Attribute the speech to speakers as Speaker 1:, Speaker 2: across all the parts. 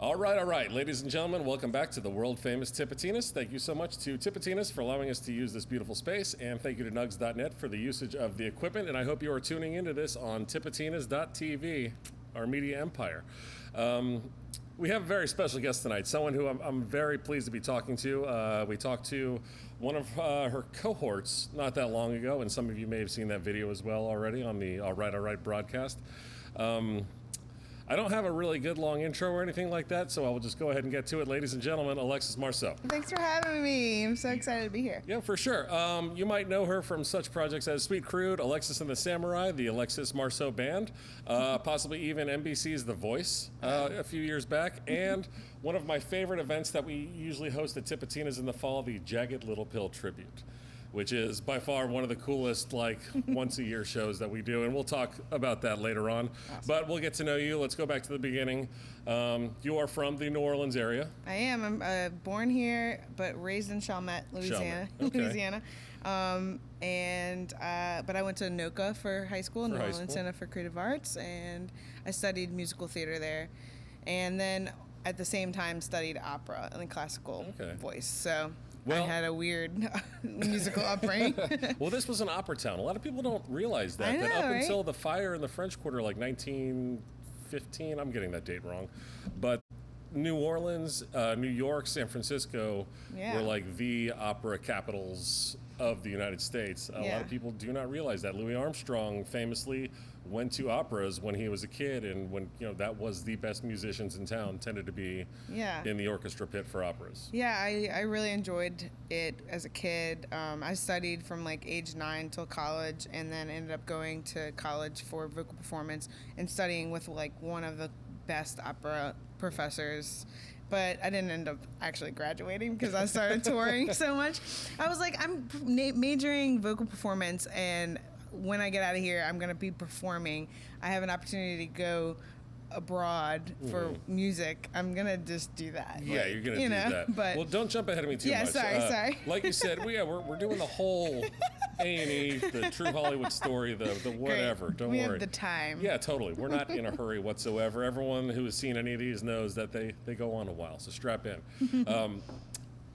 Speaker 1: All right, ladies and gentlemen, welcome back to the world-famous Tipitinas. Thank you so much to Tipitinas for allowing us to use this beautiful space, and thank you to Nugs.net for the usage of the equipment, and I hope you are tuning into this on Tipitinas.tv, our media empire. We have a very special guest tonight, someone who I'm very pleased to be talking to. We talked to one of her cohorts not that long ago, and some of you may have seen that video as well already on the All Right broadcast. I don't have a really good long intro or anything like that, so I will just go ahead and get to it. Ladies and gentlemen, Alexis Marceaux.
Speaker 2: Thanks for having me. I'm so excited to be here.
Speaker 1: Yeah, for sure. You might know her from such projects as Sweet Crude, Alexis and the Samurai, the Alexis Marceaux Band, possibly even NBC's The Voice a few years back, and one of my favorite events that we usually host at Tipitinas in the fall, the Jagged Little Pill Tribute, which is by far one of the coolest, once-a-year shows that we do, and we'll talk about that later on. Awesome. But we'll get to know you. Let's go back to the beginning. You are from the New Orleans area.
Speaker 2: I am. I'm born here, but raised in Chalmette, Louisiana.
Speaker 1: Okay.
Speaker 2: Louisiana. But I went to NOCCA for high school, New Orleans Center for Creative Arts, and I studied musical theater there. And then at the same time studied opera and classical voice. So I had a weird musical upbringing.
Speaker 1: Well, this was an opera town. A lot of people don't realize that.
Speaker 2: I know,
Speaker 1: that up
Speaker 2: right?
Speaker 1: until the fire in the French Quarter, 1915, I'm getting that date wrong, but New Orleans, New York, San Francisco were the opera capitals of the United States. A lot of people do not realize that. Louis Armstrong famously went to operas when he was a kid, and when that was the best musicians in town tended to be in the orchestra pit for operas.
Speaker 2: Yeah, I really enjoyed it as a kid. I studied from age 9 till college, and then ended up going to college for vocal performance and studying with one of the best opera professors. But I didn't end up actually graduating because I started touring so much. I was I'm majoring vocal performance, and when I get out of here, I'm going to be performing. I have an opportunity to go abroad for music. I'm going to just do that.
Speaker 1: Yeah, you're going to do that.
Speaker 2: But,
Speaker 1: well, don't jump ahead of me too much.
Speaker 2: Sorry.
Speaker 1: Like you said, we're doing the whole A&E, the true Hollywood story, the whatever.
Speaker 2: Great.
Speaker 1: Don't
Speaker 2: worry.
Speaker 1: We
Speaker 2: have the time.
Speaker 1: Yeah, totally. We're not in a hurry whatsoever. Everyone who has seen any of these knows that they go on a while, so strap in.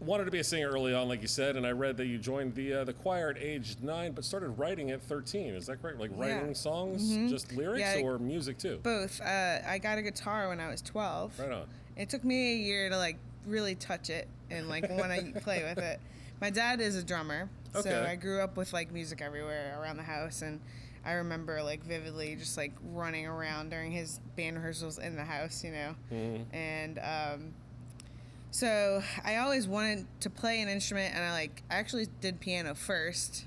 Speaker 1: Wanted to be a singer early on, like you said, and I read that you joined the choir at age 9, but started writing at 13. Is that correct? Writing songs, just lyrics, or music too?
Speaker 2: Both. I got a guitar when I was 12.
Speaker 1: Right on.
Speaker 2: It took me a year to really touch it and want to play with it. My dad is a drummer, so I grew up with music everywhere around the house, and I remember vividly just running around during his band rehearsals in the house, and so I always wanted to play an instrument, and I actually did piano first,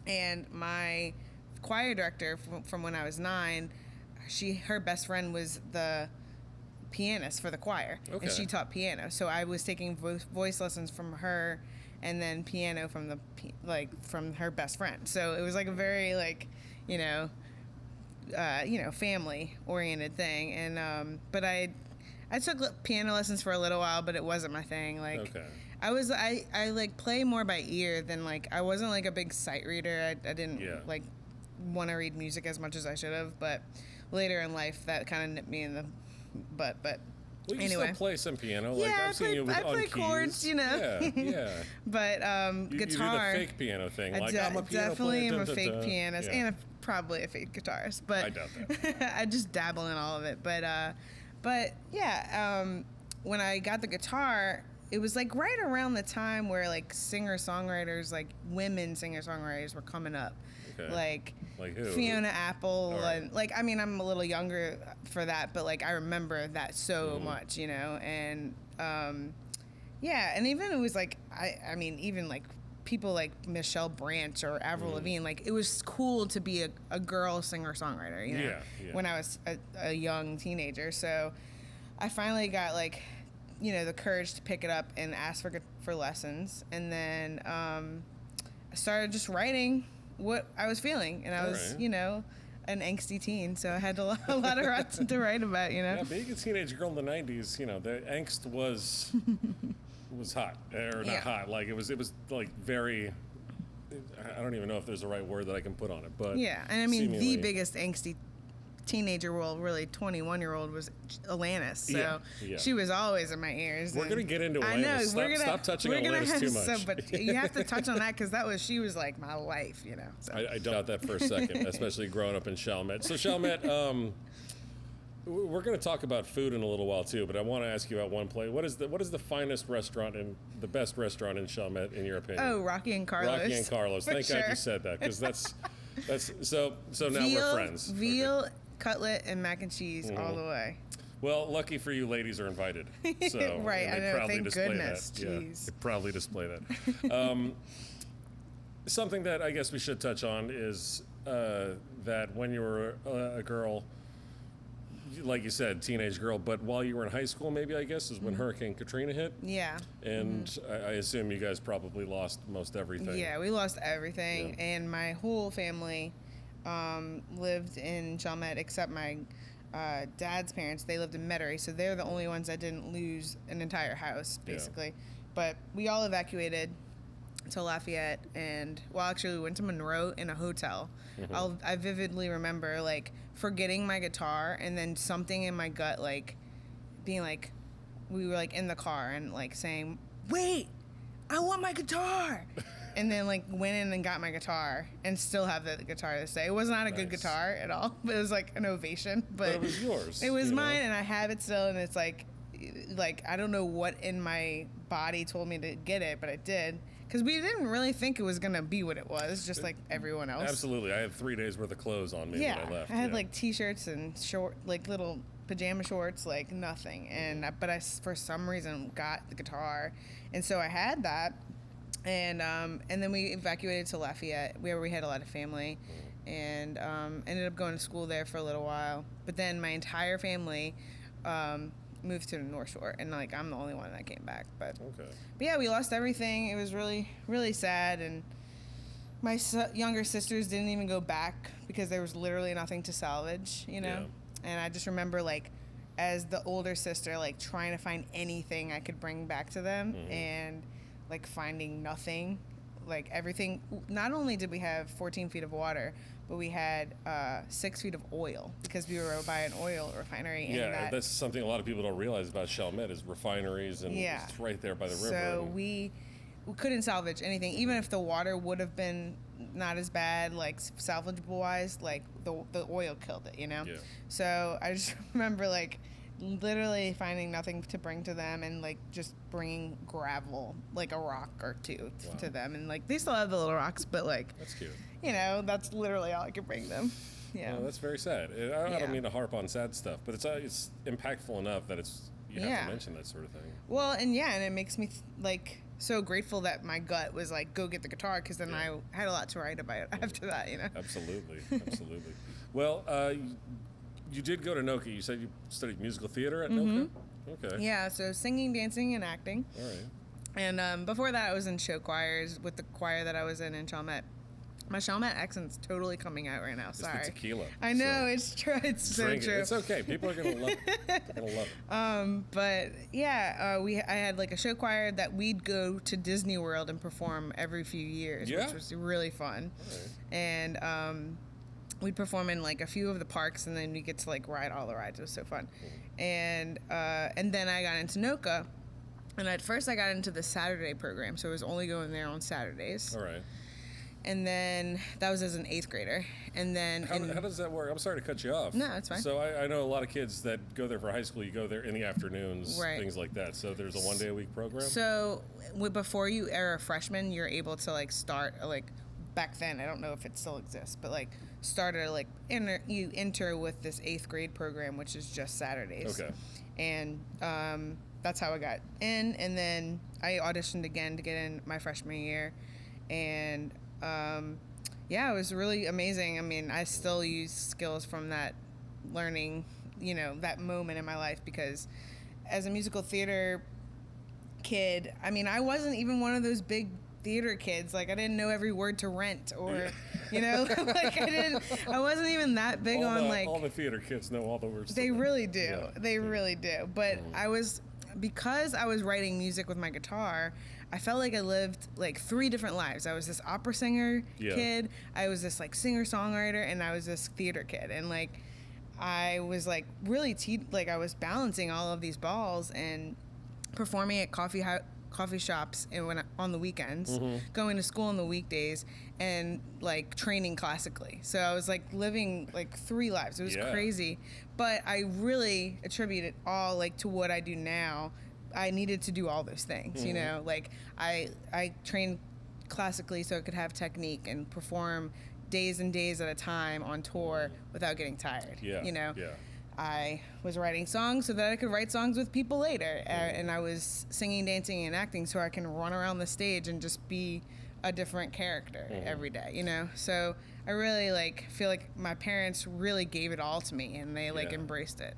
Speaker 2: and my choir director from when I was 9, her best friend was the pianist for the choir, and she taught piano, so I was taking voice lessons from her, and then piano from from her best friend. So it was a very family oriented thing, and but I took piano lessons for a little while, but it wasn't my thing. I play more by ear than I wasn't a big sight reader. I didn't want to read music as much as I should have, but later in life that kind of nipped me in the butt. But
Speaker 1: well, you
Speaker 2: anyway,
Speaker 1: still play some piano.
Speaker 2: I've seen you I play chords,
Speaker 1: Yeah.
Speaker 2: But
Speaker 1: you
Speaker 2: guitar.
Speaker 1: You do the fake piano thing. I'm a piano
Speaker 2: definitely
Speaker 1: player.
Speaker 2: am a fake pianist, and probably a fake guitarist. But
Speaker 1: I doubt that.
Speaker 2: I just dabble in all of it. But when I got the guitar, it was right around the time where singer-songwriters, women singer-songwriters were coming up.
Speaker 1: Okay.
Speaker 2: Like
Speaker 1: who?
Speaker 2: Fiona Apple,
Speaker 1: right.
Speaker 2: and I'm a little younger for that, but I remember that so much, and and even it was even people like Michelle Branch or Avril Lavigne, it was cool to be a girl singer-songwriter,
Speaker 1: Yeah.
Speaker 2: when I was a young teenager. So I finally got the courage to pick it up and ask for lessons, and then I started just writing what I was feeling, and I was an angsty teen, so I had a lot of to write about.
Speaker 1: Yeah, being a teenage girl in the '90s, the angst was hot, or not hot. It was very. I don't even know if there's a right word that I can put on it, but
Speaker 2: and I mean the biggest angsty teenager world, really 21-year-old, was Alanis. So she was always in my ears.
Speaker 1: We're gonna get into Alanis.
Speaker 2: I know.
Speaker 1: Stop touching on Alanis too much.
Speaker 2: But you have to touch on that because she was like my life, you know. So.
Speaker 1: I doubt that for a second, especially growing up in Chalmette. So Chalmette, we're going to talk about food in a little while too, but I want to ask you about one place. What is the finest restaurant and the best restaurant in Chalmette, in your opinion?
Speaker 2: Oh, Rocky and Carlos.
Speaker 1: Rocky and Carlos. Thank God you said that, because that's so now we're friends.
Speaker 2: Veal, cutlet, and mac and cheese all the way.
Speaker 1: Well, lucky for you, ladies are invited. So
Speaker 2: right, I know. Thank goodness.
Speaker 1: That. Jeez. Yeah, proudly display that. Something that I guess we should touch on is that when you were a girl, like you said, teenage girl, but while you were in high school, maybe, I guess, is when Hurricane Katrina hit.
Speaker 2: Yeah.
Speaker 1: And I assume you guys probably lost most everything.
Speaker 2: Yeah, we lost everything. Yeah. And my whole family lived in Chalmette, except my dad's parents. They lived in Metairie, so they're the only ones that didn't lose an entire house, basically. Yeah. But we all evacuated to Lafayette, and actually we went to Monroe in a hotel. I vividly remember forgetting my guitar, and then something in my gut being we were in the car and saying, "Wait, I want my guitar." And then went in and got my guitar, and still have the guitar to say. It was not a good guitar at all, but it was an ovation. But
Speaker 1: it was yours.
Speaker 2: It was mine, and I have it still, and it's I don't know what in my body told me to get it, but I did. Because we didn't really think it was going to be what it was, just like everyone else.
Speaker 1: Absolutely. I had 3 days worth of clothes on me when I left.
Speaker 2: I had T-shirts and little pajama shorts, nothing. But I, for some reason, got the guitar. And so I had that. And then we evacuated to Lafayette, where we had a lot of family. And ended up going to school there for a little while. But then my entire family moved to the North Shore, and I'm the only one that came back. But yeah, we lost everything. It was really, really sad, and my younger sisters didn't even go back because there was literally nothing to salvage, you know. Yeah. And I just remember as the older sister, trying to find anything I could bring back to them, and finding nothing, everything. Not only did we have 14 feet of water, but we had 6 feet of oil because we were by an oil refinery.
Speaker 1: Yeah, that's something a lot of people don't realize about Chalmette is refineries, and it's right there by the river.
Speaker 2: So we couldn't salvage anything, even if the water would have been not as bad, salvageable wise. The oil killed it, you know. Yeah. So I just remember literally finding nothing to bring to them, and just bringing gravel, a rock or two to them, and they still have the little rocks, but
Speaker 1: that's cute.
Speaker 2: You know, that's literally all I could bring them. Yeah.
Speaker 1: That's very sad. I don't mean to harp on sad stuff, but it's impactful enough that you have to mention that sort of thing.
Speaker 2: Well, and it makes me so grateful that my gut was go get the guitar, because then I had a lot to write about after that, you know.
Speaker 1: Absolutely. Well, you did go to NOCCA. You said you studied musical theater at NOCCA? Okay.
Speaker 2: Yeah, so singing, dancing, and acting.
Speaker 1: All right.
Speaker 2: And before that, I was in show choirs with the choir that I was in Chalmette. My Chalmette accent's totally coming out right now. Sorry.
Speaker 1: It's the tequila.
Speaker 2: I know, it's true. It's so true.
Speaker 1: It's okay. People are gonna love it. They're gonna love it.
Speaker 2: But yeah, I had a show choir that we'd go to Disney World and perform every few years, which was really fun. All right. And we'd perform in a few of the parks, and then we get to ride all the rides. It was so fun. And then I got into NOCCA, and at first I got into the Saturday program, so I was only going there on Saturdays.
Speaker 1: All right.
Speaker 2: And then that was as an 8th grader. And then
Speaker 1: how does that work? I'm sorry to cut you off.
Speaker 2: No, it's fine.
Speaker 1: So I know a lot of kids that go there for high school. You go there in the afternoons, things like that. So there's a 1-day-a-week program.
Speaker 2: So before you are a freshman, you're able to start back then. I don't know if it still exists, but start at you enter with this 8th grade program, which is just Saturdays.
Speaker 1: Okay.
Speaker 2: And that's how I got in. And then I auditioned again to get in my freshman year, and it was really amazing. I mean, I still use skills from that learning, that moment in my life, because as a musical theater kid, I mean, I wasn't even one of those big theater kids. I didn't know every word to Rent, or, I wasn't even that big
Speaker 1: all the theater kids know all the words.
Speaker 2: They really do. Yeah. They really do. But because I was writing music with my guitar, I felt like I lived 3 different lives. I was this opera singer kid, I was this singer-songwriter, and I was this theater kid. And I was like really like I was balancing all of these balls and performing at coffee shops and on the weekends, going to school on the weekdays, and like training classically. So I was like living like 3 lives. It was crazy, but I really attribute it all like to what I do now. I needed to do all those things, you know, like I trained classically so I could have technique and perform days and days at a time on tour without getting tired. You know, I was writing songs so that I could write songs with people later, and I was singing, dancing, and acting so I can run around the stage and just be a different character every day, you know. So I really like feel like my parents really gave it all to me, and they like embraced it.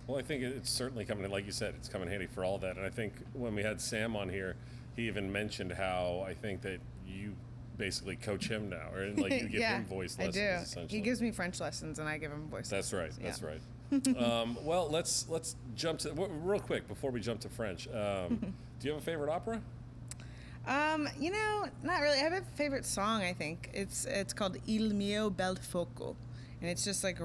Speaker 1: Well, I think it's certainly coming in, like you said, it's coming handy for all that. And I think when we had Sam on here, he even mentioned how I think that you basically coach him now, or like you give him voice lessons. I do. Essentially.
Speaker 2: He gives me French lessons, and I give him voice
Speaker 1: lessons.
Speaker 2: That's
Speaker 1: right. That's right. Well, let's jump to real quick before we jump to French. Do you have a favorite opera?
Speaker 2: You know, not really. I have a favorite song. I think it's called Il mio bel fuoco. And it's just like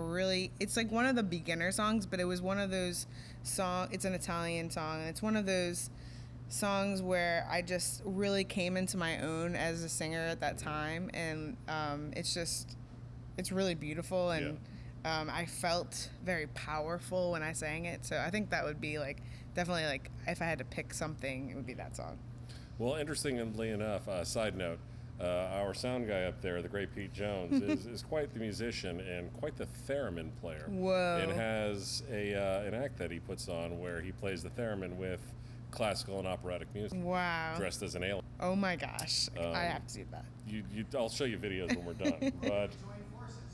Speaker 2: it's like one of the beginner songs, but it was one of those it's an Italian song, and it's one of those songs where I just really came into my own as a singer at that time, and it's really beautiful, and I felt very powerful when I sang it, so I think that would be like, definitely like, if I had to pick something, it would be that song.
Speaker 1: Well, interestingly enough, side note, our sound guy up there, the great Pete Jones, is quite the musician and quite the theremin player.
Speaker 2: Whoa.
Speaker 1: And has an act that he puts on where he plays the theremin with classical and operatic music.
Speaker 2: Wow.
Speaker 1: Dressed as an alien.
Speaker 2: Oh my gosh. I have to see that.
Speaker 1: I'll show you videos when we're done. But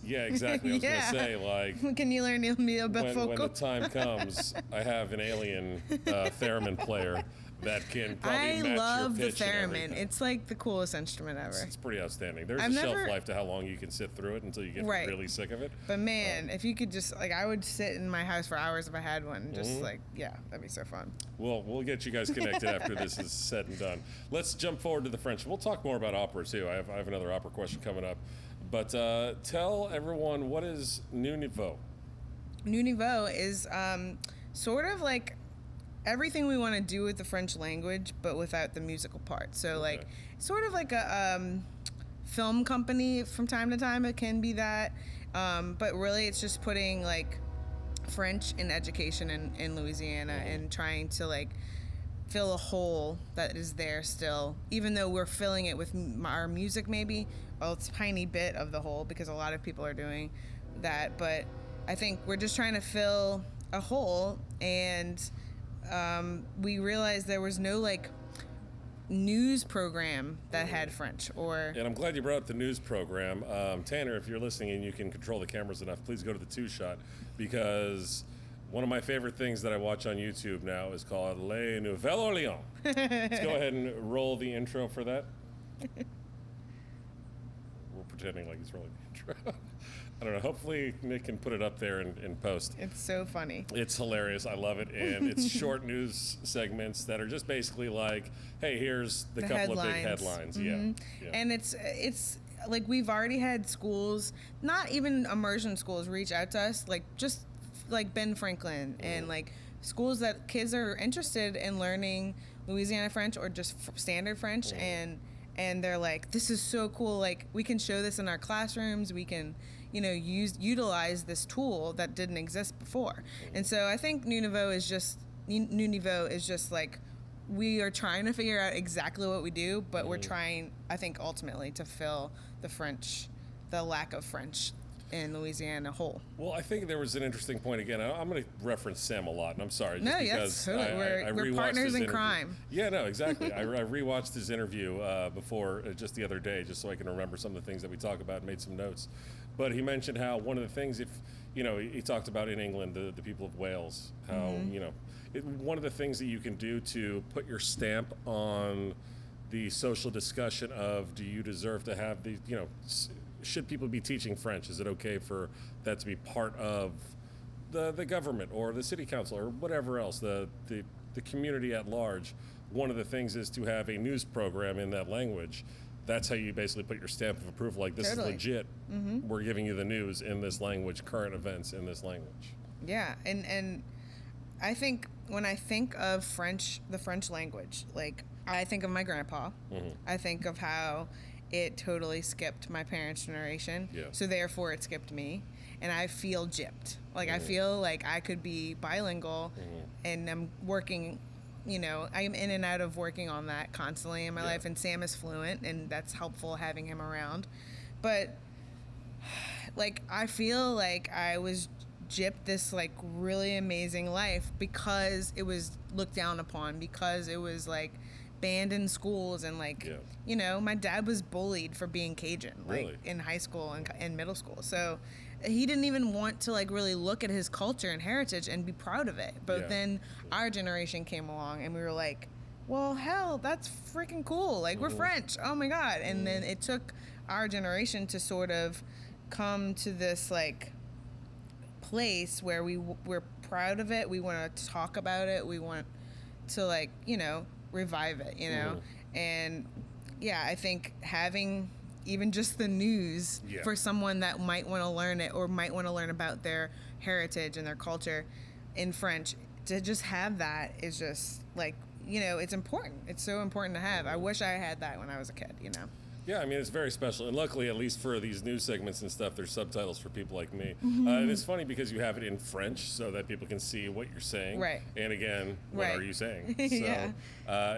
Speaker 1: yeah, exactly. I was going to say, like...
Speaker 2: Can you learn Il mio bel fuoco?
Speaker 1: When the time comes, I have an alien theremin player that can probably match your pitch. I love the theremin.
Speaker 2: It's like the coolest instrument ever.
Speaker 1: It's pretty outstanding. There's a shelf life to how long you can sit through it until you get really sick of it.
Speaker 2: But man, if you could just, like, I would sit in my house for hours if I had one. Just like, that'd be so fun.
Speaker 1: Well, we'll get you guys connected after this is said and done. Let's jump forward to the French. We'll talk more about opera too. I have another opera question coming up. But tell everyone, what is Nu Niveau?
Speaker 2: Nu Niveau is sort of like everything we want to do with the French language, but without the musical part. So like, sort of like a film company from time to time. It can be that, but really it's just putting like French in education in Louisiana and trying to like fill a hole that is there still, even though we're filling it with our music maybe. Well, it's a tiny bit of the hole because a lot of people are doing that, but I think we're just trying to fill a hole, and we realized there was no like news program that had French and
Speaker 1: I'm glad you brought up the news program. Tanner, if you're listening and you can control the cameras enough, please go to the 2-shot, because one of my favorite things that I watch on YouTube now is called Les Nouvelles Orléans. Let's go ahead and roll the intro for that. We're pretending like he's rolling the intro. I don't know. Hopefully Nick can put it up there in post.
Speaker 2: It's so funny.
Speaker 1: It's hilarious. I love it. And it's short news segments that are just basically like, hey, here's the couple
Speaker 2: headlines.
Speaker 1: Of big headlines. Yeah.
Speaker 2: And it's like we've already had schools, not even immersion schools, reach out to us, like just like Ben Franklin and like schools that kids are interested in learning Louisiana French or just standard French, and they're like, this is so cool, like we can show this in our classrooms, we can, you know, utilize this tool that didn't exist before. And so I think Nu Niveau is just like, we are trying to figure out exactly what we do, but we're trying, I think, ultimately to fill the lack of French in Louisiana whole.
Speaker 1: Well, I think there was an interesting point again. I'm going to reference Sam a lot, and I'm sorry.
Speaker 2: No, yes, we're partners in crime.
Speaker 1: Yeah, no, exactly. I rewatched his interview before just the other day, just so I can remember some of the things that we talk about and made some notes. But he mentioned how one of the things, he talked about in England, the people of Wales, how, one of the things that you can do to put your stamp on the social discussion of, do you deserve to have the, should people be teaching French? Is it okay for that to be part of the government or the city council or whatever else, the community at large? One of the things is to have a news program in that language that's how you basically put your stamp of approval. Like, this
Speaker 2: Totally.
Speaker 1: is legit. We're giving you the news in this language, current events in this language.
Speaker 2: Yeah, and I think when I think of French, the French language, like, I think of my grandpa. I think of how it totally skipped my parents' generation.
Speaker 1: Yeah.
Speaker 2: So therefore it skipped me. And I feel gypped. Like, I feel like I could be bilingual, and I'm working, you know, I'm in and out of working on that constantly in my life. And Sam is fluent, and that's helpful having him around. But, like, I feel like I was gypped this, like, really amazing life because it was looked down upon, because it was, like, banned in schools, and, like, you know, my dad was bullied for being Cajun, like, in high school and middle school. So he didn't even want to, like, really look at his culture and heritage and be proud of it. But then our generation came along, and we were like, well, hell, that's freaking cool. Like, we're French. Oh my God. And then it took our generation to sort of come to this, like, place where we're proud of it. We want to talk about it. We want to, like, you know, revive it, you know? And yeah, I think having even just the news for someone that might want to learn it, or might want to learn about their heritage and their culture in French, to just have that is just, like, you know, it's important. It's so important to have. I wish I had that when I was a kid, you know?
Speaker 1: Yeah, I mean, it's very special. And luckily, at least for these news segments and stuff, there's subtitles for people like me. And it's funny because you have it in French so that people can see what you're saying. Right. And again, what are you saying? So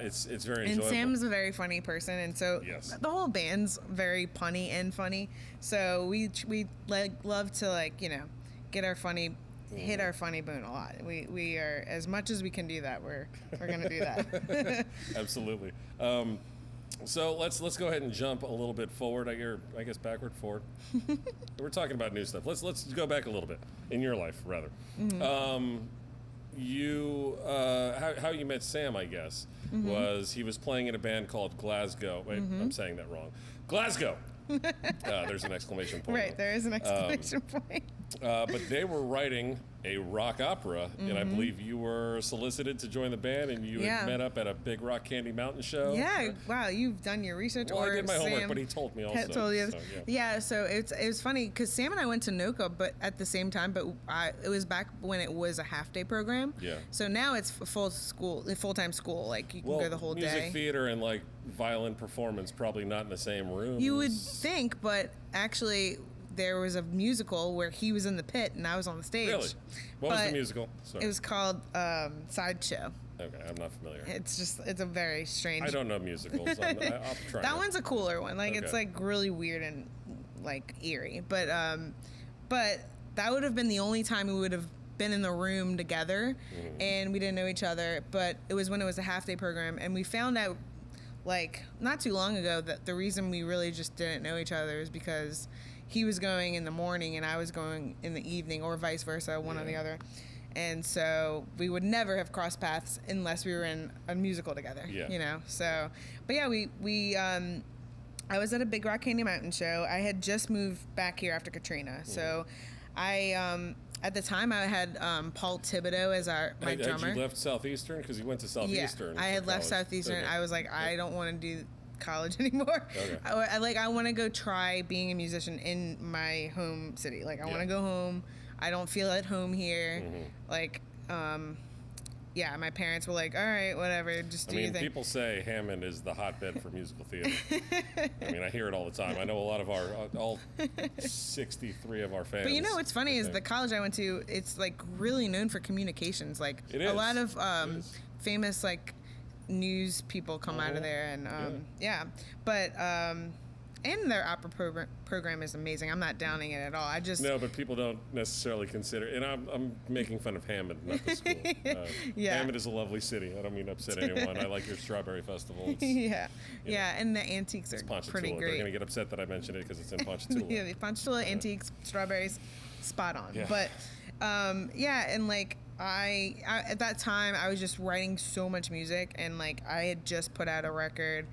Speaker 1: it's very enjoyable.
Speaker 2: And Sam's a very funny person. And so the whole band's very punny and funny. So we like love to, like, you know, get our funny, hit our funny bone a lot. We are, as much as we can do that, we're going to do that.
Speaker 1: Absolutely. So let's go ahead and jump a little bit forward. I guess backward, forward. We're talking about new stuff. Let's go back a little bit in your life, rather. You how you met Sam, I guess, was he was playing in a band called Glasgow. Wait, I'm saying that wrong. Glasgow. There's an exclamation point.
Speaker 2: Right, there is an exclamation point.
Speaker 1: But they were writing a rock opera, and I believe you were solicited to join the band, and you had met up at a big Rock Candy Mountain show.
Speaker 2: Yeah, wow, you've done your research.
Speaker 1: Well, I did my homework, but he told me also.
Speaker 2: Told you. So it was funny because Sam and I went to NOCCA, but at the same time, but it was back when it was a half-day program. Yeah. So now it's full-time school. Like, you can go the whole day.
Speaker 1: Music theater and, like, violin performance probably not in the same room.
Speaker 2: You would think, but actually there was a musical where he was in the pit and I was on the stage.
Speaker 1: Really? What was the musical?
Speaker 2: Sorry. It was called Sideshow.
Speaker 1: Okay, I'm not familiar.
Speaker 2: It's a very strange.
Speaker 1: I don't know musicals. I'll try.
Speaker 2: That one's a cooler one. Like, it's, like, really weird and, like, eerie. But that would have been the only time we would have been in the room together, and we didn't know each other. But it was when it was a half-day program, and we found out, like, not too long ago, that the reason we really just didn't know each other is because he was going in the morning and I was going in the evening, or vice versa, one or the other. And so we would never have crossed paths unless we were in a musical together, you know? So, but yeah, I was at a big Rock Candy Mountain show. I had just moved back here after Katrina. So at the time, I had Paul Thibodeau as my drummer.
Speaker 1: Had you left Southeastern? Because you went to Southeastern.
Speaker 2: Yeah, I had left Southeastern. I was like, I don't want to do college anymore. I want to go try being a musician in my home city. Like, I want to go home. I don't feel at home here. Like, my parents were like, all right, whatever, just do your thing.
Speaker 1: People say Hammond is the hotbed for musical theater. I mean, I hear it all the time. I know a lot of all 63 of our fans.
Speaker 2: But you know what's funny is the college I went to, it's, like, really known for communications. Like, a lot of famous, like, news people come out of there, and but and their opera program is amazing. I'm not downing it at all. I just
Speaker 1: but people don't necessarily consider, and I'm making fun of Hammond, not the school. Hammond is a lovely city. I don't mean to upset anyone. I like your Strawberry Festival.
Speaker 2: And the antiques are pretty great.
Speaker 1: They're gonna get upset that I mentioned it because it's in Ponchatoula.
Speaker 2: The Ponchatoula antiques, strawberries, spot on. But and, like, I at that time I was just writing so much music, and, like, I had just put out a record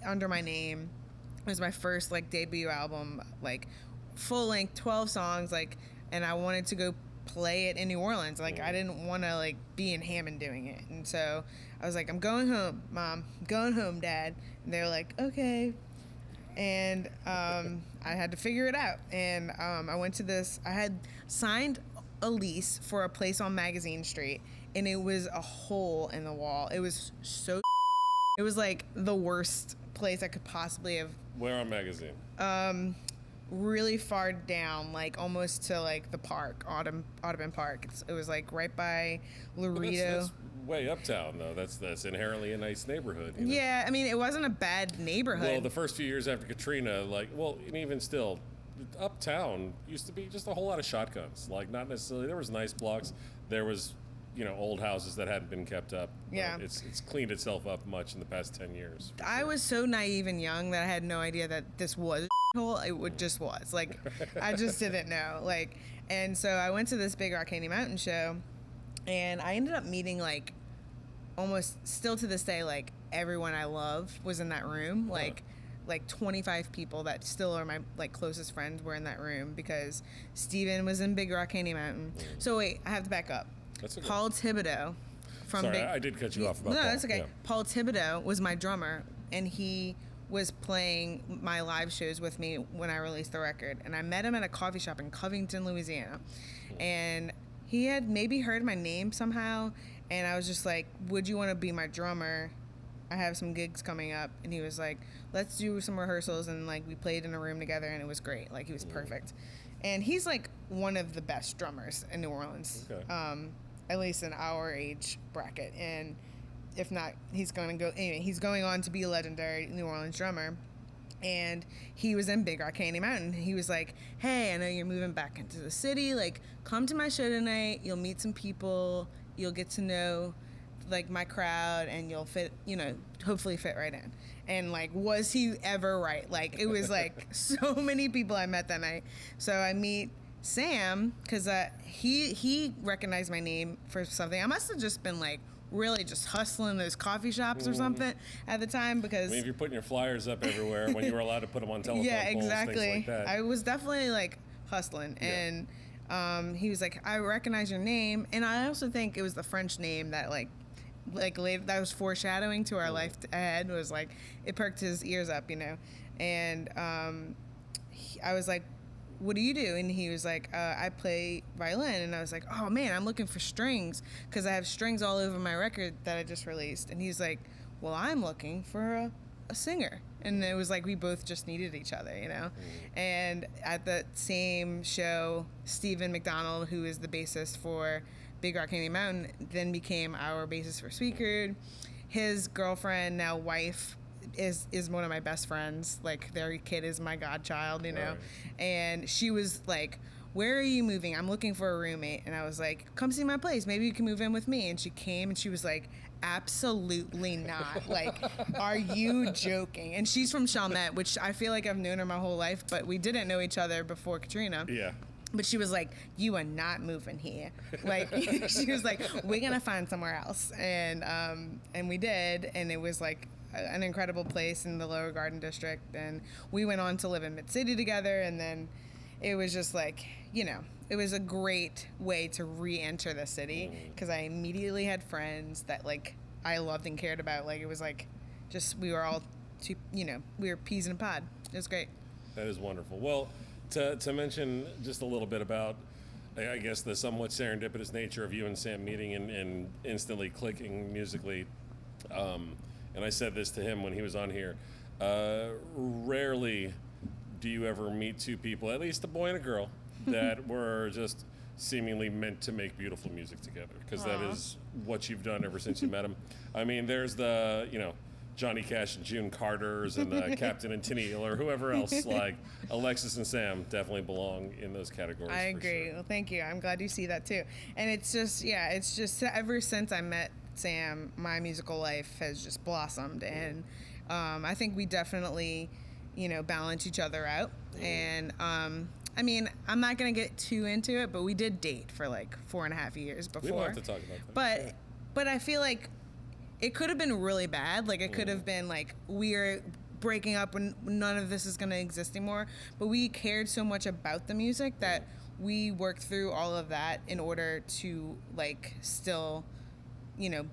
Speaker 2: under my name. It was my first, like, debut album, like, full length, 12 songs, like, and I wanted to go play it in New Orleans. Like, I didn't want to, like, be in Hammond doing it. And so I was like, I'm going home, Mom. I'm going home, Dad. And they were like, okay. And I had to figure it out. And I went to this. I had signed a lease for a place on Magazine Street, and it was a hole in the wall. It was so. It was like the worst place I could possibly have.
Speaker 1: Where on Magazine?
Speaker 2: Really far down, like almost to like the park, Audubon Park. It was like right by Laredo.
Speaker 1: That's way uptown though. That's inherently a nice neighborhood. You know?
Speaker 2: Yeah, I mean it wasn't a bad neighborhood.
Speaker 1: Well, the first few years after Katrina, and even still, uptown used to be just a whole lot of shotguns. Like not necessarily. There was nice blocks. There was, old houses that hadn't been kept up.
Speaker 2: Yeah.
Speaker 1: It's cleaned itself up much in the past 10 years.
Speaker 2: I was so naive and young that I had no idea that this was hole. It just was. Like, I just didn't know. Like, and so I went to this big Rock Candy Mountain show, and I ended up meeting, like, almost still to this day, like, everyone I love was in that room. Like 25 people that still are my like closest friends were in that room because Steven was in Big Rock Candy Mountain. So wait, I have to back up.
Speaker 1: That's okay.
Speaker 2: Paul Thibodeau from
Speaker 1: Sorry,
Speaker 2: Big...
Speaker 1: I did cut you off about
Speaker 2: No,
Speaker 1: Paul.
Speaker 2: that's okay.
Speaker 1: Yeah.
Speaker 2: Paul Thibodeau was my drummer, and he was playing my live shows with me when I released the record. And I met him at a coffee shop in Covington, Louisiana. And he had maybe heard my name somehow, and I was just like, would you want to be my drummer? I have some gigs coming up. And he was like, let's do some rehearsals. And like we played in a room together, and it was great. Like he was perfect. And he's like one of the best drummers in New Orleans.
Speaker 1: Okay.
Speaker 2: At least in our age bracket. And if not, he's going on to be a legendary New Orleans drummer. And he was in Big Rock Candy Mountain. He was like, hey, I know you're moving back into the city. Like, come to my show tonight. You'll meet some people. You'll get to know, like, my crowd. And you'll fit, hopefully fit right in. And, like, was he ever right? Like, it was, like, so many people I met that night. So I meet Sam, because he recognized my name for something. I must have just been, like, really just hustling those coffee shops or something at the time because...
Speaker 1: I mean, if you're putting your flyers up everywhere when you were allowed to put them on telephone
Speaker 2: yeah,
Speaker 1: poles,
Speaker 2: exactly.
Speaker 1: things like that.
Speaker 2: I was definitely, like, hustling.
Speaker 1: Yeah.
Speaker 2: And he was like, I recognize your name. And I also think it was the French name that, like later, that was foreshadowing to our life ahead. Was like, it perked his ears up, And I was like, what do you do? And he was like, I play violin. And I was like, oh man, I'm looking for strings because I have strings all over my record that I just released. And he's like, well, I'm looking for a singer. And it was like we both just needed each other, And at the same show, Stephen McDonald, who is the bassist for Big Rock Candy Mountain, then became our bassist for Sweet Crude. His girlfriend, now wife, is one of my best friends. Like, their kid is my godchild,
Speaker 1: Right.
Speaker 2: And she was like, where are you moving? I'm looking for a roommate. And I was like, come see my place. Maybe you can move in with me. And she came and she was like, absolutely not. Like, are you joking? And she's from Chalmette, which I feel like I've known her my whole life, but we didn't know each other before Katrina.
Speaker 1: Yeah.
Speaker 2: But she was like, you are not moving here. Like, she was like, we're going to find somewhere else. And we did. And it was like an incredible place in the Lower Garden District. And we went on to live in Mid-City together. And then it was just like, it was a great way to re-enter the city because I immediately had friends that, like, I loved and cared about. Like, it was like just we were all we were peas in a pod. It was great.
Speaker 1: That is wonderful. Well, to mention just a little bit about, I guess, the somewhat serendipitous nature of you and Sam meeting and instantly clicking musically, and I said this to him when he was on here, rarely do you ever meet two people, at least a boy and a girl, that were just seemingly meant to make beautiful music together, because that is what you've done ever since you met him. I mean, there's the, Johnny Cash and June Carter's and Captain and Tennille or whoever else, like Alexis and Sam definitely belong in those categories.
Speaker 2: I agree.
Speaker 1: Sure.
Speaker 2: Well, thank you. I'm glad you see that too. And it's just ever since I met Sam, my musical life has just blossomed. And I think we definitely, balance each other out. And I mean, I'm not going to get too into it, but we did date for like 4.5 years before.
Speaker 1: We don't have to talk about that.
Speaker 2: But I feel like it could have been really bad. Like, it could have been like, we're breaking up and none of this is going to exist anymore. But we cared so much about the music that we worked through all of that in order to, like, still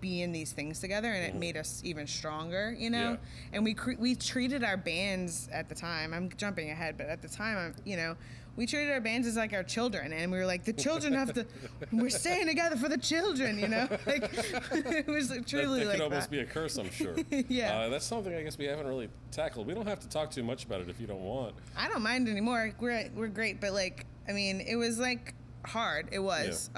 Speaker 2: be in these things together, and it made us even stronger,
Speaker 1: Yeah.
Speaker 2: And we treated our bands at the time. I'm jumping ahead, but at the time, we treated our bands as like our children, and we were like, the children have to. We're staying together for the children, Like it was truly
Speaker 1: that
Speaker 2: like
Speaker 1: could almost
Speaker 2: that.
Speaker 1: be a curse, I'm sure.
Speaker 2: Yeah.
Speaker 1: That's something I guess we haven't really tackled. We don't have to talk too much about it if you don't want.
Speaker 2: I don't mind anymore. We're great, but it was like hard. It was,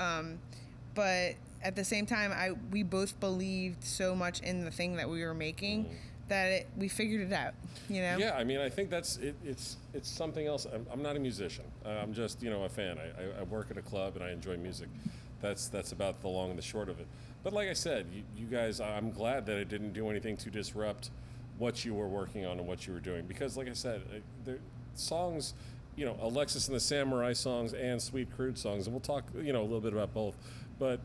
Speaker 2: but at the same time, we both believed so much in the thing that we were making that we figured it out,
Speaker 1: Yeah, I mean, I think that's it. It's something else. I'm not a musician. I'm just a fan. I work at a club and I enjoy music. That's about the long and the short of it. But like I said, you guys, I'm glad that it didn't do anything to disrupt what you were working on and what you were doing, because like I said, the songs, Alexis and the Samurai songs and Sweet Crude songs, and we'll talk a little bit about both, but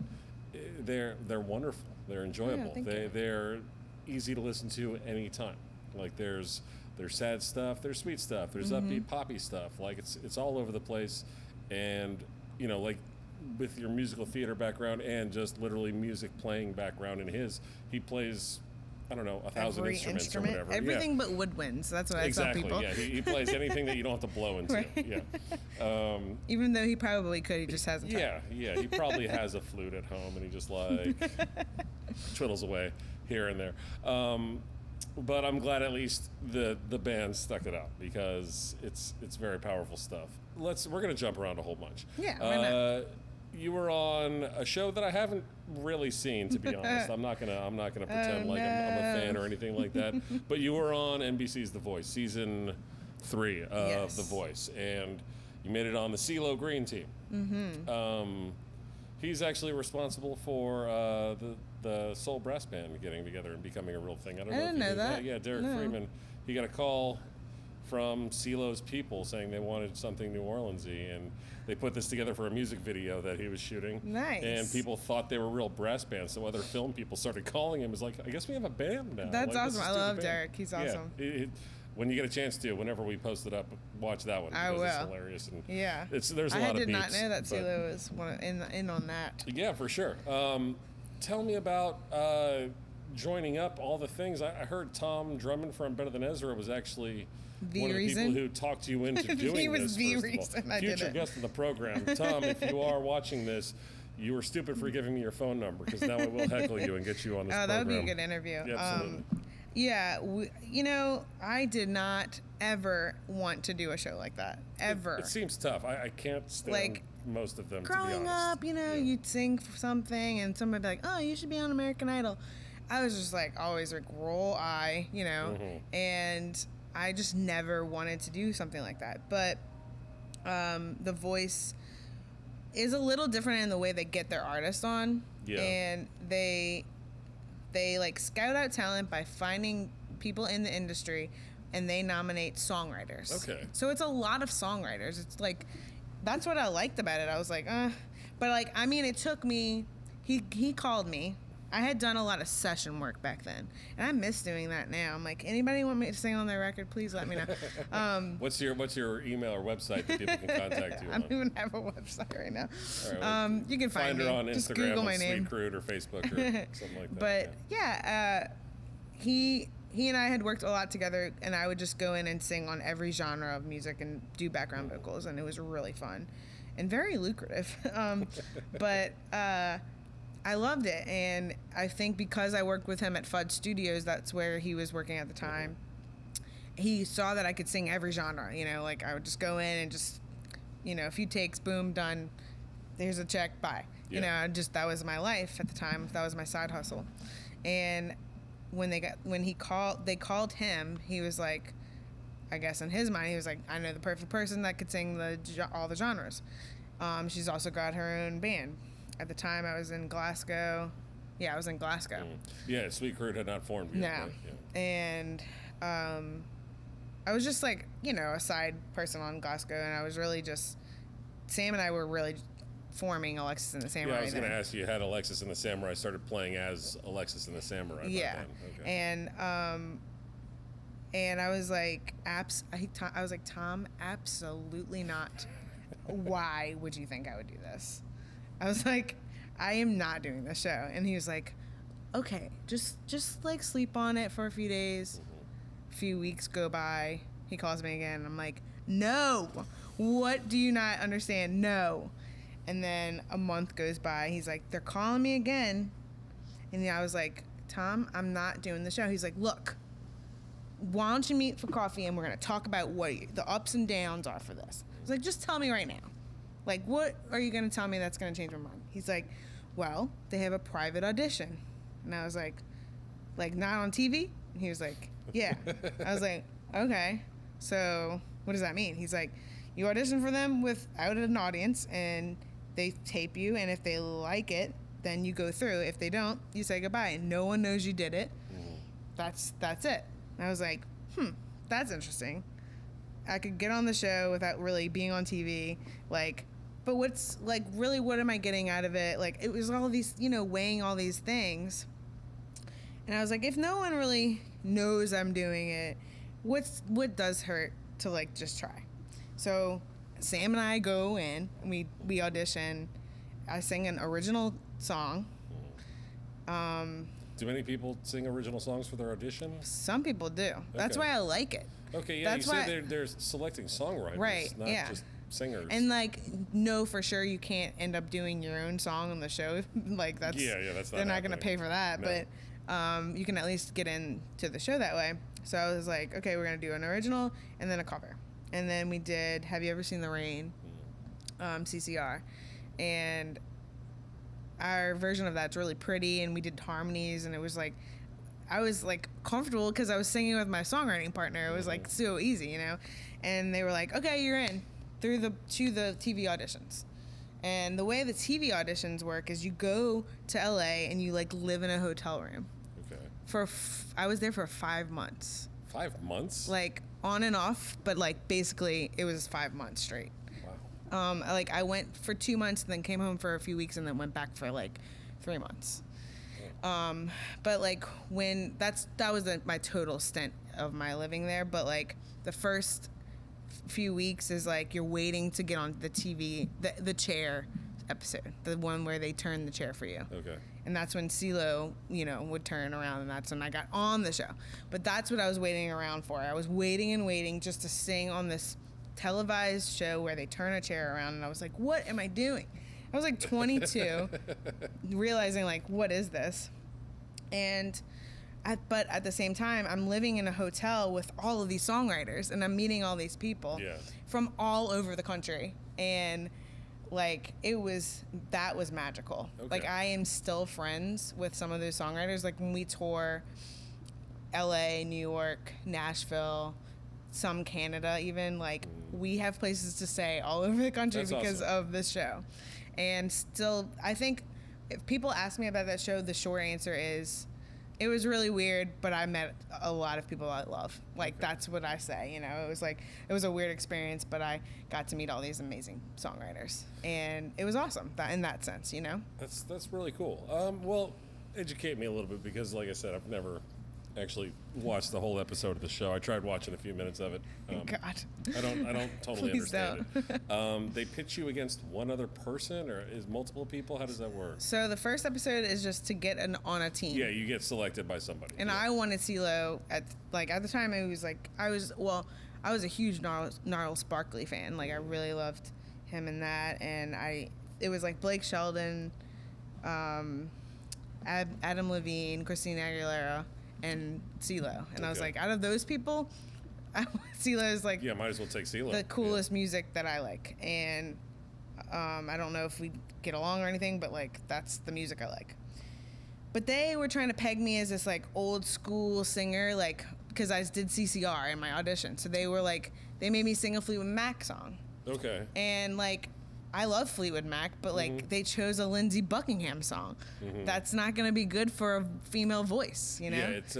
Speaker 1: they're wonderful. They're enjoyable. They're easy to listen to anytime. Like there's sad stuff, there's sweet stuff, there's upbeat poppy stuff. Like it's all over the place, and like with your musical theater background and just literally music playing background in he plays, I don't know, 1,000
Speaker 2: Every
Speaker 1: instruments
Speaker 2: instrument,
Speaker 1: or whatever.
Speaker 2: everything but woodwinds. That's what
Speaker 1: Exactly,
Speaker 2: I tell people.
Speaker 1: Yeah. He plays anything that you don't have to blow into.
Speaker 2: Right.
Speaker 1: Yeah.
Speaker 2: Even though he probably could, he just hasn't.
Speaker 1: Yeah. He probably has a flute at home and he just twiddles away here and there. But I'm glad at least the band stuck it out, because it's very powerful stuff. We're gonna jump around a whole bunch.
Speaker 2: Yeah, why not?
Speaker 1: You were on a show that I haven't really seen, to be honest. I'm not gonna pretend like I'm a fan or anything like that. But you were on NBC's The Voice, season 3 of The Voice, and you made it on the CeeLo Green team. He's actually responsible for the Soul Brass Band getting together and becoming a real thing. I
Speaker 2: didn't know that.
Speaker 1: Yeah, Derek Freeman. He got a call from CeeLo's people saying they wanted something New Orleans-y, and they put this together for a music video that he was shooting.
Speaker 2: Nice.
Speaker 1: And people thought they were real brass bands, so other film people started calling him. It was like, I guess we have a band now.
Speaker 2: That's
Speaker 1: like,
Speaker 2: awesome. I love Derek. He's awesome.
Speaker 1: Yeah. When you get a chance to, whenever we post it up, watch that one.
Speaker 2: I will.
Speaker 1: It's hilarious. And
Speaker 2: Yeah.
Speaker 1: there's a lot of beats.
Speaker 2: I did not know that CeeLo was in on that.
Speaker 1: Yeah, for sure. Tell me about joining up, all the things. I heard Tom Drummond from Better Than Ezra was actually one of the people who talked you into doing
Speaker 2: He was
Speaker 1: this.
Speaker 2: the reason I did
Speaker 1: Future
Speaker 2: it.
Speaker 1: guest of the program. Tom, if you are watching this, you were stupid for giving me your phone number, because now I will heckle you and get you on this program.
Speaker 2: That would be a good interview.
Speaker 1: Yeah, absolutely.
Speaker 2: I did not ever want to do a show like that, ever.
Speaker 1: It seems tough. I can't stand most of them, to be
Speaker 2: Growing
Speaker 1: honest.
Speaker 2: up, you'd sing something and somebody would be like, oh, you should be on American Idol. I was just like, always like, roll eye, and I just never wanted to do something like that. But The Voice is a little different in the way they get their artists on.
Speaker 1: Yeah.
Speaker 2: And they like scout out talent by finding people in the industry, and they nominate songwriters.
Speaker 1: Okay.
Speaker 2: So it's a lot of songwriters. It's like, that's what I liked about it. I was like, but like, I mean, it took me, he called me. I had done a lot of session work back then, and I miss doing that now. I'm like, anybody want me to sing on their record? Please let me know.
Speaker 1: What's your email or website that people can contact you on?
Speaker 2: I don't even have a website right now.
Speaker 1: All right,
Speaker 2: you can find
Speaker 1: her
Speaker 2: me.
Speaker 1: on
Speaker 2: Just
Speaker 1: Instagram,
Speaker 2: Google my
Speaker 1: on
Speaker 2: name.
Speaker 1: Sweet Crude or Facebook or something like that.
Speaker 2: But he and I had worked a lot together, and I would just go in and sing on every genre of music and do background vocals, and it was really fun and very lucrative. But I loved it, and I think because I worked with him at Fudd Studios, that's where he was working at the time. He saw that I could sing every genre, like I would just go in and just, a few takes, boom, done. Here's a check, bye.
Speaker 1: Yeah.
Speaker 2: That was my life at the time. That was my side hustle. And when they called him, he was like, I guess in his mind, he was like, I know the perfect person that could sing all the genres. She's also got her own band. At the time, I was in Glasgow. Yeah, I was in Glasgow.
Speaker 1: Yeah, Sweet Crude had not formed yet.
Speaker 2: No.
Speaker 1: Right? Yeah.
Speaker 2: And I was just like, a side person on Glasgow, and I was really just, Sam and I were really forming Alexis and the Samurai.
Speaker 1: Yeah, I was going to ask you, had Alexis and the Samurai started playing as Alexis and the Samurai?
Speaker 2: Yeah.
Speaker 1: By then? Okay.
Speaker 2: And I was like, I was like, Tom, absolutely not. Why would you think I would do this? I was like, I am not doing this show. And he was like, okay, just like sleep on it for a few days. A few weeks go by. He calls me again. I'm like, no. What do you not understand? No. And then a month goes by. He's like, they're calling me again. And I was like, Tom, I'm not doing the show. He's like, look, why don't you meet for coffee and we're going to talk about what the ups and downs are for this. I was like, just tell me right now. Like, what are you going to tell me that's going to change my mind? He's like, well, they have a private audition. And I was like, not on TV? And he was like, yeah. I was like, okay. So what does that mean? He's like, you audition for them without an audience and they tape you. And if they like it, then you go through. If they don't, you say goodbye. And no one knows you did it. That's it. And I was like, that's interesting. I could get on the show without really being on TV. Like, but what's, like, really what am I getting out of it? Like, it was all these, weighing all these things. And I was like, if no one really knows I'm doing it, what does hurt to, like, just try? So Sam and I go in, and we audition. I sing an original song.
Speaker 1: Do many people sing original songs for their audition?
Speaker 2: Some people do. That's why I like it.
Speaker 1: Okay, yeah, that's you say they're selecting songwriters,
Speaker 2: right?
Speaker 1: Not just singers.
Speaker 2: And like, no, for sure, you can't end up doing your own song on the show. Like that's
Speaker 1: that's not.
Speaker 2: They're not going to pay for that,
Speaker 1: no.
Speaker 2: But you can at least get into the show that way. So I was like, okay, we're going to do an original and then a cover, and then we did "Have You Ever Seen the Rain," CCR, and our version of that's really pretty, and we did harmonies, and it was like, I was like comfortable because I was singing with my songwriting partner. It was like so easy, and they were like, okay, you're in to the TV auditions. And the way the TV auditions work is you go to LA and you like live in a hotel room. Okay. I was there for 5 months. 5 months? Like on and off, but like basically it was 5 months straight. Like I went for 2 months and then came home for a few weeks and then went back for like 3 months. But like when that was my total stint of my living there. But like the first few weeks is like you're waiting to get on the TV, the chair episode, the one where they turn the chair for you. Okay. And that's when CeeLo, would turn around, and that's when I got on the show. But that's what I was waiting around for. I was waiting and waiting just to sing on this televised show where they turn a chair around, and I was like, what am I doing? I was like 22 realizing like, what is this? But at the same time, I'm living in a hotel with all of these songwriters, and I'm meeting all these people from all over the country, and like that was magical. Okay. Like I am still friends with some of those songwriters. Like when we tour LA, New York, Nashville, some Canada even, like we have places to stay all over the country. That's because awesome. Of this show. And still, I think if people ask me about that show, the short answer is it was really weird, but I met a lot of people I love. Like that's what I say, it was a weird experience, but I got to meet all these amazing songwriters, and it was awesome in that sense, That's really cool. Well, educate me a little bit, because like I said, I've never actually watched the whole episode of the show. I tried watching a few minutes of it. God. I don't totally understand it. They pitch you against one other person, or is multiple people? How does that work? So the first episode is just to get on a team. Yeah, you get selected by somebody. And I wanted CeeLo at the time. It was like I was a huge Gnarls Sparkly fan. Like I really loved him in that, and it was like Blake Shelton, Adam Levine, Christina Aguilera, and CeeLo. And I was like, out of those people, CeeLo is like, might as well take CeeLo. The coolest music that I like. And I don't know if we get along or anything, but like that's the music I like. But they were trying to peg me as this like old school singer, like because I did CCR in my audition. So they were like, they made me sing a Fleetwood Mac song. Okay. And like, I love Fleetwood Mac, but like they chose a Lindsey Buckingham song. That's not going to be good for a female voice, Yeah, it's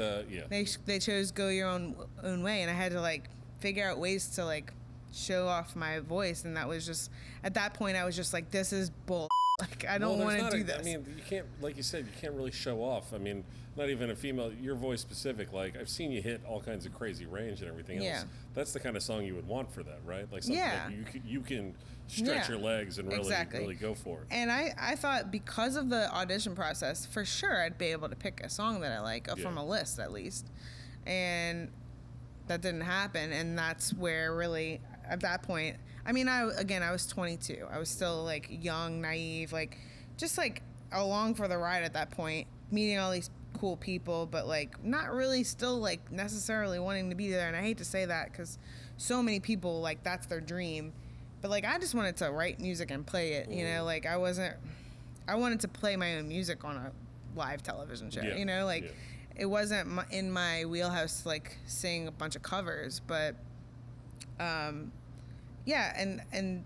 Speaker 2: They chose Go Your Own Way, and I had to like figure out ways to like show off my voice, and that was just at that point I was just like, this is bull. Like, I don't want to do this.
Speaker 1: I mean, you can't, like you said, you can't really show off. I mean, not even a female, your voice specific. Like, I've seen you hit all kinds of crazy range and everything else. That's the kind of song you would want for that, right? Like something that you can stretch your legs and really go for it.
Speaker 2: And I thought because of the audition process, for sure I'd be able to pick a song that I like from a list at least. And that didn't happen. And that's where really, at that point, I mean, I was 22. I was still, like, young, naive, like, just, like, along for the ride at that point, meeting all these cool people, but, like, not really still, like, necessarily wanting to be there. And I hate to say that because so many people, like, that's their dream. But, like, I just wanted to write music and play it, you know? Like, I wanted to play my own music on a live television show, you know? Like, it wasn't in my wheelhouse to, like, sing a bunch of covers, but... and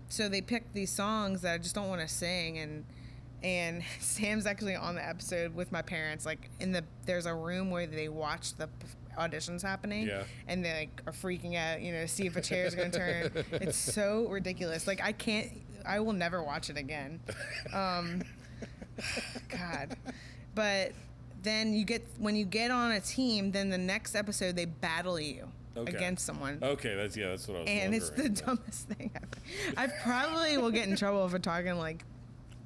Speaker 2: so they picked these songs that I just don't want to sing, and Sam's actually on the episode with my parents, like there's a room where they watch the auditions happening, and they like are freaking out, you know, to see if a chair is going to turn. It's so ridiculous. Like I will never watch it again. God. But then when you get on a team, then the next episode they battle you. Against someone.
Speaker 1: Okay, that's what I was wondering.
Speaker 2: And it's the dumbest thing ever. I probably will get in trouble for talking like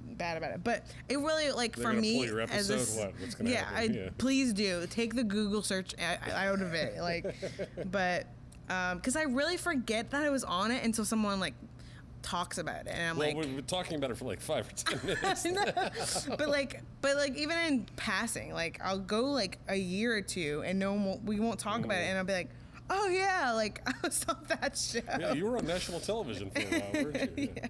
Speaker 2: bad about it, but it really, like,
Speaker 1: They're
Speaker 2: for
Speaker 1: gonna
Speaker 2: me
Speaker 1: pull your episode, what's gonna happen?
Speaker 2: Please do take the Google search out of it, like, but because I really forget that I was on it until someone like talks about it, and I'm like,
Speaker 1: we've been talking about it for like 5 or 10 minutes.
Speaker 2: but like even in passing, like I'll go like a year or two and we won't talk about it, and I'll be like, oh yeah, like I was on that show.
Speaker 1: Yeah, you were on national television for a while, weren't you?
Speaker 2: Yeah.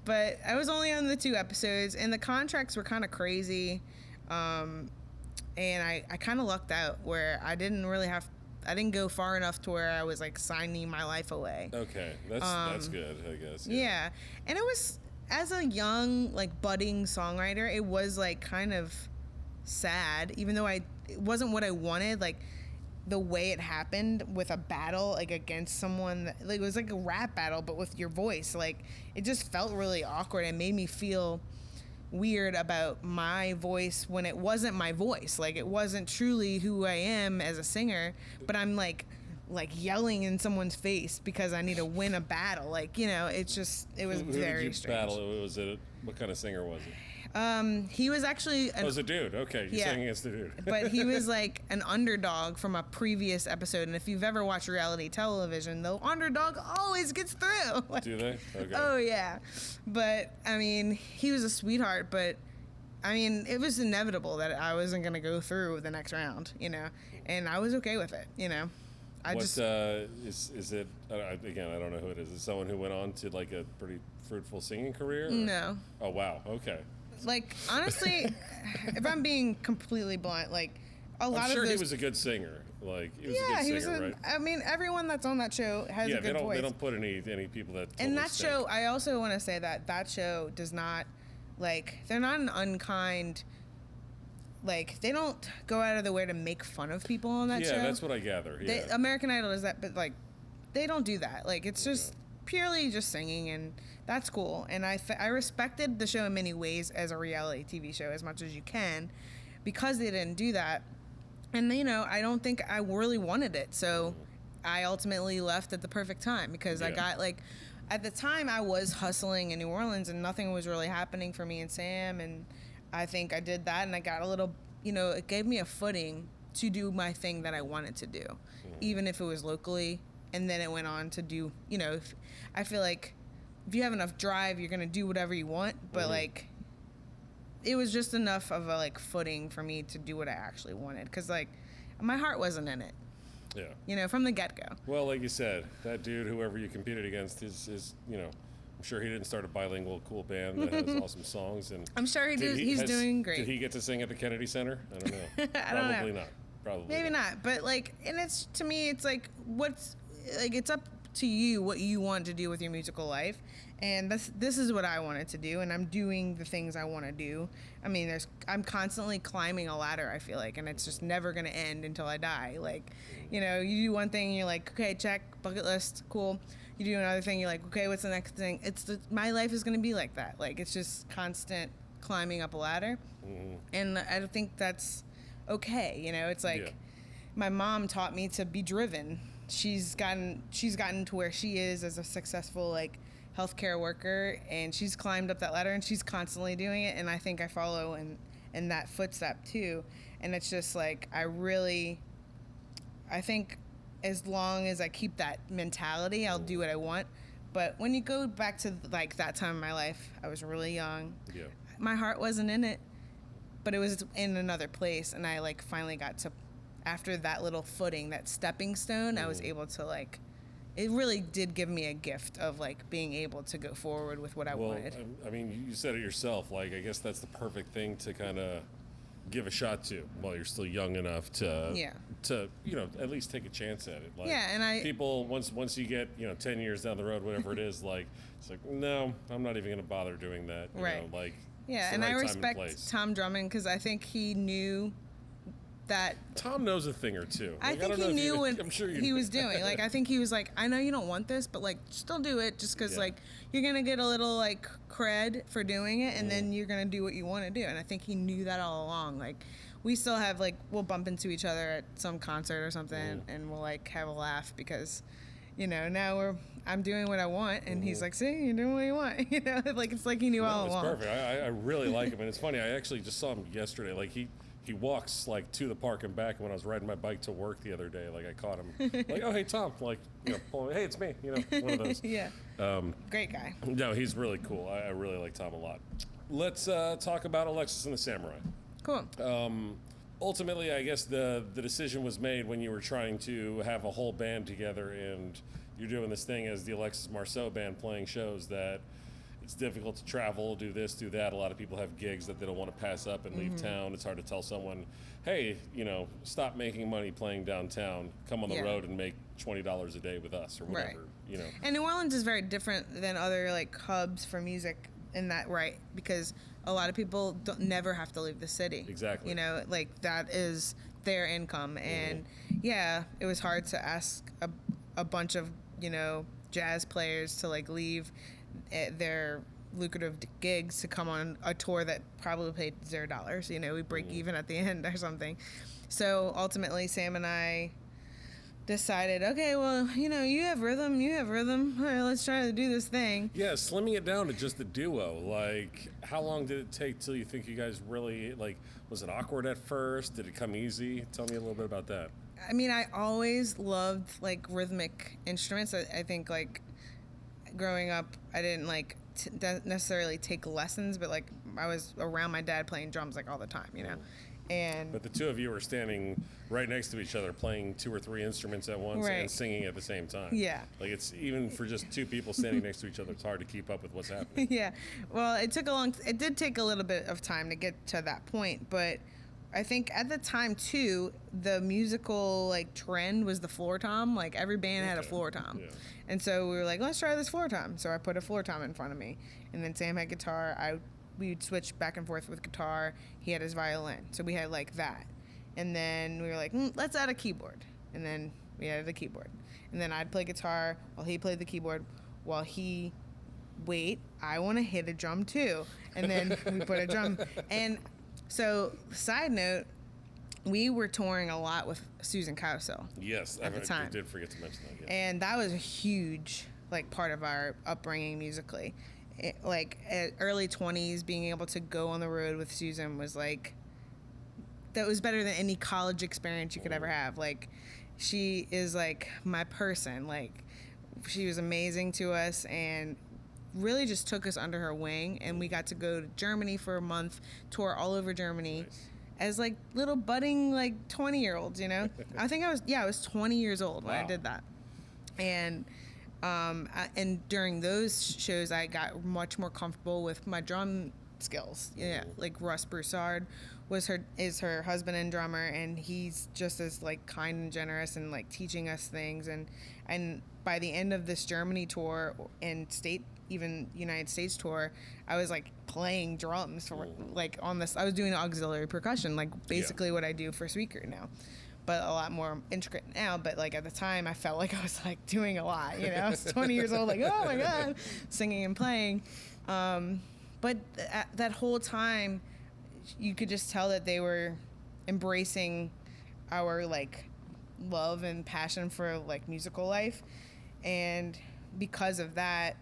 Speaker 2: But I was only on the 2 episodes, and the contracts were kind of crazy, and I kind of lucked out where I didn't go far enough to where I was like signing my life away.
Speaker 1: Okay, that's good, I guess.
Speaker 2: Yeah, and it was, as a young like budding songwriter, it was like kind of sad, even though it wasn't what I wanted, like. The way it happened with a battle, like against someone that, like, it was like a rap battle but with your voice, like it just felt really awkward and made me feel weird about my voice when it wasn't my voice, like it wasn't truly who I am as a singer, but I'm like yelling in someone's face because I need to win a battle, like, you know, it was
Speaker 1: Who
Speaker 2: very
Speaker 1: did you
Speaker 2: strange.
Speaker 1: battle? What kind of singer was he?
Speaker 2: He was actually
Speaker 1: It was a dude. Okay, you're saying against the dude.
Speaker 2: But he was like an underdog from a previous episode, and if you've ever watched reality television, the underdog always gets through. Like,
Speaker 1: do they? Okay.
Speaker 2: Oh yeah, but I mean, he was a sweetheart, but I mean, it was inevitable that I wasn't gonna go through the next round, you know, and I was okay with it, you know.
Speaker 1: Is it? Again, I don't know who it is. Is it someone who went on to like a pretty fruitful singing career? Or?
Speaker 2: No.
Speaker 1: Oh wow. Okay.
Speaker 2: Like, honestly, if I'm being completely blunt, like, I'm sure
Speaker 1: he was a good singer. Like, he was a good singer, right?
Speaker 2: I mean, everyone that's on that show has a good voice.
Speaker 1: They don't put any people that.
Speaker 2: And that show, I also want to say that show does not, like, they're not an unkind. Like, they don't go out of their way to make fun of people on that show.
Speaker 1: Yeah, that's what I gather. Yeah.
Speaker 2: American Idol does that, but like, they don't do that. Like, it's just purely just singing, and that's cool. And I respected the show in many ways as a reality TV show as much as you can, because they didn't do that. And, you know, I don't think I really wanted it. So I ultimately left at the perfect time, because I got, like, at the time I was hustling in New Orleans and nothing was really happening for me and Sam. And I think I did that, and I got a little, you know, it gave me a footing to do my thing that I wanted to do, even if it was locally. And then it went on to do, you know, I feel like if you have enough drive, you're going to do whatever you want. But, like, it was just enough of a, like, footing for me to do what I actually wanted. Because, like, my heart wasn't in it.
Speaker 1: Yeah.
Speaker 2: You know, from the get-go.
Speaker 1: Well, like you said, that dude, whoever you competed against, is you know, I'm sure he didn't start a bilingual cool band that has awesome songs. And
Speaker 2: I'm sure he's doing great.
Speaker 1: Did he get to sing at the Kennedy Center? I don't know.
Speaker 2: I don't know.
Speaker 1: Probably not. Probably
Speaker 2: Maybe not. But, like, and it's, to me, it's like, it's up to you what you want to do with your musical life. And this is what I wanted to do, and I'm doing the things I want to do. I mean, I'm constantly climbing a ladder, I feel like, and it's just never going to end until I die. Like, you know, you do one thing, and you're like, okay, check, bucket list, cool. You do another thing, you're like, okay, what's the next thing? My life is going to be like that. Like, it's just constant climbing up a ladder. And I think that's okay. You know, it's like my mom taught me to be driven. She's gotten to where she is as a successful like healthcare worker, and she's climbed up that ladder and she's constantly doing it. And I think I follow in that footstep too. And it's just like, I think as long as I keep that mentality, I'll do what I want. But when you go back to like that time in my life, I was really young. Yeah. My heart wasn't in it, but it was in another place. And I like finally got to, after that little footing, that stepping stone, I was able to like, it really did give me a gift of like being able to go forward with what I wanted.
Speaker 1: I mean, you said it yourself. Like, I guess that's the perfect thing to kind of give a shot to while you're still young enough to you know, at least take a chance at it. Like,
Speaker 2: and
Speaker 1: people once you get, you know, 10 years down the road, whatever it is, like it's like, no, I'm not even going to bother doing that. You know, like,
Speaker 2: and I respect Tom Drummond because I think he knew that
Speaker 1: Tom knows a thing or two.
Speaker 2: I think he knew what he was doing. Like, I think he was like, I know you don't want this, but like, still do it just because like you're gonna get a little like cred for doing it, and then you're gonna do what you want to do. And I think he knew that all along. Like, we still have like, we'll bump into each other at some concert or something, and we'll like have a laugh because, you know, now I'm doing what I want, and he's like, see, you're doing what you want. You know, like it's like he knew all along.
Speaker 1: It's perfect. I really like him, and it's funny. I actually just saw him yesterday. Like he walks like to the park and back. And when I was riding my bike to work the other day, like I caught him, like, oh hey Tom, like, you know, hey it's me, you know, one of those.
Speaker 2: Great guy.
Speaker 1: No, he's really cool. I really like Tom a lot. Let's talk about Alexis and the Samurai.
Speaker 2: Cool.
Speaker 1: Ultimately, I guess the decision was made when you were trying to have a whole band together, and you're doing this thing as the Alexis Marceaux band, playing shows that it's difficult to travel, do this, do that. A lot of people have gigs that they don't want to pass up and leave town. It's hard to tell someone, hey, you know, stop making money playing downtown. Come on the road and make $20 a day with us or whatever, you know.
Speaker 2: And New Orleans is very different than other like hubs for music in that, because a lot of people never have to leave the city.
Speaker 1: Exactly.
Speaker 2: You know, like that is their income. And it was hard to ask a bunch of, you know, jazz players to like leave their lucrative gigs to come on a tour that probably paid $0. You know, we break even at the end or something. So ultimately, Sam and I decided, okay, well, you know, you have rhythm. All right, let's try to do this thing.
Speaker 1: Yeah, slimming it down to just a duo. Like, how long did it take till you think you guys really, like, was it awkward at first? Did it come easy? Tell me a little bit about that.
Speaker 2: I mean, I always loved, like, rhythmic instruments. I think, like, growing up, I didn't, like, necessarily take lessons, but, like, I was around my dad playing drums, like, all the time, you know? But
Speaker 1: the two of you were standing right next to each other, playing 2 or 3 instruments at once and singing at the same time.
Speaker 2: Yeah.
Speaker 1: Like, it's even for just 2 people standing next to each other, it's hard to keep up with what's happening.
Speaker 2: Yeah. Well, it did take a little bit of time to get to that point, but I think at the time too, the musical like trend was the floor tom. Like every band had a floor tom. Yeah. And so we were like, let's try this floor tom. So I put a floor tom in front of me, and then Sam had guitar. We'd switch back and forth with guitar. He had his violin. So we had like that. And then we were like, let's add a keyboard. And then we added a keyboard. And then I'd play guitar while he played the keyboard, while he, I want to hit a drum too. And then we put a drum. And so, side note, we were touring a lot with Susan Cowsill.
Speaker 1: Yes,
Speaker 2: at the time.
Speaker 1: I did forget to mention that. Yes.
Speaker 2: And that was a huge like part of our upbringing musically. Like at early 20s, being able to go on the road with Susan was like, that was better than any college experience you could ever have. Like, she is like my person. Like, she was amazing to us and really just took us under her wing. And we got to go to Germany for a month, tour all over Germany.
Speaker 1: Nice.
Speaker 2: As like little budding like 20-year-olds, you know. I think I was 20 years old when I did that. And during those shows, I got much more comfortable with my drum skills. Yeah, like Russ Broussard is her husband and drummer, and he's just as like kind and generous and like teaching us things. And by the end of this Germany tour and even United States tour, I was like playing drums for like on this. I was doing auxiliary percussion, like basically what I do for Sweet Crude now, but a lot more intricate now. But like at the time, I felt like I was like doing a lot. You know, I was 20 years old, like oh my god, singing and playing. But that whole time, you could just tell that they were embracing our like love and passion for like musical life. And because of that,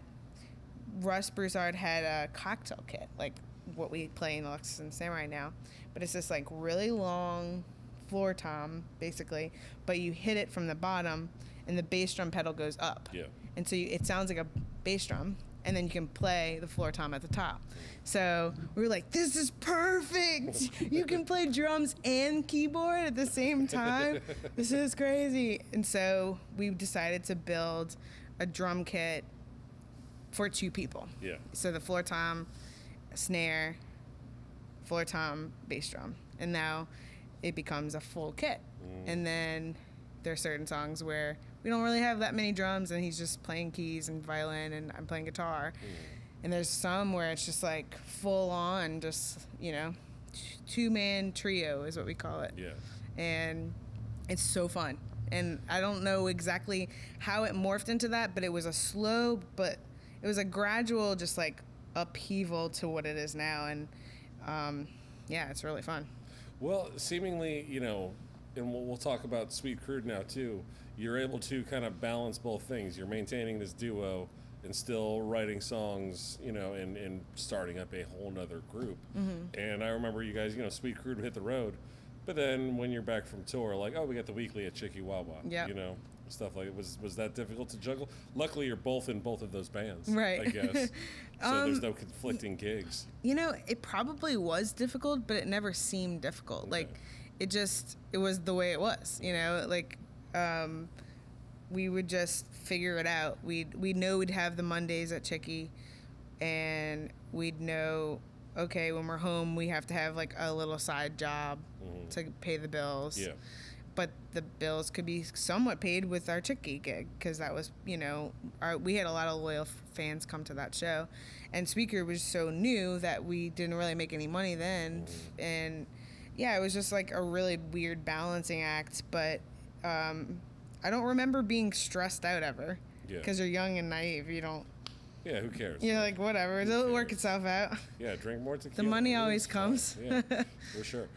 Speaker 2: Russ Broussard had a cocktail kit, like what we play in Alexis and Sam right now. But it's this like really long floor tom, basically, but you hit it from the bottom and the bass drum pedal goes up.
Speaker 1: Yeah.
Speaker 2: And so it sounds like a bass drum, and then you can play the floor tom at the top. So we were like, this is perfect. You can play drums and keyboard at the same time. This is crazy. And so we decided to build a drum kit for 2 people.
Speaker 1: Yeah.
Speaker 2: So the floor tom, snare, floor tom, bass drum. And now it becomes a full kit. And then there are certain songs where we don't really have that many drums and he's just playing keys and violin and I'm playing guitar. And there's some where it's just like full on, just, you know, 2-man trio is what we call it.
Speaker 1: Yeah.
Speaker 2: And it's so fun. And I don't know exactly how it morphed into that, but it was a slow, but it was a gradual just like upheaval to what it is now. And yeah, it's really fun.
Speaker 1: Well, seemingly, you know, and we'll talk about Sweet Crude now too, you're able to kind of balance both things. You're maintaining this duo and still writing songs, you know, and starting up a whole nother group. And I remember you guys, you know, Sweet Crude would hit the road, but then when you're back from tour, like, oh, we got the weekly at Chicky-Wawa, you know, stuff like it. Was that difficult to juggle? Luckily, you're both in both of those bands,
Speaker 2: right?
Speaker 1: I guess. So there's no conflicting gigs.
Speaker 2: You know, it probably was difficult, but it never seemed difficult. Okay. Like, it was the way it was, you know, like, we would just figure it out. We'd know we'd have the Mondays at Chicky, and we'd know, okay, when we're home, we have to have like a little side job to pay the bills. Yeah. But the bills could be somewhat paid with our Chicky gig, because that was, you know, we had a lot of loyal fans come to that show. And Sweet Crude was so new that we didn't really make any money then. And yeah, it was just like a really weird balancing act. But I don't remember being stressed out ever, because you're young and naive. You don't.
Speaker 1: Yeah, who cares?
Speaker 2: You're like, whatever, it'll work itself out.
Speaker 1: Yeah, drink more tequila.
Speaker 2: The money always comes.
Speaker 1: Yeah, for sure.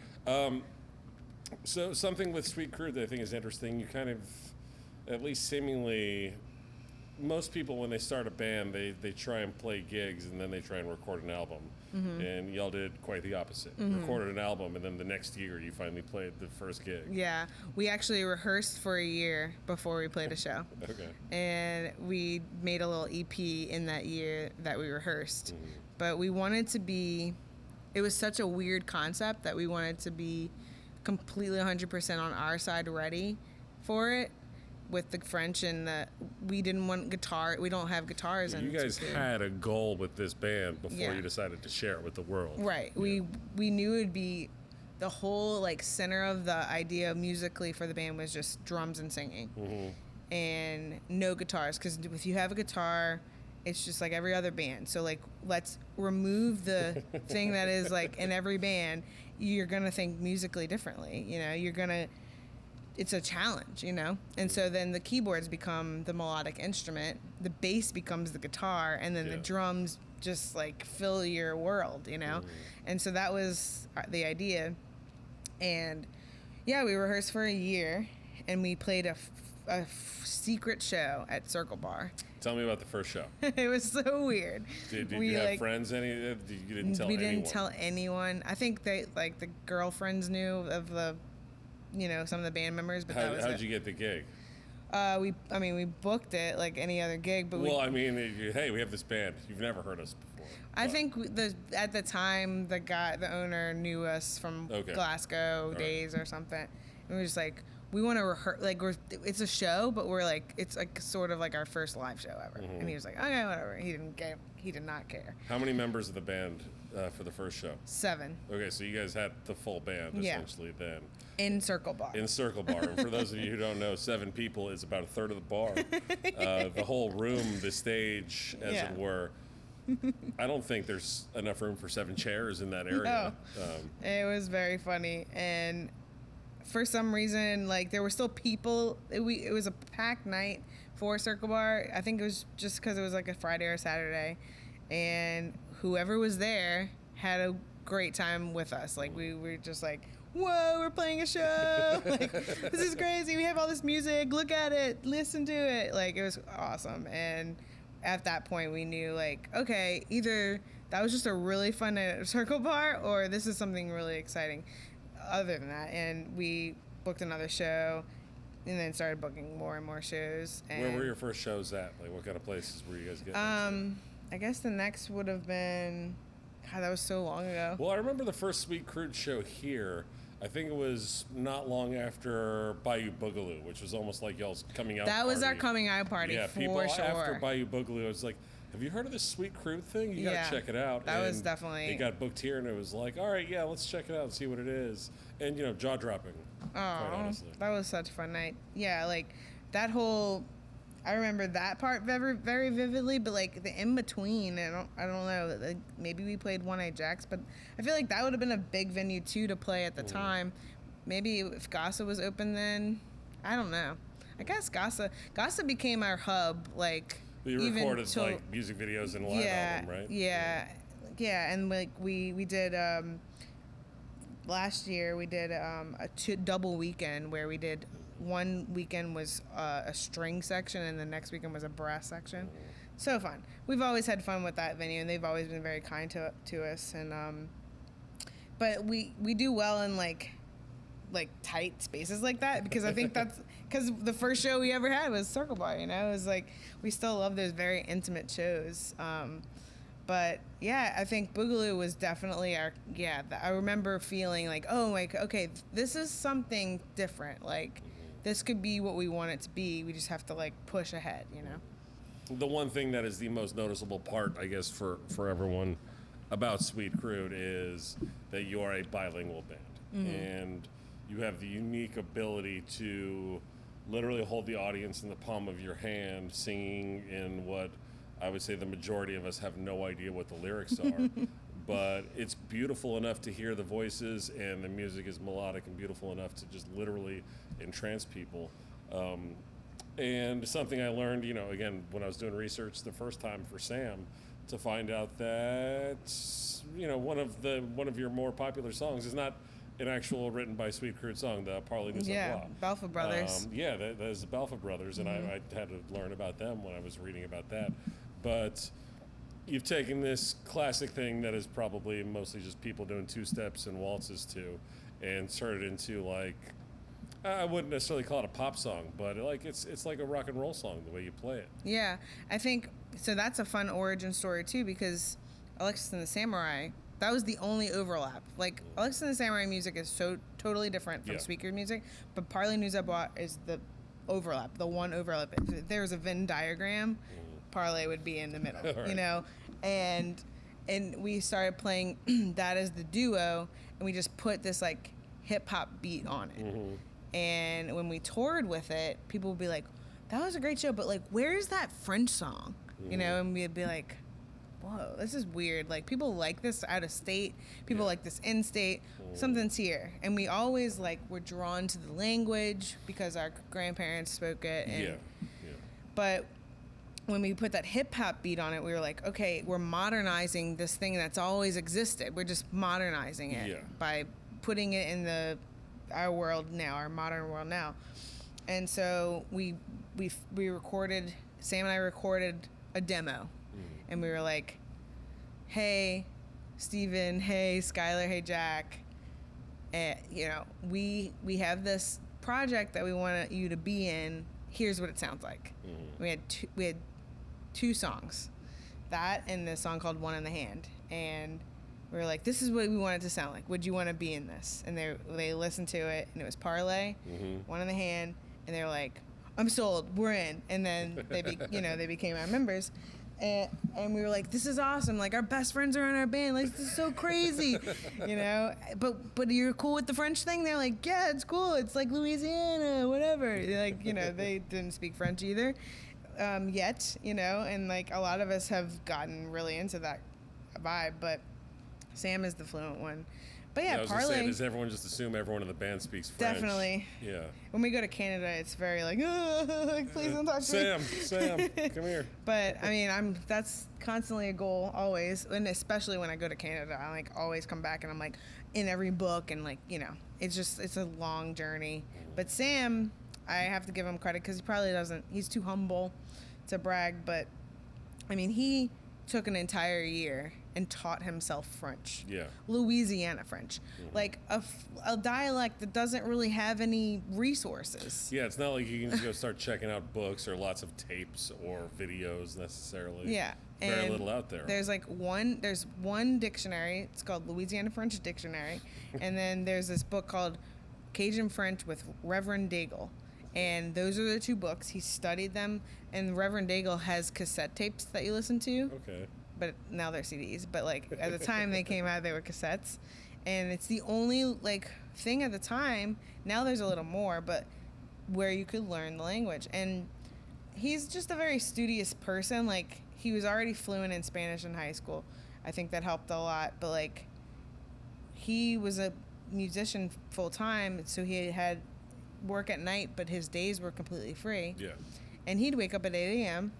Speaker 1: So something with Sweet Crude that I think is interesting, you kind of, at least seemingly, most people when they start a band, they try and play gigs and then they try and record an album. And y'all did quite the opposite. Recorded an album, and then the next year you finally played the first gig. Yeah,
Speaker 2: we actually rehearsed for a year before we played a show.
Speaker 1: Okay.
Speaker 2: And we made a little EP in that year that we rehearsed. But we wanted to be, it was such a weird concept that we wanted to be completely 100% on our side ready for it. With the French, and that we didn't want guitar. We don't have guitars.
Speaker 1: You guys had a goal with this band before you decided to share it with the world.
Speaker 2: Right. Yeah. We knew it'd be the whole like center of the idea musically for the band was just drums and singing, and no guitars. Because if you have a guitar, it's just like every other band. So like, let's remove the thing that is like in every band. You're gonna think musically differently. You know, you're gonna. It's a challenge, you know? And so then the keyboards become the melodic instrument, the bass becomes the guitar, and then the drums just like fill your world, you know? And so that was the idea. And yeah, we rehearsed for a year, and we played a secret show at Circle Bar.
Speaker 1: Tell me about the first show.
Speaker 2: It was so weird.
Speaker 1: Did you have friends? You didn't tell anyone?
Speaker 2: We didn't tell anyone. I think they, like, the girlfriends knew of the, you know, some of the band members, but that was
Speaker 1: how'd you get the gig?
Speaker 2: We booked it like any other gig, but
Speaker 1: hey, we have this band. You've never heard us before.
Speaker 2: I think at the time, the owner knew us from Glasgow days or something. And we were just like, we want to rehearse, like, it's a show, but we're like, it's like sort of like our first live show ever. And he was like, okay, whatever. He did not care.
Speaker 1: How many members of the band for the first show?
Speaker 2: 7.
Speaker 1: Okay, so you guys had the full band essentially then.
Speaker 2: In Circle Bar.
Speaker 1: In Circle Bar. And for those of you who don't know, 7 people is about a third of the bar. The whole room, the stage, as it were. I don't think there's enough room for 7 chairs in that area.
Speaker 2: No. It was very funny. And for some reason, like, there were still people. It was a packed night for Circle Bar. I think it was just because it was like a Friday or Saturday. And whoever was there had a great time with us. Like, we were just like, whoa, we're playing a show. Like, this is crazy. We have all this music. Look at it. Listen to it. Like, it was awesome. And at that point, we knew, like, okay, either that was just a really fun night at Circle Bar, or this is something really exciting other than that. And we booked another show and then started booking more and more shows. And
Speaker 1: where were your first shows at? Like, what kind of places were you guys getting into?
Speaker 2: I guess the next would have been, God, that was so long ago.
Speaker 1: Well, I remember the first Sweet Crude show here. I think it was not long after Bayou Boogaloo, which was almost like y'all's coming out
Speaker 2: That
Speaker 1: party.
Speaker 2: was our coming out party,
Speaker 1: Yeah,
Speaker 2: for
Speaker 1: people
Speaker 2: sure.
Speaker 1: after Bayou Boogaloo, it was like, have you heard of this Sweet Crude thing? You gotta check it out.
Speaker 2: That was definitely...
Speaker 1: It got booked here, and it was like, all right, yeah, let's check it out and see what it is. And, you know, jaw-dropping, quite honestly.
Speaker 2: That was such a fun night. Yeah, like, that whole... I remember that part very, very vividly, but like the in between, I don't know. Like, maybe we played One Eye Jacks, but I feel like that would have been a big venue too to play at the time. Maybe if Gassa was open then, I don't know. I guess Gassa became our hub. Like,
Speaker 1: you recorded like music videos and live album, right?
Speaker 2: Yeah, and like we did. Last year we did a double weekend where we did. One weekend was a string section, and the next weekend was a brass section. So fun. We've always had fun with that venue, and they've always been very kind to us. And but we do well in like tight spaces like that, because I think that's because the first show we ever had was Circle Bar. You know, it was like we still love those very intimate shows. But yeah, I think Boogaloo was definitely our I remember feeling like, oh, like, okay, this is something different. Like, this could be what we want it to be. We just have to like push ahead, you know?
Speaker 1: The one thing that is the most noticeable part, I guess, for everyone about Sweet Crude is that you are a bilingual band. And you have the unique ability to literally hold the audience in the palm of your hand, singing in what I would say the majority of us have no idea what the lyrics are. But it's beautiful enough to hear the voices, and the music is melodic and beautiful enough to just literally entrance people. And something I learned, you know, again, when I was doing research the first time for Sam, to find out that, you know, one of your more popular songs is not an actual written by Sweet Crude song, the Parley Nous
Speaker 2: Yeah, Balfour Brothers.
Speaker 1: That is the Balfour Brothers, and I had to learn about them when I was reading about that. But you've taken this classic thing that is probably mostly just people doing two-steps and waltzes to, and turned it into, like, I wouldn't necessarily call it a pop song, but like it's like a rock and roll song the way you play it.
Speaker 2: Yeah, I think so. That's a fun origin story too, because Alexis and the Samurai, that was the only overlap. Like, Alexis and the Samurai music is so totally different from Sweet Crude music, but Parley Nous is the overlap, the one overlap. If there was a Venn diagram, Parley would be in the middle, right. You know? And we started playing that as the duo, and we just put this like hip hop beat on it. And when we toured with it, people would be like, that was a great show, but like, where's that French song? You know, and we'd be like, whoa, this is weird. Like, people like this out of state, people like this in state, something's here. And we always like were drawn to the language because our grandparents spoke it. And, but when we put that hip hop beat on it, we were like, okay, we're modernizing this thing that's always existed. We're just modernizing it by putting it in our world now, our modern world now. And so we recorded, Sam and I recorded a demo, and we were like, hey, Steven, hey, Skylar, hey, Jack, you know, we have this project that we want you to be in. Here's what it sounds like. We had two songs, that and this song called One in the Hand, and we were like, this is what we want it to sound like. Would you want to be in this? And they listened to it, and it was Parlay, One in the Hand, and they were like, I'm sold, we're in. And then they became our members, and we were like, this is awesome. Like, our best friends are in our band. Like, this is so crazy, you know. But you're cool with the French thing? They're like, yeah, it's cool. It's like Louisiana, whatever. Like, you know, they didn't speak French either, yet, you know. And like, a lot of us have gotten really into that vibe, but Sam is the fluent one. But yeah,
Speaker 1: I was
Speaker 2: parlay.
Speaker 1: gonna say, does everyone just assume everyone in the band speaks French?
Speaker 2: Definitely.
Speaker 1: Yeah.
Speaker 2: When we go to Canada, it's very like, please don't talk to me.
Speaker 1: Sam, come here.
Speaker 2: But I mean, that's constantly a goal, always, and especially when I go to Canada, I like always come back and I'm like in every book, and like, you know, it's a long journey. But Sam, I have to give him credit because he probably doesn't. He's too humble to brag, but I mean, he took an entire year and taught himself French.
Speaker 1: Yeah.
Speaker 2: Louisiana French. Like a dialect that doesn't really have any resources.
Speaker 1: Yeah, it's not like you can just go start checking out books or lots of tapes or videos necessarily.
Speaker 2: Yeah.
Speaker 1: Very
Speaker 2: And
Speaker 1: little out there.
Speaker 2: There's one dictionary. It's called Louisiana French Dictionary. And then there's this book called Cajun French with Reverend Daigle. And those are the two books. He studied them. And Reverend Daigle has cassette tapes that you listen to.
Speaker 1: Okay.
Speaker 2: But now they're CDs. But like at the time they came out, they were cassettes. And it's the only like thing at the time. Now there's a little more, but where you could learn the language. And he's just a very studious person. Like he was already fluent in Spanish in high school. I think that helped a lot. But like he was a musician full time, so he had work at night, but his days were completely free.
Speaker 1: Yeah.
Speaker 2: And he'd wake up at 8 a.m.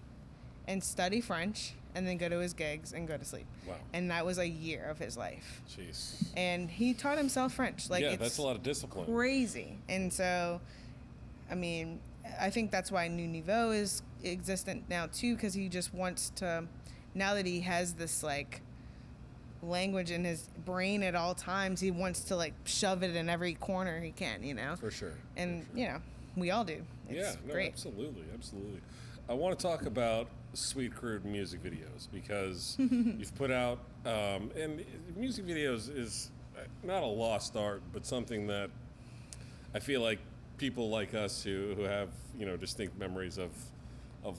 Speaker 2: and study French and then go to his gigs and go to sleep.
Speaker 1: Wow.
Speaker 2: And that was a year of his life.
Speaker 1: Jeez.
Speaker 2: And he taught himself French. Like,
Speaker 1: yeah,
Speaker 2: it's
Speaker 1: that's a lot of discipline.
Speaker 2: Crazy. And so, I mean, I think that's why New Niveau is existent now too, because he just wants to, now that he has this like language in his brain at all times, he wants to like shove it in every corner he can, you know?
Speaker 1: For sure.
Speaker 2: And,
Speaker 1: for sure.
Speaker 2: you know, we all do. It's great.
Speaker 1: Absolutely. I want to talk about Sweet Crude music videos because you've put out, and music videos is not a lost art, but something that I feel like people like us who have, you know, distinct memories of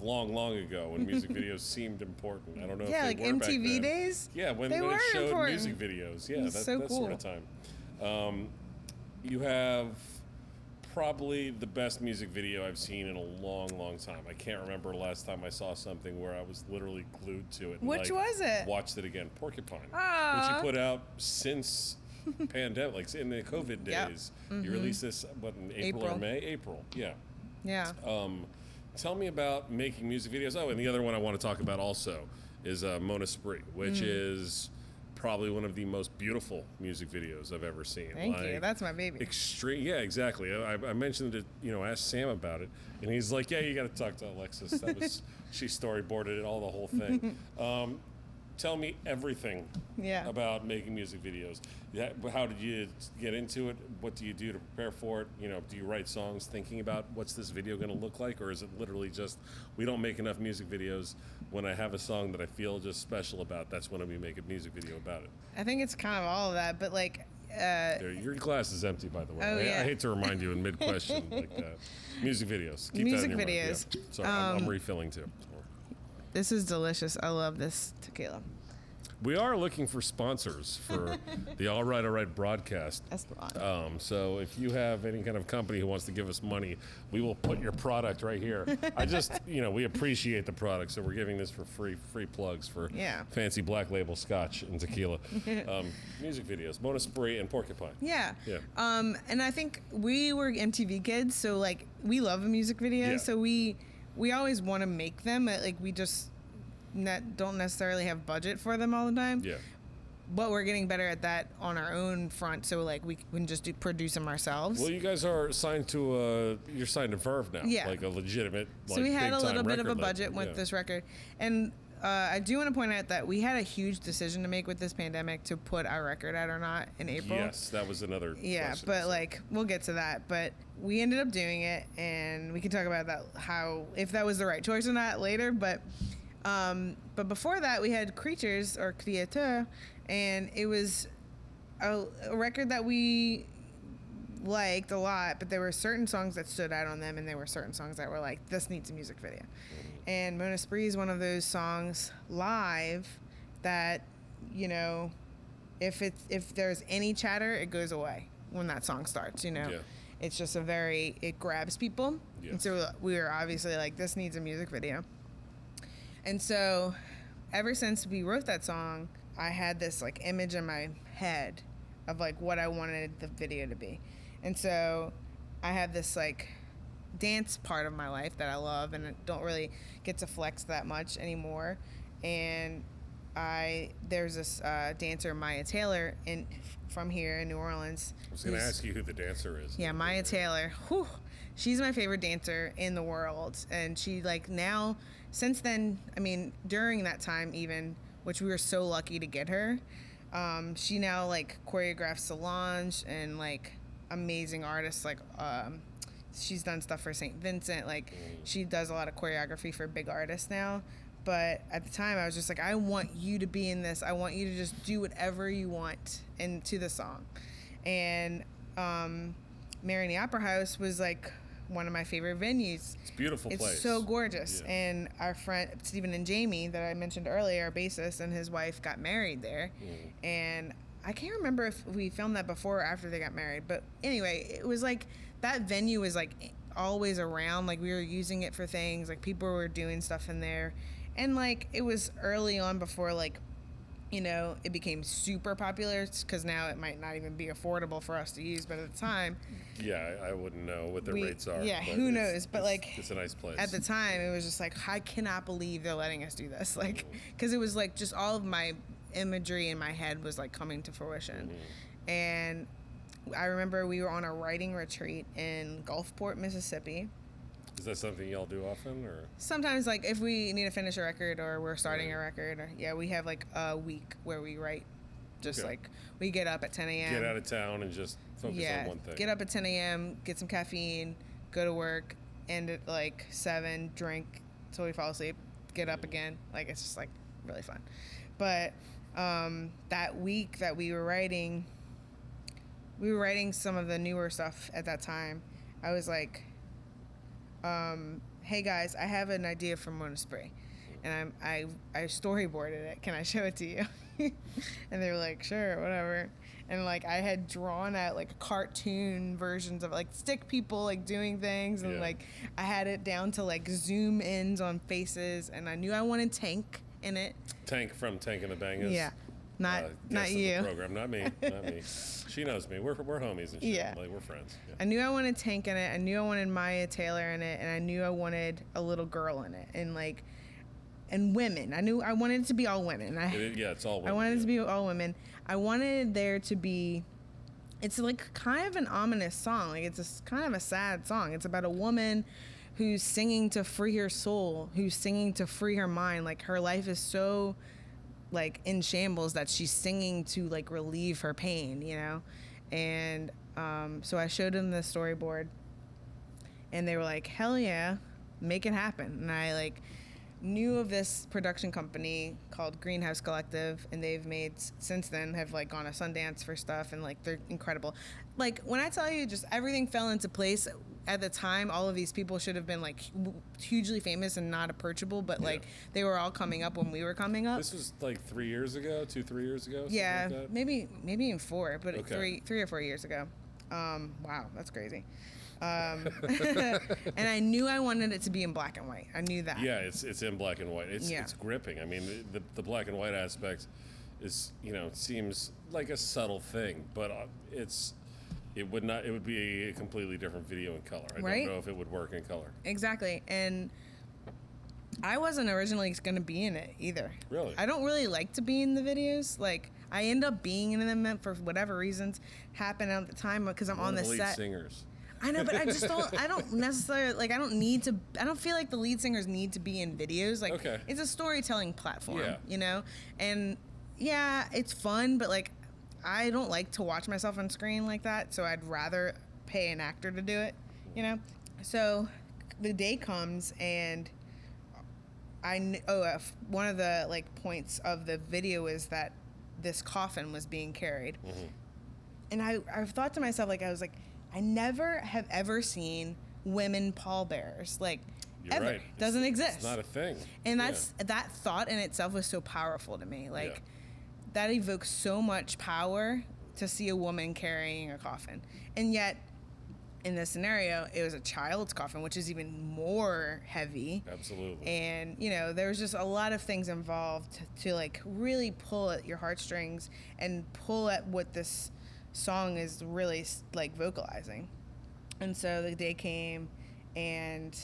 Speaker 1: long ago when music videos seemed important. I don't know if they
Speaker 2: like
Speaker 1: were back
Speaker 2: MTV
Speaker 1: then.
Speaker 2: days?
Speaker 1: Yeah, when
Speaker 2: They
Speaker 1: it
Speaker 2: were
Speaker 1: showed
Speaker 2: important.
Speaker 1: music videos. Yeah,
Speaker 2: It's so
Speaker 1: that
Speaker 2: cool.
Speaker 1: sort of time. You have probably the best music video I've seen in a long, long time. I can't remember the last time I saw something where I was literally glued to it. And
Speaker 2: Which was it?
Speaker 1: Watched it again. Porcupine,
Speaker 2: Aw.
Speaker 1: which you put out since pandemic, like in the COVID
Speaker 2: Yep.
Speaker 1: days. You released this, what, in April or
Speaker 2: April.
Speaker 1: May? April, yeah.
Speaker 2: Yeah.
Speaker 1: Tell me about making music videos. Oh, and the other one I want to talk about also is Mona Spree, which is probably one of the most beautiful music videos I've ever seen.
Speaker 2: Thank you. That's my baby.
Speaker 1: Extreme. Yeah, exactly. I mentioned it, you know, asked Sam about it, and he's like, yeah, you got to talk to Alexis. That was, she storyboarded it, all the whole thing. Tell me everything about making music videos. Yeah, how did you get into it? What do you do to prepare for it? You know, do you write songs thinking about what's this video going to look like? Or is it literally just, we don't make enough music videos. When I have a song that I feel just special about, that's when we make a music video about it.
Speaker 2: I think it's kind of all of that, but like...
Speaker 1: Your glass is empty, by the way.
Speaker 2: Oh, yeah.
Speaker 1: I hate to remind you in mid-question like that. Music videos. Keep
Speaker 2: Music
Speaker 1: that in your
Speaker 2: videos.
Speaker 1: Mind. Yeah. Sorry, I'm refilling too.
Speaker 2: This is delicious. I love this tequila.
Speaker 1: We are looking for sponsors for the All Right broadcast.
Speaker 2: That's the one.
Speaker 1: So if you have any kind of company who wants to give us money, we will put your product right here. I just, you know, we appreciate the product, so we're giving this for free plugs for fancy black label scotch and tequila. Music videos, Mona Spree and Porcupine.
Speaker 2: Yeah.
Speaker 1: Yeah.
Speaker 2: And I think we were MTV kids, so like we love a music video,
Speaker 1: Yeah.
Speaker 2: so we always want to make them. Like we just don't necessarily have budget for them all the time.
Speaker 1: Yeah.
Speaker 2: But we're getting better at that on our own front, so like we can just produce them ourselves.
Speaker 1: Well, you guys are signed to you're signed to Verve now, like a legitimate.
Speaker 2: So we had a little bit of a budget
Speaker 1: label.
Speaker 2: with this record, and I do want to point out that we had a huge decision to make with this pandemic to put our record out or not in April.
Speaker 1: Yes, that was another.
Speaker 2: Yeah,
Speaker 1: question,
Speaker 2: but
Speaker 1: so.
Speaker 2: like we'll get to that. But we ended up doing it, and we can talk about that if that was the right choice or not later. But before that, we had Creatures or Créateur, and it was a record that we liked a lot, but there were certain songs that stood out on them, and there were certain songs that were like, this needs a music video. And Mona Spree is one of those songs live that, you know, if there's any chatter, it goes away when that song starts, you know.
Speaker 1: Yeah.
Speaker 2: It's just it grabs people.
Speaker 1: Yes.
Speaker 2: And so we were obviously like, this needs a music video. And so ever since we wrote that song, I had this like image in my head of like what I wanted the video to be. And so I have this like dance part of my life that I love and I don't really get to flex that much anymore. And there's this dancer, Maya Taylor, from here in New Orleans.
Speaker 1: I was going to ask you who the dancer is.
Speaker 2: Yeah, Maya Taylor. Whew, she's my favorite dancer in the world. And she like now, since then, I mean, during that time even, which we were so lucky to get her, she now like choreographs Solange and like amazing artists like she's done stuff for St. Vincent. Like she does a lot of choreography for big artists now. But at the time I was just like, I want you to be in this. I want you to just do whatever you want into the song. And Mary in the Opera House was like one of my favorite venues.
Speaker 1: It's a beautiful place.
Speaker 2: It's so gorgeous.
Speaker 1: Yeah.
Speaker 2: And our friend Stephen and Jamie that I mentioned earlier, our bassist and his wife got married there. And I can't remember if we filmed that before or after they got married. But anyway, it was like that venue was like always around. Like we were using it for things. Like people were doing stuff in there. And like it was early on before like, you know, it became super popular because now it might not even be affordable for us to use. But at the time,
Speaker 1: yeah, I wouldn't know what the rates are.
Speaker 2: Yeah, who knows? But like,
Speaker 1: it's a nice place.
Speaker 2: At the time, it was just like, I cannot believe they're letting us do this. Like, because it was like just all of my imagery in my head was like coming to fruition. And I remember we were on a writing retreat in Gulfport, Mississippi.
Speaker 1: Is that something y'all do often, or?
Speaker 2: Sometimes, like, if we need to finish a record or we're starting a record, or, we have, like, a week where we write. Just, like, we get up at 10 a.m.
Speaker 1: Get out of town and just focus on one thing.
Speaker 2: Get up at 10 a.m., get some caffeine, go to work, end at, like, 7, drink until we fall asleep, get up again. Like, it's just, like, really fun. But that week that we were writing some of the newer stuff at that time. I was like... hey guys, I have an idea for Mona Spray, and I storyboarded it. Can I show it to you? And they were like, sure, whatever. And like I had drawn out like cartoon versions of like stick people like doing things, and like I had it down to like zoom ins on faces, and I knew I wanted Tank in it.
Speaker 1: Tank from Tank and the Bangers.
Speaker 2: Yeah. Not you.
Speaker 1: The program, not me. She knows me. We're homies and shit. Yeah. Like, we're friends. Yeah.
Speaker 2: I knew I wanted Tank in it. I knew I wanted Maya Taylor in it, and I knew I wanted a little girl in it, and women. I knew I wanted it to be all women.
Speaker 1: It's all women.
Speaker 2: I wanted it to be all women. I wanted there to be. It's like kind of an ominous song. Like it's kind of a sad song. It's about a woman who's singing to free her soul, who's singing to free her mind. Like her life is so like in shambles that she's singing to like relieve her pain, you know? And so I showed them the storyboard and they were like, hell yeah, make it happen. And I like knew of this production company called Greenhouse Collective, and they've made since then have like gone to Sundance for stuff, and like they're incredible. Like when I tell you just everything fell into place at the time, all of these people should have been like hugely famous and not approachable, but like they were all coming up when we were coming up.
Speaker 1: This was like 3 years ago, 3 years ago.
Speaker 2: Yeah,
Speaker 1: like that?
Speaker 2: maybe even 4, but okay. three or 4 years ago. Wow, that's crazy. And I knew I wanted it to be in black and white. I knew that.
Speaker 1: Yeah, it's in black and white. It's gripping. I mean, the black and white aspect is, you know, seems like a subtle thing, but it would be a completely different video in color. I don't know if it would work in color. Exactly.
Speaker 2: And I wasn't originally going to be in it either.
Speaker 1: Really?
Speaker 2: I don't really like to be in the videos. Like, I end up being in them for whatever reasons happen at the time because I'm on the set.
Speaker 1: Lead singers.
Speaker 2: I know, but I don't necessarily, like, I don't feel like the lead singers need to be in videos. Like, it's a storytelling platform, you know? And, yeah, it's fun, but, like, I don't like to watch myself on screen like that, so I'd rather pay an actor to do it, you know? So the day comes, and one of the, like, points of the video is that this coffin was being carried. Mm-hmm. And I've thought to myself, like, I was like, I never have ever seen women pallbearers, like,
Speaker 1: You're
Speaker 2: ever.
Speaker 1: Right.
Speaker 2: Doesn't exist.
Speaker 1: It's not a thing.
Speaker 2: And that thought in itself was so powerful to me. Like, that evokes so much power to see a woman carrying a coffin. And yet, in this scenario, it was a child's coffin, which is even more heavy.
Speaker 1: Absolutely.
Speaker 2: And, you know, there was just a lot of things involved to like, really pull at your heartstrings and pull at what this song is really like vocalizing. And so the day came, and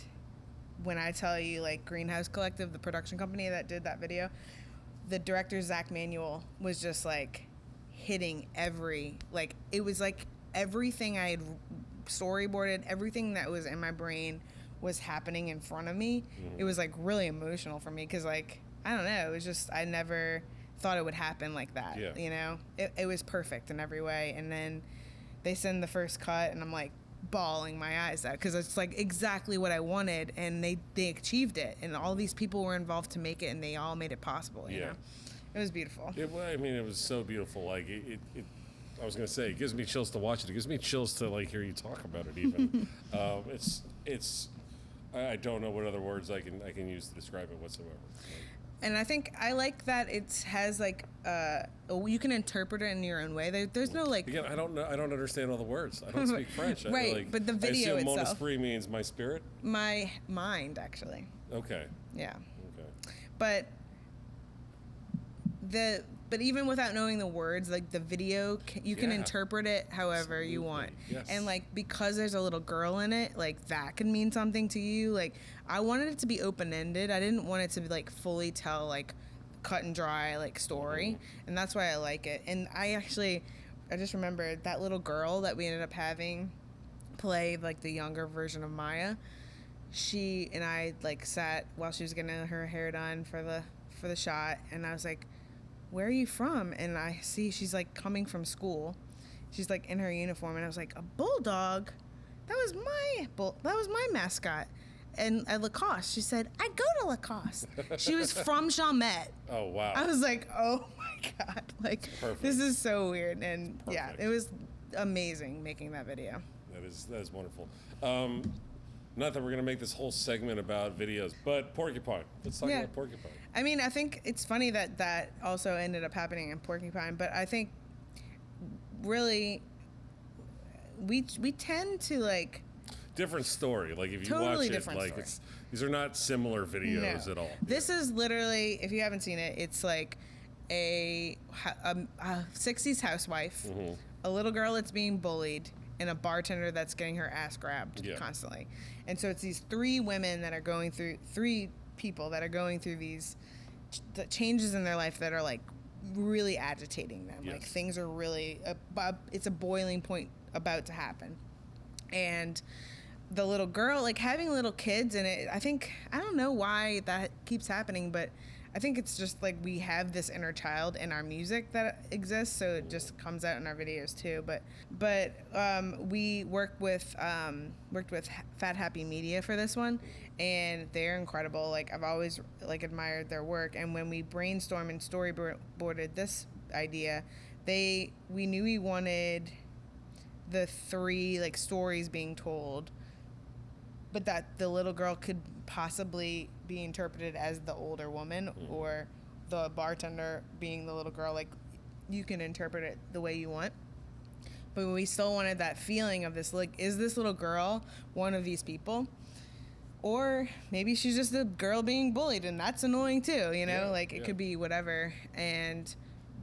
Speaker 2: when I tell you, like, Greenhouse Collective, the production company that did that video, the director, Zach Manuel, was just, like, hitting it was, like, everything I had storyboarded, everything that was in my brain was happening in front of me. It was, like, really emotional for me because, like, I don't know, it was just, I never thought it would happen like that, you know? It was perfect in every way. And then they send the first cut, and I'm, like, bawling my eyes out because it's like exactly what I wanted, and they achieved it, and all these people were involved to make it, and they all made it possible. You know, it was beautiful.
Speaker 1: It was so beautiful. Like I was gonna say, it gives me chills to watch it. It gives me chills to like hear you talk about it. Even it's I don't know what other words I can use to describe it whatsoever.
Speaker 2: And I think I like that it has like you can interpret it in your own way. There's no like.
Speaker 1: Again, I don't know. I don't understand all the words. I don't speak French.
Speaker 2: Right, but the video
Speaker 1: I assume
Speaker 2: itself.
Speaker 1: Mon esprit means my spirit.
Speaker 2: My mind, actually.
Speaker 1: Okay.
Speaker 2: Yeah.
Speaker 1: Okay.
Speaker 2: But even without knowing the words, like the video, you can interpret it however you want.
Speaker 1: Yes.
Speaker 2: And like because there's a little girl in it, like that can mean something to you. Like I wanted it to be open-ended. I didn't want it to be like fully tell like cut and dry like story, and that's why I like it. And I just remembered that little girl that we ended up having play like the younger version of Maya. She and I like sat while she was getting her hair done for the shot, and I was like, where are you from? And I see she's like coming from school. She's like in her uniform, and I was like, a bulldog? That was my mascot. And at Lacoste, she said, I go to Lacoste. She was from Chalmette.
Speaker 1: Oh, wow.
Speaker 2: I was like, oh my God. Like,
Speaker 1: Perfect.
Speaker 2: This is so weird. And
Speaker 1: Perfect.
Speaker 2: Yeah, it was amazing making that video.
Speaker 1: That is wonderful. Not that we're going to make this whole segment about videos, but Porcupine. Let's talk about Porcupine.
Speaker 2: I mean, I think it's funny that also ended up happening in Porcupine, but I think really we tend to like
Speaker 1: different story. Like if you
Speaker 2: totally
Speaker 1: watch it, like these are not similar videos at all.
Speaker 2: This is literally, if you haven't seen it, it's like a 60s housewife, a little girl that's being bullied, and a bartender that's getting her ass grabbed constantly. And so it's these three people that are going through these changes in their life that are like really agitating them. Like things are really, it's a boiling point about to happen. And the little girl, like having little kids in it, I don't know why that keeps happening, but I think it's just like we have this inner child in our music that exists, so it just comes out in our videos too. But we worked with Fat Happy Media for this one, and they're incredible. Like I've always like admired their work, and when we brainstormed and storyboarded this idea, we knew we wanted the three like stories being told, but that the little girl could possibly be interpreted as the older woman, or the bartender being the little girl. Like you can interpret it the way you want, but we still wanted that feeling of this, like, is this little girl one of these people, or maybe she's just a girl being bullied, and that's annoying too, you know? It could be whatever. And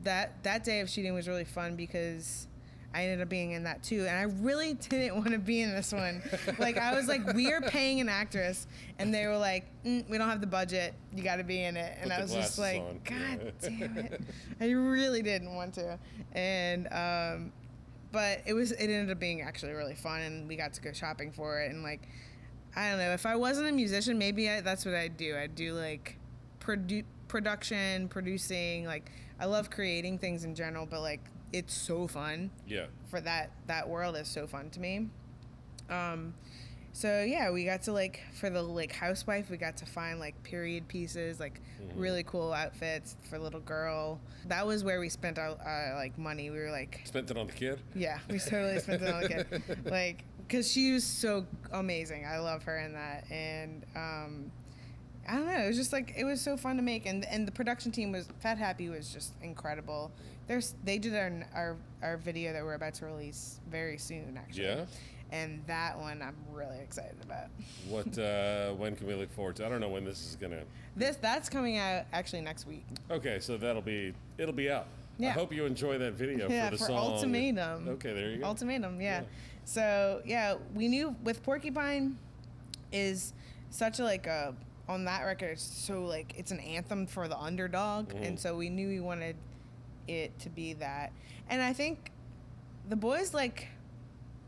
Speaker 2: that day of shooting was really fun because I ended up being in that too, and I really didn't want to be in this one. Like I was like, we are paying an actress, and they were like, we don't have the budget, you got to be in it. And I was just like, God damn it, I really didn't want to. And but it ended up being actually really fun, and we got to go shopping for it. And like, I don't know, if I wasn't a musician, maybe that's what I'd do. I'd do like producing. Like I love creating things in general, but like it's so fun. For that world is so fun to me. So yeah, we got to like, for the like housewife, we got to find like period pieces, like really cool outfits for little girl. That was where we spent our like money. We were like,
Speaker 1: spent it on the kid.
Speaker 2: Yeah, we totally spent it on the kid. Like, cause she was so amazing. I love her in that. And I don't know, it was just like, it was so fun to make. And the production team Fat Happy was just incredible. They did our video that we're about to release very soon, actually. Yeah. And that one I'm really excited about.
Speaker 1: When can we look forward to? I don't know when this is gonna.
Speaker 2: That's coming out actually next week.
Speaker 1: Okay, so it'll be out.
Speaker 2: Yeah.
Speaker 1: I hope you enjoy that video for the song.
Speaker 2: Ultimatum.
Speaker 1: Okay, there you go.
Speaker 2: Ultimatum, yeah. So, yeah, we knew with Porcupine is such a, like, a, on that record, it's so, like, it's an anthem for the underdog. And so we knew we wanted it to be that. And I think the boys, like,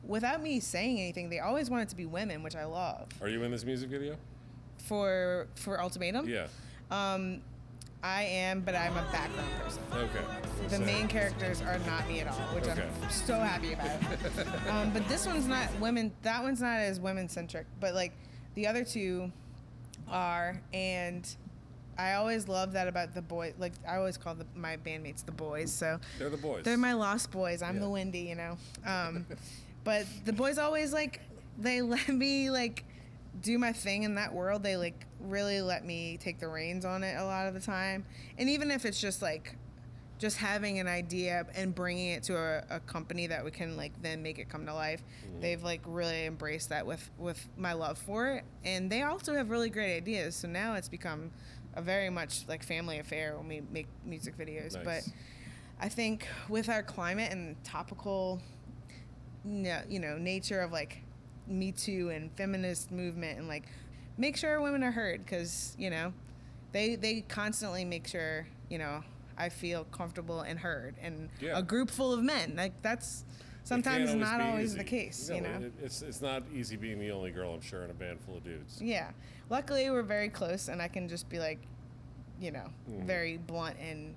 Speaker 2: without me saying anything, they always wanted to be women, which I love.
Speaker 1: Are you in this music video?
Speaker 2: For Ultimatum?
Speaker 1: Yeah.
Speaker 2: I am, but I'm a background person.
Speaker 1: Okay.
Speaker 2: The main characters are not me at all, which I'm so happy about. But this one's not women. That one's not as women-centric. But, like, the other two are, and I always love that about the boys. Like, I always call my bandmates the boys. So
Speaker 1: they're the boys.
Speaker 2: They're my lost boys. I'm the Wendy, you know. But the boys always, like, they let me, like, do my thing in that world. They, like, really let me take the reins on it a lot of the time. And even if it's just, like, just having an idea and bringing it to a company that we can, like, then make it come to life, they've, like, really embraced that with my love for it. And they also have really great ideas. So now it's become a very much, like, family affair when we make music videos.
Speaker 1: Nice.
Speaker 2: But I think with our climate and topical, you know, nature of, like, Me Too and feminist movement, and, like, make sure women are heard, because, you know, they constantly make sure, you know, I feel comfortable and heard, and a group full of men, like, that's sometimes not always the case. You know,
Speaker 1: it's not easy being the only girl, I'm sure, in a band full of dudes.
Speaker 2: Yeah, luckily we're very close, and I can just be, like, you know, very blunt, and,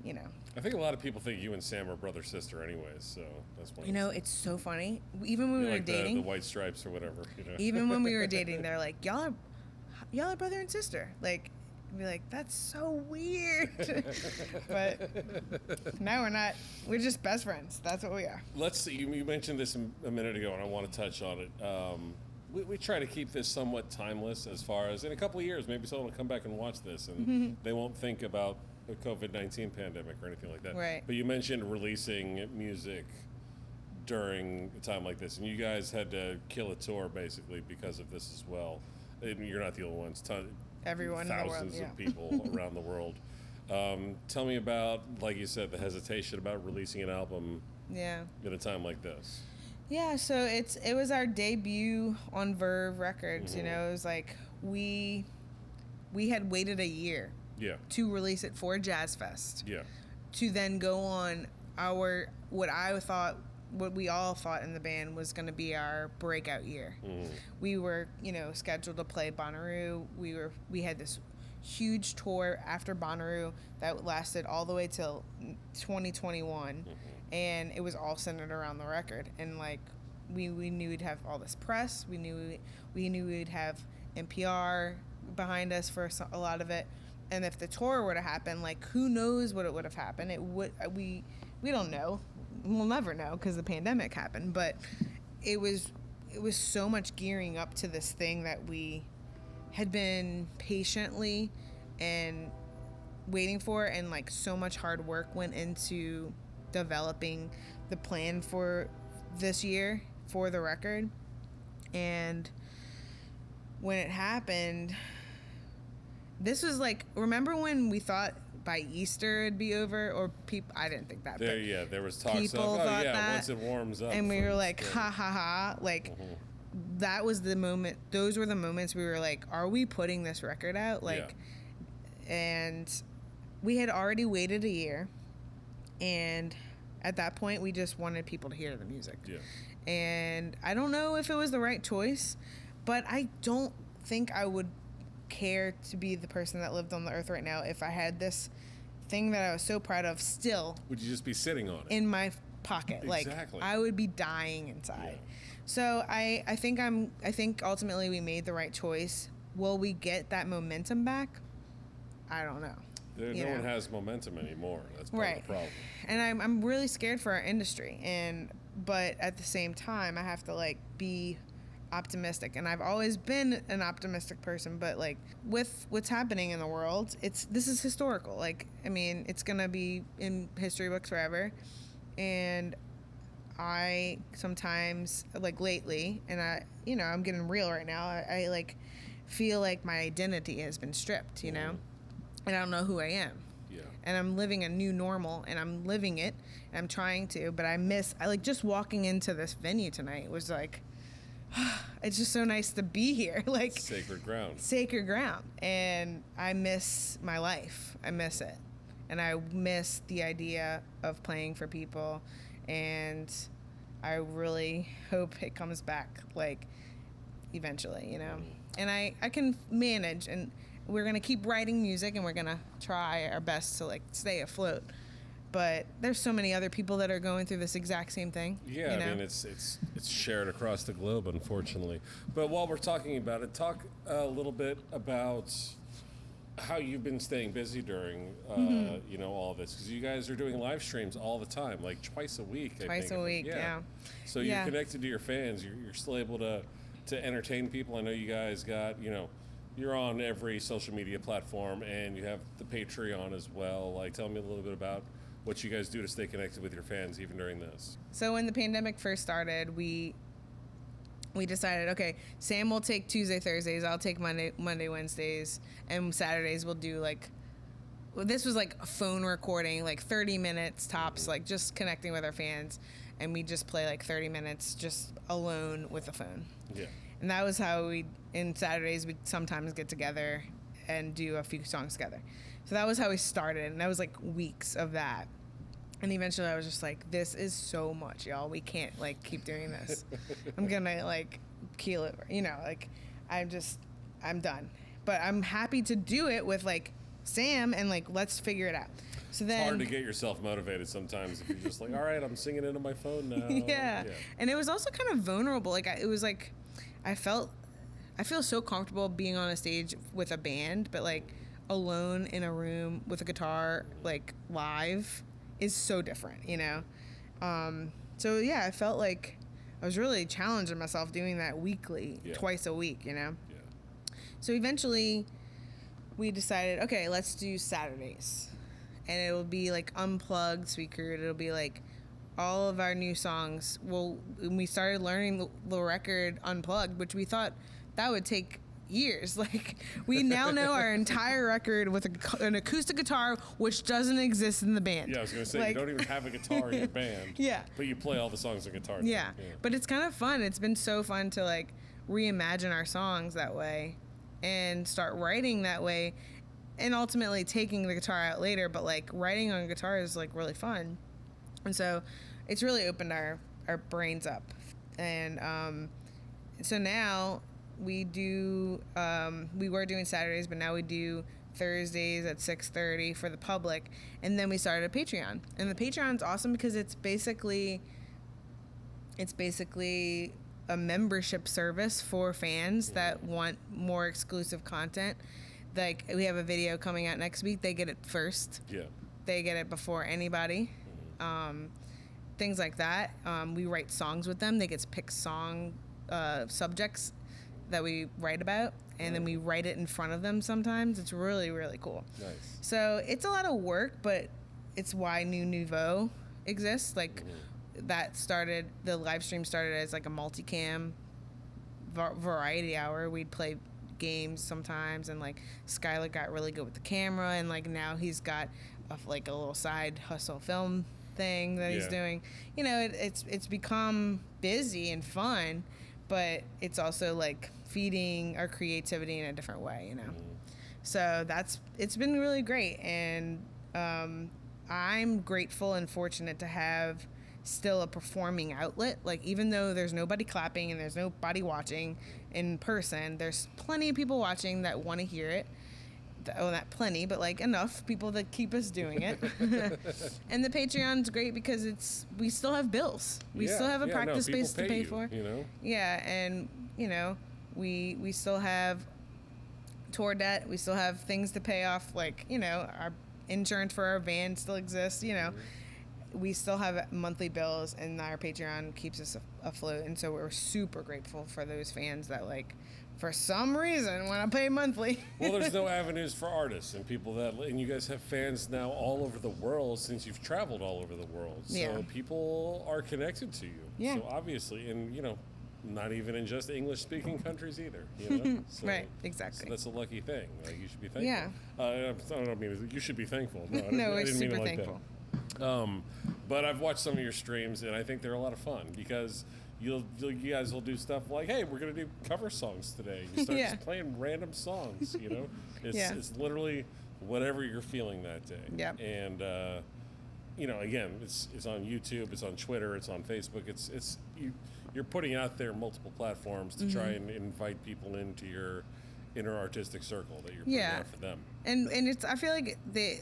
Speaker 2: you know,
Speaker 1: I think a lot of people think you and Sam are brother sister anyways, so that's one.
Speaker 2: You know, it's so funny. Even when we were dating,
Speaker 1: the White Stripes or whatever. You know?
Speaker 2: Even when we were dating, they're like, y'all are brother and sister. Like, I'd be like, that's so weird. But no, we're not. We're just best friends. That's what we are.
Speaker 1: Let's see. You mentioned this a minute ago, and I want to touch on it. We try to keep this somewhat timeless, as far as in a couple of years, maybe someone will come back and watch this, and they won't think about the COVID-19 pandemic or anything like that.
Speaker 2: Right.
Speaker 1: But you mentioned releasing music during a time like this, and you guys had to kill a tour basically because of this as well. And you're not the only ones.
Speaker 2: Everyone
Speaker 1: thousands
Speaker 2: in the world,
Speaker 1: of people around the world. Tell me about, like you said, the hesitation about releasing an album at a time like this.
Speaker 2: Yeah, so it was our debut on Verve Records. You know, it was like we had waited a year to release it for Jazz Fest. Yeah. To then go on what we all thought in the band was going to be our breakout year. We were, you know, scheduled to play Bonnaroo. We had this huge tour after Bonnaroo that lasted all the way till 2021, and it was all centered around the record. And, like, we knew we'd have all this press. We knew we'd have NPR behind us for a lot of it. And if the tour were to happen, like, who knows what it would have happened? We don't know. We'll never know because the pandemic happened. But it was so much gearing up to this thing that we had been patiently and waiting for, and, like, so much hard work went into developing the plan for this year for the record. And when it happened, this was like, remember when we thought by Easter it'd be over? Or I didn't think that.
Speaker 1: There was talk of,
Speaker 2: that,
Speaker 1: once it warms up.
Speaker 2: And we were like, ha ha ha. Like, that was the moment. Those were the moments we were like, are we putting this record out? Like, and we had already waited a year. And at that point, we just wanted people to hear the music. Yeah. And I don't know if it was the right choice, but I don't think I would care to be the person that lived on the earth right now if I had this thing that I was so proud of still.
Speaker 1: Would you just be sitting on it?
Speaker 2: In my pocket.
Speaker 1: Exactly.
Speaker 2: Like, I would be dying inside. Yeah. So I think ultimately we made the right choice. Will we get that momentum back? I don't know.
Speaker 1: No one has momentum anymore. That's part of the problem.
Speaker 2: And I'm really scared for our industry. But at the same time, I have to, like, be optimistic. And I've always been an optimistic person, but, like, with what's happening in the world, this is historical. Like, I mean, it's gonna be in history books forever. And I sometimes, like, lately, and I'm getting real right now, I like feel like my identity has been stripped, you know, and I don't know who I am. Yeah. and I'm living a new normal, and I'm living it, and I'm trying to, but I like just walking into this venue tonight was like, it's just so nice to be here. Like
Speaker 1: sacred ground.
Speaker 2: And I miss my life. I miss it. And I miss the idea of playing for people, and I really hope it comes back, like, eventually, you know. And I can manage, and we're going to keep writing music, and we're going to try our best to, like, stay afloat. But there's so many other people that are going through this exact same thing.
Speaker 1: Yeah,
Speaker 2: you know?
Speaker 1: I mean, it's shared across the globe, unfortunately. But while we're talking about it, talk a little bit about how you've been staying busy during, you know, all this. Because you guys are doing live streams all the time, like twice a week,
Speaker 2: Twice a week, yeah.
Speaker 1: So you're connected to your fans. You're still able to entertain people. I know you guys got, you know, you're on every social media platform, and you have the Patreon as well. Like, tell me a little bit about what you guys do to stay connected with your fans even during this.
Speaker 2: So when the pandemic first started, we decided, okay, Sam will take Tuesday, Thursdays, I'll take Monday, Wednesdays, and Saturdays we'll do, like, well, this was like a phone recording, like 30 minutes tops, like just connecting with our fans, and we just play like 30 minutes just alone with the phone.
Speaker 1: Yeah.
Speaker 2: And that was how in Saturdays, we'd sometimes get together and do a few songs together. So that was how we started, and that was like weeks of that. And eventually I was just like, this is so much, y'all. We can't, like, keep doing this. I'm gonna, like, keel it, you know, like, I'm done. But I'm happy to do it with, like, Sam, and, like, let's figure it out. So then,
Speaker 1: it's hard to get yourself motivated sometimes if you're just like, all right, I'm singing into my phone now.
Speaker 2: Yeah. And it was also kind of vulnerable. Like, it was like, I feel so comfortable being on a stage with a band, but, like, alone in a room with a guitar, like, live is so different, you know? So yeah, I felt like I was really challenging myself doing that weekly, twice a week, you know? Yeah. So eventually we decided, okay, let's do Saturdays. And it'll be like Unplugged, Sweet Crude. It'll be like all of our new songs. Well, when we started learning the record Unplugged, which we thought that would take years. Like, we now know our entire record with an acoustic guitar, which doesn't exist in the band.
Speaker 1: Yeah, I was going to say,
Speaker 2: like,
Speaker 1: you don't even have a guitar in your band.
Speaker 2: Yeah.
Speaker 1: But you play all the songs on guitar.
Speaker 2: Yeah. But it's kind of fun. It's been so fun to, like, reimagine our songs that way and start writing that way, and ultimately taking the guitar out later. But, like, writing on guitar is, like, really fun. And so it's really opened our brains up. And so now we do, we were doing Saturdays, but now we do Thursdays at 6:30 for the public. And then we started a Patreon. And the Patreon's awesome because it's basically a membership service for fans that want more exclusive content. Like, we have a video coming out next week. They get it first. Yeah. They get it before anybody. Things like that. We write songs with them. They get to pick song subjects that we write about, and then we write it in front of them sometimes. It's really, really cool. Nice. So it's a lot of work, but it's why New Nouveau exists. Like, the live stream started as like a multicam variety hour. We'd play games sometimes, and like Skylar got really good with the camera, and like now he's got a little side hustle film thing that he's doing. You know, it's become busy and fun, but it's also like feeding our creativity in a different way, you know. So it's been really great, and I'm grateful and fortunate to have still a performing outlet. Like, even though there's nobody clapping and there's nobody watching in person, there's plenty of people watching that want to hear it. Oh, not plenty, but like enough people that keep us doing it. And the Patreon's great because we still have bills. We still have a practice space to pay for.
Speaker 1: You know?
Speaker 2: Yeah, and you know, we still have tour debt. We still have things to pay off. Like, you know, our insurance for our van still exists. You know, we still have monthly bills, and our Patreon keeps us afloat. And so we're super grateful for those fans that, like, for some reason, want to pay monthly.
Speaker 1: Well, there's no avenues for artists and people and you guys have fans now all over the world since you've traveled all over the world. So people are connected to you. Yeah. So obviously, and you know, not even in just English-speaking countries either. You know? So,
Speaker 2: right, exactly.
Speaker 1: So that's a lucky thing. Like, you should be thankful.
Speaker 2: Yeah.
Speaker 1: I don't mean you should be thankful. No,
Speaker 2: no,
Speaker 1: I
Speaker 2: we're
Speaker 1: didn't mean
Speaker 2: super
Speaker 1: it like
Speaker 2: thankful.
Speaker 1: that. But I've watched some of your streams, and I think they're a lot of fun because you guys will do stuff like, hey, we're going to do cover songs today. You start just playing random songs, you know? It's literally whatever you're feeling that day.
Speaker 2: Yeah.
Speaker 1: And, you know, again, it's on YouTube, it's on Twitter, it's on Facebook. You're putting out there multiple platforms to try and invite people into your inner artistic circle that you're putting out for them.
Speaker 2: And it's, I feel like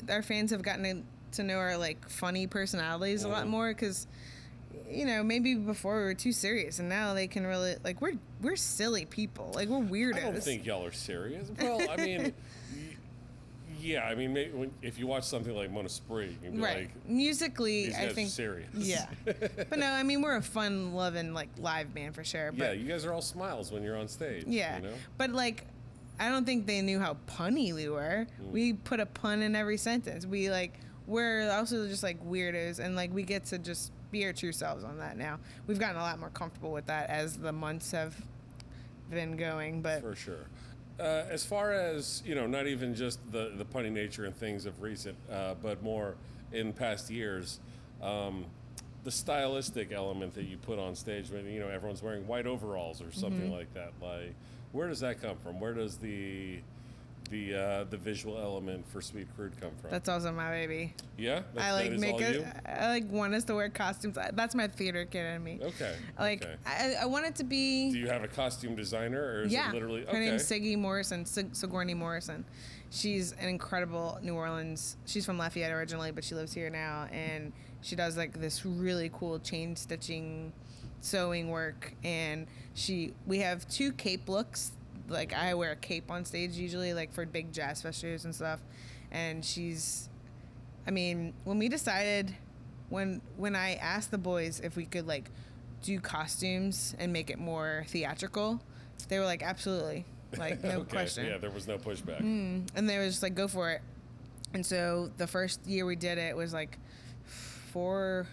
Speaker 2: our fans have gotten to know our like funny personalities a lot more, because you know, maybe before we were too serious, and now they can really, like, we're silly people, like, we're weirdos.
Speaker 1: I don't think y'all are serious. Well, I mean, yeah, I mean, maybe if you watch something like Mona Spree, you'd be like,
Speaker 2: musically,
Speaker 1: these
Speaker 2: I
Speaker 1: guys
Speaker 2: think
Speaker 1: are serious.
Speaker 2: Yeah, but no, I mean, we're a fun-loving like live band for sure. But,
Speaker 1: yeah, you guys are all smiles when you're on stage.
Speaker 2: Yeah,
Speaker 1: you know?
Speaker 2: But like, I don't think they knew how punny we were. We put a pun in every sentence. We're also just like weirdos, and like we get to just be our true selves on that now. We've gotten a lot more comfortable with that as the months have been going, but
Speaker 1: for sure. As far as, you know, not even just the punny nature and things of recent, but more in past years, the stylistic element that you put on stage when, you know, everyone's wearing white overalls or something like that, like, where does that come from? Where does the visual element for Sweet Crude come from?
Speaker 2: That's also my baby.
Speaker 1: Yeah?
Speaker 2: I like want us to wear costumes. That's my theater kid in me.
Speaker 1: Okay.
Speaker 2: Like,
Speaker 1: okay.
Speaker 2: I want it to be...
Speaker 1: Do you have a costume designer, or is it literally... Okay.
Speaker 2: Her name's Sigourney Morrison. She's an incredible New Orleans... She's from Lafayette originally, but she lives here now, and she does like this really cool chain stitching, sewing work, and we have 2 cape looks. Like, I wear a cape on stage usually, like, for big jazz fest shows and stuff. And I mean, when we decided, when I asked the boys if we could, like, do costumes and make it more theatrical, they were like, absolutely. Like, no question.
Speaker 1: Yeah, there was no pushback.
Speaker 2: And they were just like, go for it. And so the first year we did it was, like, 4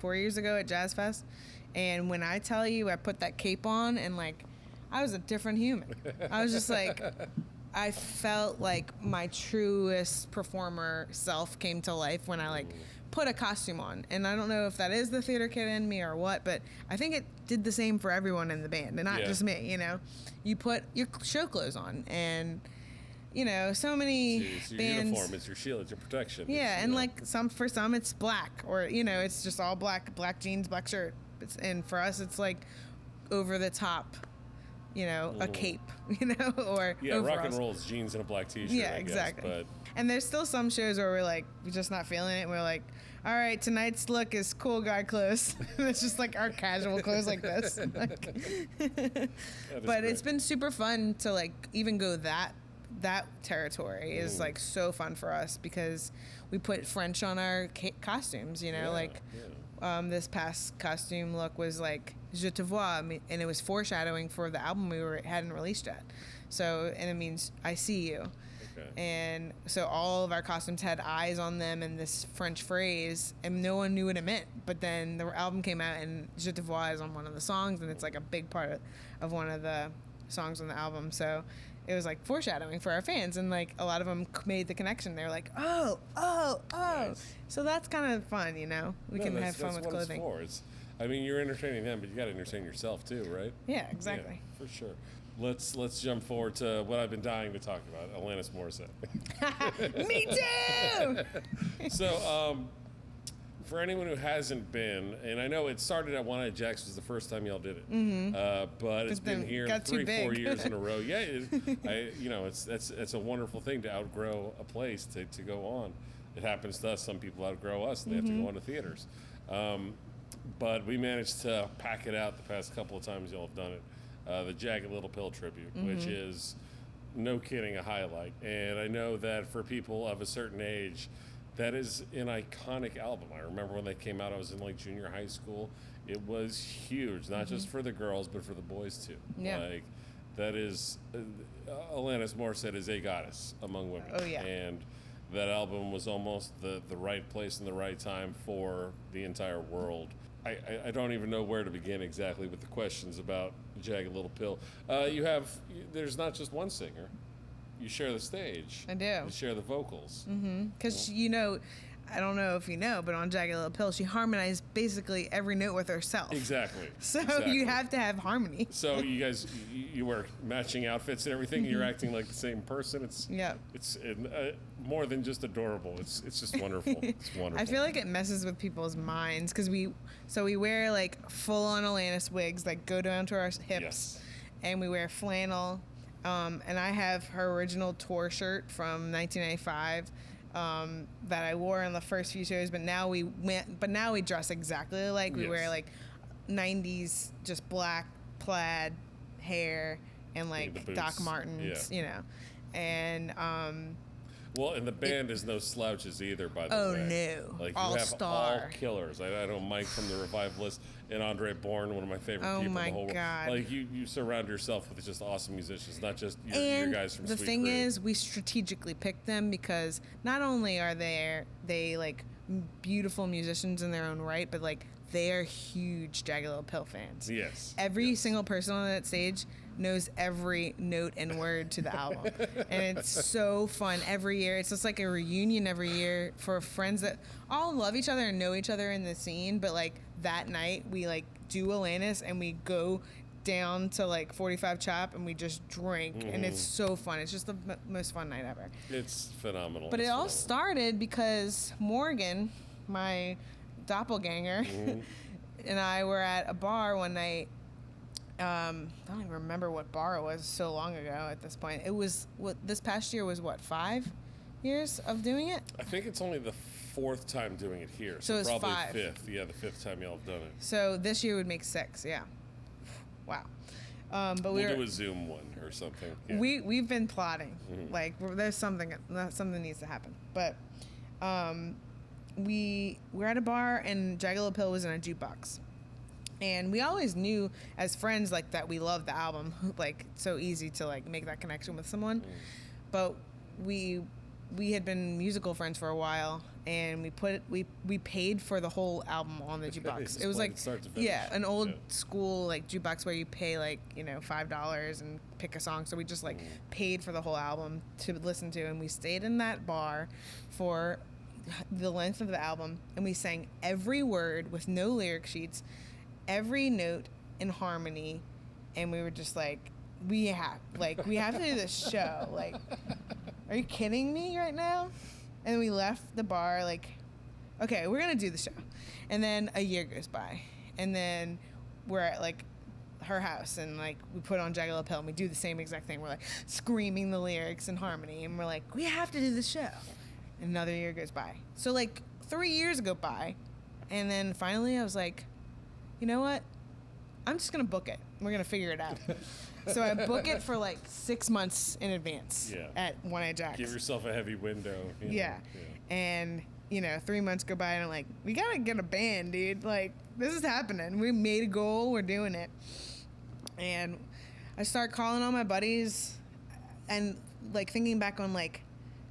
Speaker 2: years ago at Jazz Fest. And when I tell you I put that cape on and, like, I was a different human. I was just like, I felt like my truest performer self came to life when I like put a costume on. And I don't know if that is the theater kid in me or what, but I think it did the same for everyone in the band, and not just me, you know. You put your show clothes on, and you know, so many
Speaker 1: it's your
Speaker 2: bands,
Speaker 1: uniform, it's your shield, it's your protection.
Speaker 2: Yeah, and like for some it's black, or you know, it's just all black jeans, black shirt. And for us it's like over the top, you know, a cape, you know, or overalls.
Speaker 1: Rock and roll is jeans and a black t-shirt.
Speaker 2: Yeah, exactly.
Speaker 1: But
Speaker 2: and there's still some shows where we're just not feeling it. And we're like, all right, tonight's look is cool guy clothes. It's just like our casual clothes like this. But
Speaker 1: great.
Speaker 2: It's been super fun to like even go that territory is like so fun for us, because we put French on our costumes, you know, this past costume look was like Je te vois, and it was foreshadowing for the album we hadn't released yet. So, and it means I see you. Okay. And so all of our costumes had eyes on them and this French phrase, and no one knew what it meant. But then the album came out, and Je te vois is on one of the songs, and it's like a big part of one of the songs on the album. So it was like foreshadowing for our fans, and like a lot of them made the connection. They were like, oh. Nice. So that's kind of fun, you know. We can have fun with clothing.
Speaker 1: It's for. I mean, you're entertaining them, but you got to entertain yourself too, right?
Speaker 2: Yeah, exactly.
Speaker 1: Yeah, for sure. Let's jump forward to what I've been dying to talk about, Alanis Morissette.
Speaker 2: Me too.
Speaker 1: So, for anyone who hasn't been, and I know it started at One Eyed Jacks was the first time y'all did it, but it's been here 3-4 years in a row. Yeah, it's a wonderful thing to outgrow a place to go on. It happens to us. Some people outgrow us, and they have to go on to theaters. But we managed to pack it out the past couple of times y'all have done it. The Jagged Little Pill tribute, which is, no kidding, a highlight. And I know that for people of a certain age, that is an iconic album. I remember when that came out, I was in like junior high school. It was huge, not just for the girls, but for the boys too.
Speaker 2: Yeah.
Speaker 1: Like, that is, Alanis Morissette is a goddess among women.
Speaker 2: Oh, yeah.
Speaker 1: And that album was almost the right place and the right time for the entire world I don't even know where to begin exactly with the questions about Jagged Little Pill. There's not just one singer. You share the stage.
Speaker 2: I do.
Speaker 1: You share the vocals.
Speaker 2: Because, I don't know if you know, but on Jagged Little Pill, she harmonized basically every note with herself.
Speaker 1: Exactly.
Speaker 2: So
Speaker 1: exactly.
Speaker 2: you have to have harmony.
Speaker 1: So you guys, you wear matching outfits and everything. You're acting like the same person. It's more than just adorable. It's just wonderful. It's wonderful.
Speaker 2: I feel like it messes with people's minds because we wear like full on Alanis wigs that go down to our hips, and we wear flannel. And I have her original tour shirt from 1995. That I wore on the first few shows, but now we dress exactly like we wear like 90s just black plaid hair and like Doc Martens, and
Speaker 1: well, and the band is no slouches either, by the way.
Speaker 2: Oh no,
Speaker 1: like
Speaker 2: all
Speaker 1: you have
Speaker 2: star.
Speaker 1: all killers. I know Mike from the Revivalists and Andre Bourne, one of my favorite people in the whole world.
Speaker 2: God.
Speaker 1: Like you surround yourself with just awesome musicians, not just your guys from Sweet Crude.
Speaker 2: The thing is, we strategically picked them because not only are they like beautiful musicians in their own right, but like they are huge Jagged Little Pill fans.
Speaker 1: Yes.
Speaker 2: Every single person on that stage knows every note and word to the album. And it's so fun every year. It's just like a reunion every year for friends that all love each other and know each other in the scene. But like that night we like do Alanis and we go down to like 45 Chop and we just drink. And it's so fun. It's just the most fun night ever.
Speaker 1: It's phenomenal.
Speaker 2: But it all started because Morgan, my doppelganger, and I were at a bar one night. I don't even remember what bar it was, so long ago at this point. It was, this past year was 5 years of doing it?
Speaker 1: I think it's only the 4th time doing it here.
Speaker 2: So it's
Speaker 1: probably
Speaker 2: 5.
Speaker 1: 5th. Yeah, the 5th time y'all have done it.
Speaker 2: So this year would make 6, yeah. Wow. But
Speaker 1: we'll do a Zoom one or something. Yeah.
Speaker 2: We've been plotting. Like, there's something needs to happen. But we were at a bar and Jagged Little Pill was in a jukebox. And we always knew as friends like that we loved the album. Like, it's so easy to like make that connection with someone. But we had been musical friends for a while, and we paid for the whole album on the jukebox. It was like an old school like jukebox where you pay like $5 and pick a song. So we just like paid for the whole album to listen to, and we stayed in that bar for the length of the album, and we sang every word with no lyric sheets, every note in harmony, and we were just like, we have to do this show. Like, are you kidding me right now? And we left the bar like, okay, we're gonna do the show. And then a year goes by, and then we're at like her house, and like we put on Jagged Little Pill, and we do the same exact thing. We're like screaming the lyrics in harmony, and we're like, we have to do the show. And another year goes by. So like 3 years go by, and then finally I was like, you know what? I'm just gonna book it. We're gonna figure it out. So I book it for like 6 months in advance at One Eye Jack's.
Speaker 1: Give yourself a heavy window.
Speaker 2: Yeah. And 3 months go by, and I'm like, we gotta get a band, dude. Like, this is happening. We made a goal. We're doing it. And I start calling all my buddies, and like thinking back on like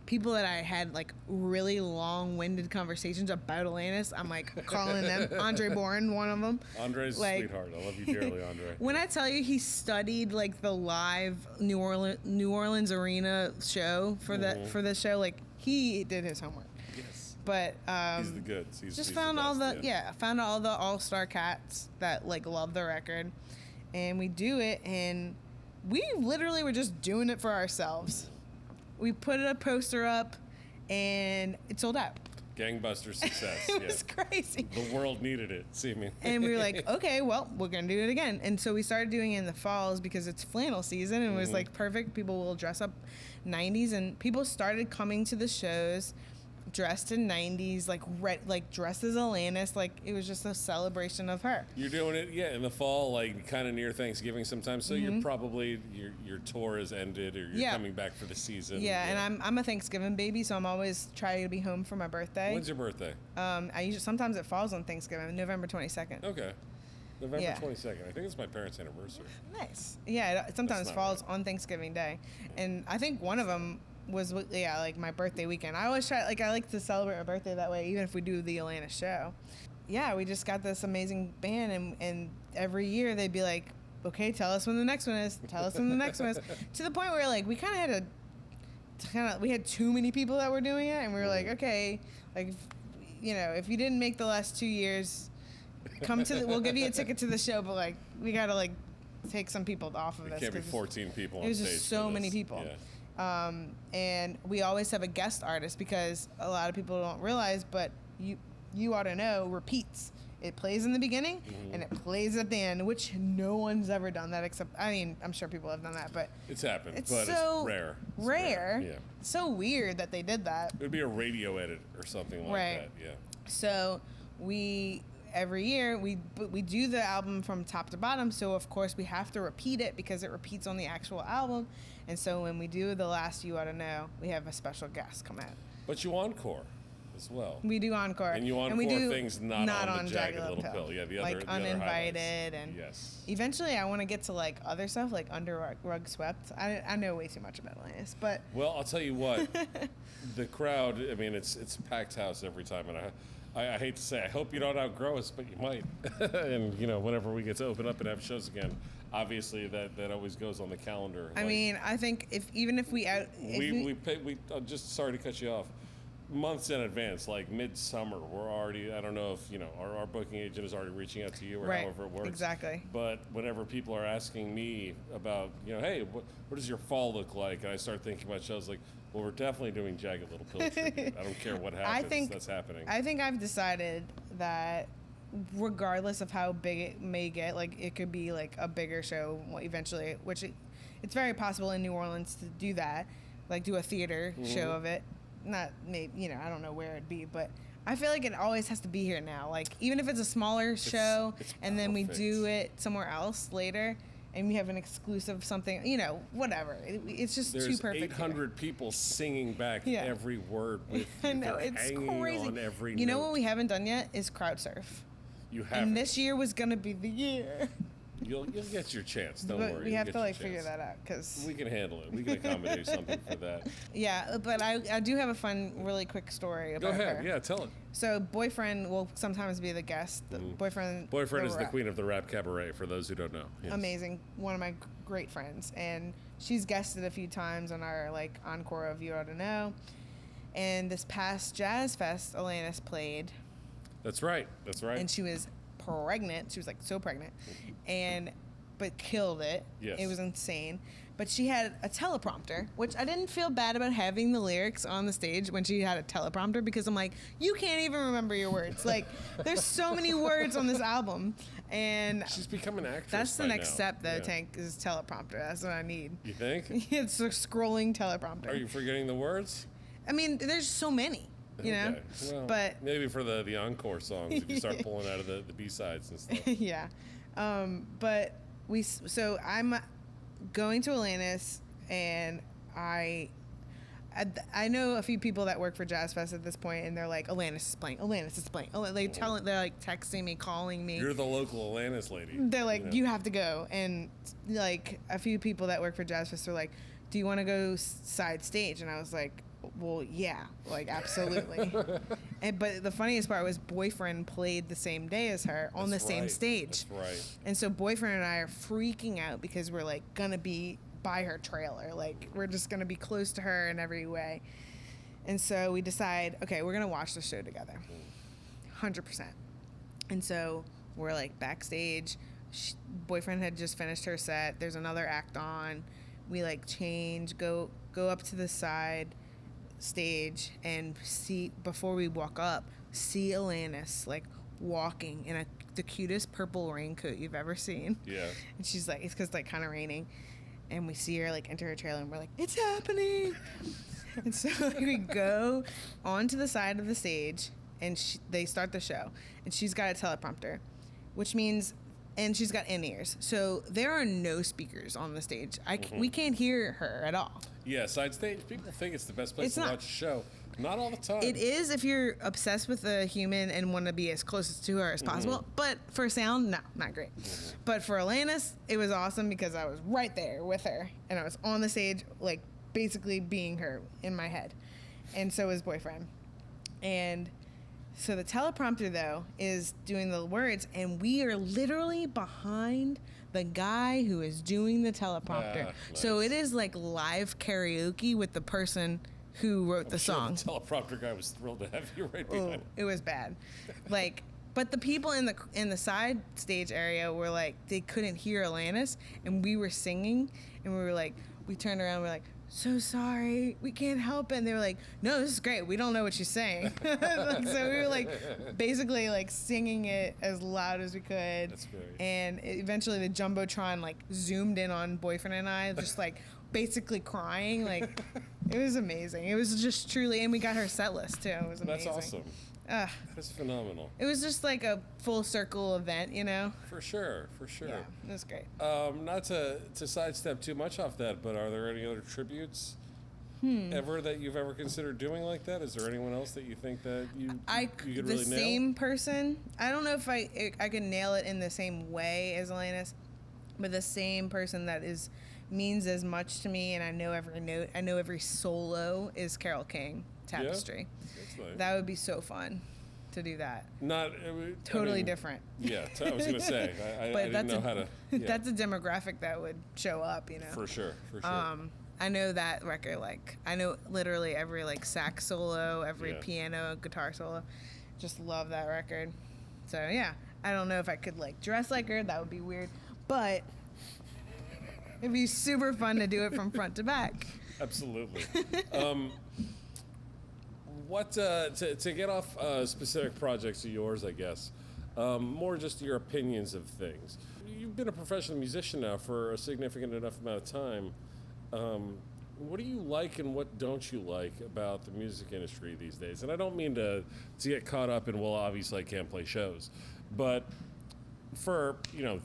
Speaker 2: people that I had like really long-winded conversations about Alanis. I'm like calling them. Andre Bourne, one of them.
Speaker 1: Andre's a sweetheart. I love you dearly, Andre.
Speaker 2: When I tell you he studied like the live New Orleans arena show for the show, like he did his homework.
Speaker 1: Yes.
Speaker 2: But
Speaker 1: he's the goods. He's
Speaker 2: found
Speaker 1: the
Speaker 2: all
Speaker 1: best,
Speaker 2: found all the all-star cats that like love the record, and we do it, and we literally were just doing it for ourselves. We put a poster up, and it sold out.
Speaker 1: Gangbuster success.
Speaker 2: It was crazy.
Speaker 1: The world needed it, seemingly.
Speaker 2: And we were like, okay, well, we're going to do it again. And so we started doing it in the falls because it's flannel season, and it was like perfect. People will dress up 90s, and people started coming to the shows dressed in 90s, like dressed as Alanis. Like, it was just a celebration of her.
Speaker 1: You're doing it, in the fall, like kind of near Thanksgiving sometimes. So you're probably, your tour has ended, or you're coming back for the season.
Speaker 2: Yeah, and I'm a Thanksgiving baby, so I'm always trying to be home for my birthday.
Speaker 1: When's your birthday?
Speaker 2: Sometimes it falls on Thanksgiving, November 22nd.
Speaker 1: Okay. November 22nd. I think it's my parents' anniversary.
Speaker 2: Nice. Yeah, it sometimes falls on Thanksgiving Day. And I think one of them was like my birthday weekend. I always try, I like to celebrate my birthday that way, even if we do the Alanis show. yeah, we just got this amazing band, and every year they'd be like, okay, tell us when the next one is. Tell us when the next one is. To the point where like we kind of had we had too many people that were doing it, and we were like, okay, like, you know, if you didn't make the last 2 years, we'll give you a ticket to the show, but like we gotta like take some people off of this.
Speaker 1: It can't be 14 people on
Speaker 2: There's
Speaker 1: stage.
Speaker 2: just so many people.
Speaker 1: Yeah.
Speaker 2: And we always have a guest artist because a lot of people don't realize, but you ought to know repeats. It plays in the beginning and it plays at the end, which no one's ever done that except, I mean, I'm sure people have done that, but
Speaker 1: it's happened,
Speaker 2: it's
Speaker 1: but
Speaker 2: so
Speaker 1: it's rare.
Speaker 2: Rare.
Speaker 1: Yeah.
Speaker 2: So weird that they did that.
Speaker 1: It would be a radio edit or something like that. Yeah.
Speaker 2: So every year we do the album from top to bottom, so of course we have to repeat it because it repeats on the actual album. And so when we do the last You Ought to Know, we have a special guest come out.
Speaker 1: But you encore as well.
Speaker 2: We do encore.
Speaker 1: And you encore
Speaker 2: we do
Speaker 1: things not on the Jagged Little Pill. Yeah, the other,
Speaker 2: like
Speaker 1: the
Speaker 2: Uninvited, and
Speaker 1: yes.
Speaker 2: Eventually I want to get to like other stuff like Under Rug Swept. I know way too much about Alanis, but
Speaker 1: well, I'll tell you what, the crowd. I mean, it's packed house every time, and I hate to say, I hope you don't outgrow us, but you might. And you know, whenever we get to open up and have shows again, obviously that always goes on the calendar.
Speaker 2: I mean, I think we
Speaker 1: just sorry to cut you off. Months in advance, like midsummer, we're already, I don't know if, you know, our booking agent is already reaching out to you or however it works.
Speaker 2: Exactly.
Speaker 1: But whenever people are asking me about, you know, hey, what does your fall look like? And I start thinking about shows like, well, we're definitely doing Jagged Little Pill tribute. I don't care what happens, that's happening.
Speaker 2: I think I've decided that regardless of how big it may get, like it could be like a bigger show eventually, which it's very possible in New Orleans to do that, like do a theater show of it. Not maybe, you know, I don't know where it'd be, but I feel like it always has to be here now. Like even if it's a smaller show and then we do it somewhere else later and we have an exclusive something, you know, whatever. It's just too perfect.
Speaker 1: There's 800 people singing back every word with you.
Speaker 2: I know, it's crazy.
Speaker 1: On every
Speaker 2: you know
Speaker 1: note.
Speaker 2: what we haven't done yet is crowd surf.
Speaker 1: You haven't.
Speaker 2: And this year was gonna be the year.
Speaker 1: You'll get your chance. Don't
Speaker 2: but
Speaker 1: worry.
Speaker 2: We have to like figure that out because
Speaker 1: we can handle it. We can accommodate something for that.
Speaker 2: Yeah, but I do have a fun, really quick story about her.
Speaker 1: Go ahead. Yeah, tell it.
Speaker 2: So boyfriend will sometimes be the guest. The boyfriend
Speaker 1: is the queen of the rap cabaret. For those who don't know. Yes.
Speaker 2: Amazing, one of my great friends, and she's guested a few times on our like encore of You Ought to Know. And this past Jazz Fest, Alanis played.
Speaker 1: That's right.
Speaker 2: And she was pregnant. She was like so pregnant, but killed it.
Speaker 1: Yes.
Speaker 2: It was insane. But she had a teleprompter, which I didn't feel bad about having the lyrics on the stage when she had a teleprompter because I'm like, you can't even remember your words. Like, there's so many words on this album, and
Speaker 1: she's become an actress.
Speaker 2: That's the next
Speaker 1: now.
Speaker 2: step, though. Tank is teleprompter. That's what I need.
Speaker 1: You think?
Speaker 2: It's a scrolling teleprompter.
Speaker 1: Are you forgetting the words?
Speaker 2: I mean, there's so many. You know,
Speaker 1: well,
Speaker 2: but
Speaker 1: maybe for the encore songs, if you start pulling out of the B-sides and stuff.
Speaker 2: Yeah, but so I'm going to Alanis, and I know a few people that work for Jazz Fest at this point, and they're like, Alanis is playing. They're like texting me, calling me.
Speaker 1: You're the local Alanis lady.
Speaker 2: They're like, you have to go, and like a few people that work for Jazz Fest are like, do you want to go side stage? And I was like, well, yeah, like absolutely. But the funniest part was boyfriend played the same day as her on the same stage.
Speaker 1: That's right.
Speaker 2: And so boyfriend and I are freaking out because we're like gonna be by her trailer, like we're just gonna be close to her in every way. And so we decide, okay, we're gonna watch the show together, 100%. And so we're like backstage. Boyfriend had just finished her set. There's another act on. We like change, go up to the side stage and see, before we walk up, see Alanis like walking in the cutest purple raincoat you've ever seen.
Speaker 1: Yeah.
Speaker 2: And she's like, it's because like kind of raining, and we see her like enter her trailer, and we're like, it's happening. And so we go onto the side of the stage, and they start the show, and she's got a teleprompter, which means, and she's got in-ears, so there are no speakers on the stage. We can't hear her at all.
Speaker 1: Yeah, side stage, people think it's the best place to watch a show. Not all the time.
Speaker 2: It is if you're obsessed with a human and want to be as close to her as possible. But for sound, no, not great. But for Alanis, it was awesome because I was right there with her. And I was on the stage, like, basically being her in my head. And so was boyfriend. And So the teleprompter, though, is doing the words, and we are literally behind the guy who is doing the teleprompter.
Speaker 1: Nice.
Speaker 2: So it is like live karaoke with the person who wrote the song.
Speaker 1: The teleprompter guy was thrilled to have you right behind him.
Speaker 2: It was bad. But the people in the side stage area were like, they couldn't hear Alanis, and we were singing, and we were like, we turned around, and we're like, so sorry, we can't help it. And they were like, no, this is great. We don't know what she's saying. So we were like basically like singing it as loud as we could.
Speaker 1: That's great.
Speaker 2: And eventually the Jumbotron like zoomed in on boyfriend and I, just like basically crying. Like it was amazing. It was just truly, and we got her set list too. It was amazing.
Speaker 1: That's awesome. That's phenomenal.
Speaker 2: It was just like a full circle event, you know?
Speaker 1: For sure.
Speaker 2: Yeah, it was great.
Speaker 1: Not to sidestep too much off that, but are there any other tributes ever that you've ever considered doing like that? Is there anyone else that you think that you could really nail?
Speaker 2: The same person. I don't know if I could nail it in the same way as Alanis, but the same person that means as much to me, and I know every note, I know every solo, is Carole King, Tapestry.
Speaker 1: Yeah, that's nice.
Speaker 2: That would be so fun to do that.
Speaker 1: Totally
Speaker 2: different.
Speaker 1: Yeah, I was going to say. I didn't know how to. Yeah.
Speaker 2: That's a demographic that would show up, you know.
Speaker 1: For sure.
Speaker 2: I know that record, like, I know literally every, like, sax solo, every piano, guitar solo. Just love that record. So, yeah. I don't know if I could, like, dress like her. That would be weird. But it'd be super fun to do it from front to back.
Speaker 1: Absolutely. To get off specific projects of yours, I guess, more just your opinions of things. You've been a professional musician now for a significant enough amount of time. What do you like and what don't you like about the music industry these days? And I don't mean to get caught up in, well, obviously I can't play shows, but for,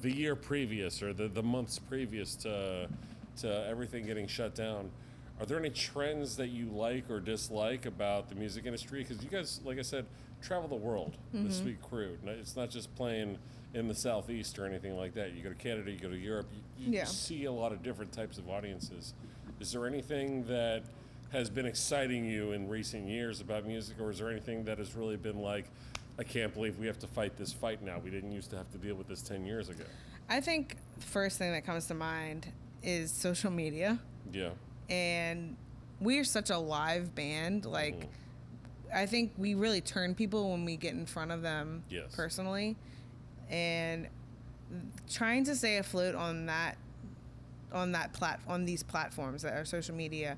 Speaker 1: the year previous or the months previous to everything getting shut down, are there any trends that you like or dislike about the music industry? Because you guys, like I said, travel the world, the Sweet Crude. It's not just playing in the Southeast or anything like that. You go to Canada, you go to Europe, you see a lot of different types of audiences. Is there anything that has been exciting you in recent years about music, or is there anything that has really been like, I can't believe we have to fight this fight now. We didn't used to have to deal with this 10 years ago.
Speaker 2: I think the first thing that comes to mind is social media.
Speaker 1: Yeah.
Speaker 2: And we're such a live band. Like, I think we really turn people when we get in front of them personally. And trying to stay afloat on these platforms that are social media,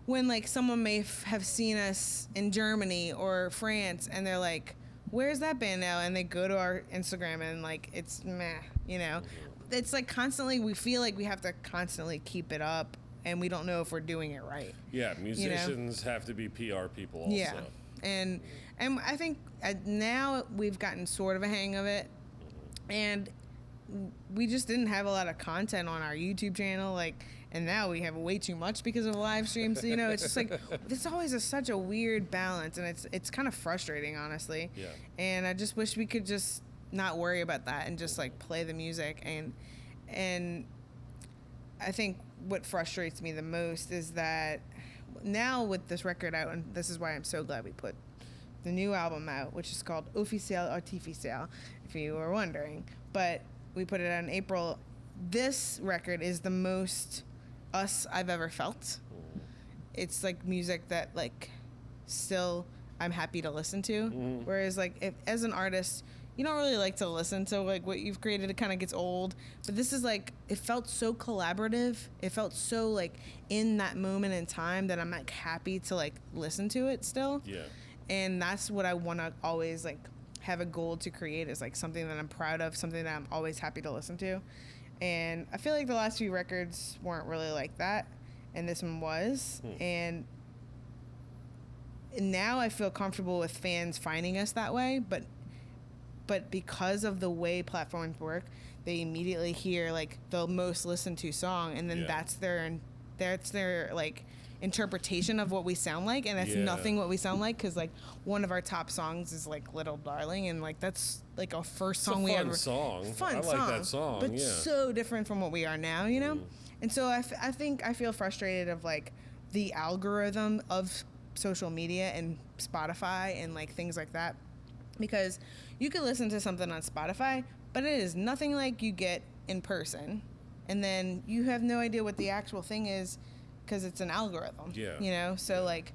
Speaker 2: when like someone may have seen us in Germany or France and they're like, where's that band now? And they go to our Instagram and like, it's meh, It's like constantly, we feel like we have to constantly keep it up, and we don't know if we're doing it right.
Speaker 1: Yeah, musicians have to be PR people also.
Speaker 2: Yeah, and I think now we've gotten sort of a hang of it, and we just didn't have a lot of content on our YouTube channel, and now we have way too much because of live streams. It's just like, it's always such a weird balance, and it's kind of frustrating, honestly.
Speaker 1: Yeah.
Speaker 2: And I just wish we could just not worry about that and just like play the music. And I think what frustrates me the most is that now with this record out, and this is why I'm so glad we put the new album out, which is called Oficial Artificial, if you were wondering. But we put it out in April. This record is the most us I've ever felt. It's like music that like still I'm happy to listen to. Whereas like if, as an artist, you don't really like to listen to like what you've created. It kind of gets old. But this is like, it felt so collaborative. It felt so like in that moment in time that I'm like happy to like listen to it still.
Speaker 1: Yeah.
Speaker 2: And that's what I want to always like have a goal to create, is like something that I'm proud of, something that I'm always happy to listen to. And I feel like the last few records weren't really like that, and this one was. And now I feel comfortable with fans finding us that way, but because of the way platforms work, they immediately hear like the most listened to song, and then that's their like interpretation of what we sound like, and that's nothing what we sound like, because like one of our top songs is like Little Darling, and like that's like our first song we ever.
Speaker 1: Fun song.
Speaker 2: Fun
Speaker 1: I
Speaker 2: song,
Speaker 1: like that song,
Speaker 2: but so different from what we are now, you know. And so I think I feel frustrated of like the algorithm of social media and Spotify and like things like that, because you could listen to something on Spotify, but it is nothing like you get in person. And then you have no idea what the actual thing is because it's an algorithm.
Speaker 1: Yeah.
Speaker 2: You know? So, like,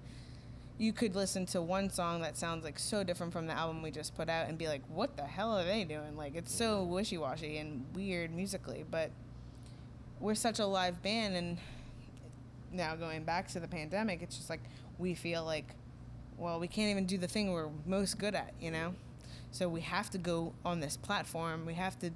Speaker 2: you could listen to one song that sounds, like, so different from the album we just put out and be like, what the hell are they doing? Like, it's so wishy-washy and weird musically. But we're such a live band, and now going back to the pandemic, it's just like we feel like, well, we can't even do the thing we're most good at, you know? So we have to go on this platform. We have to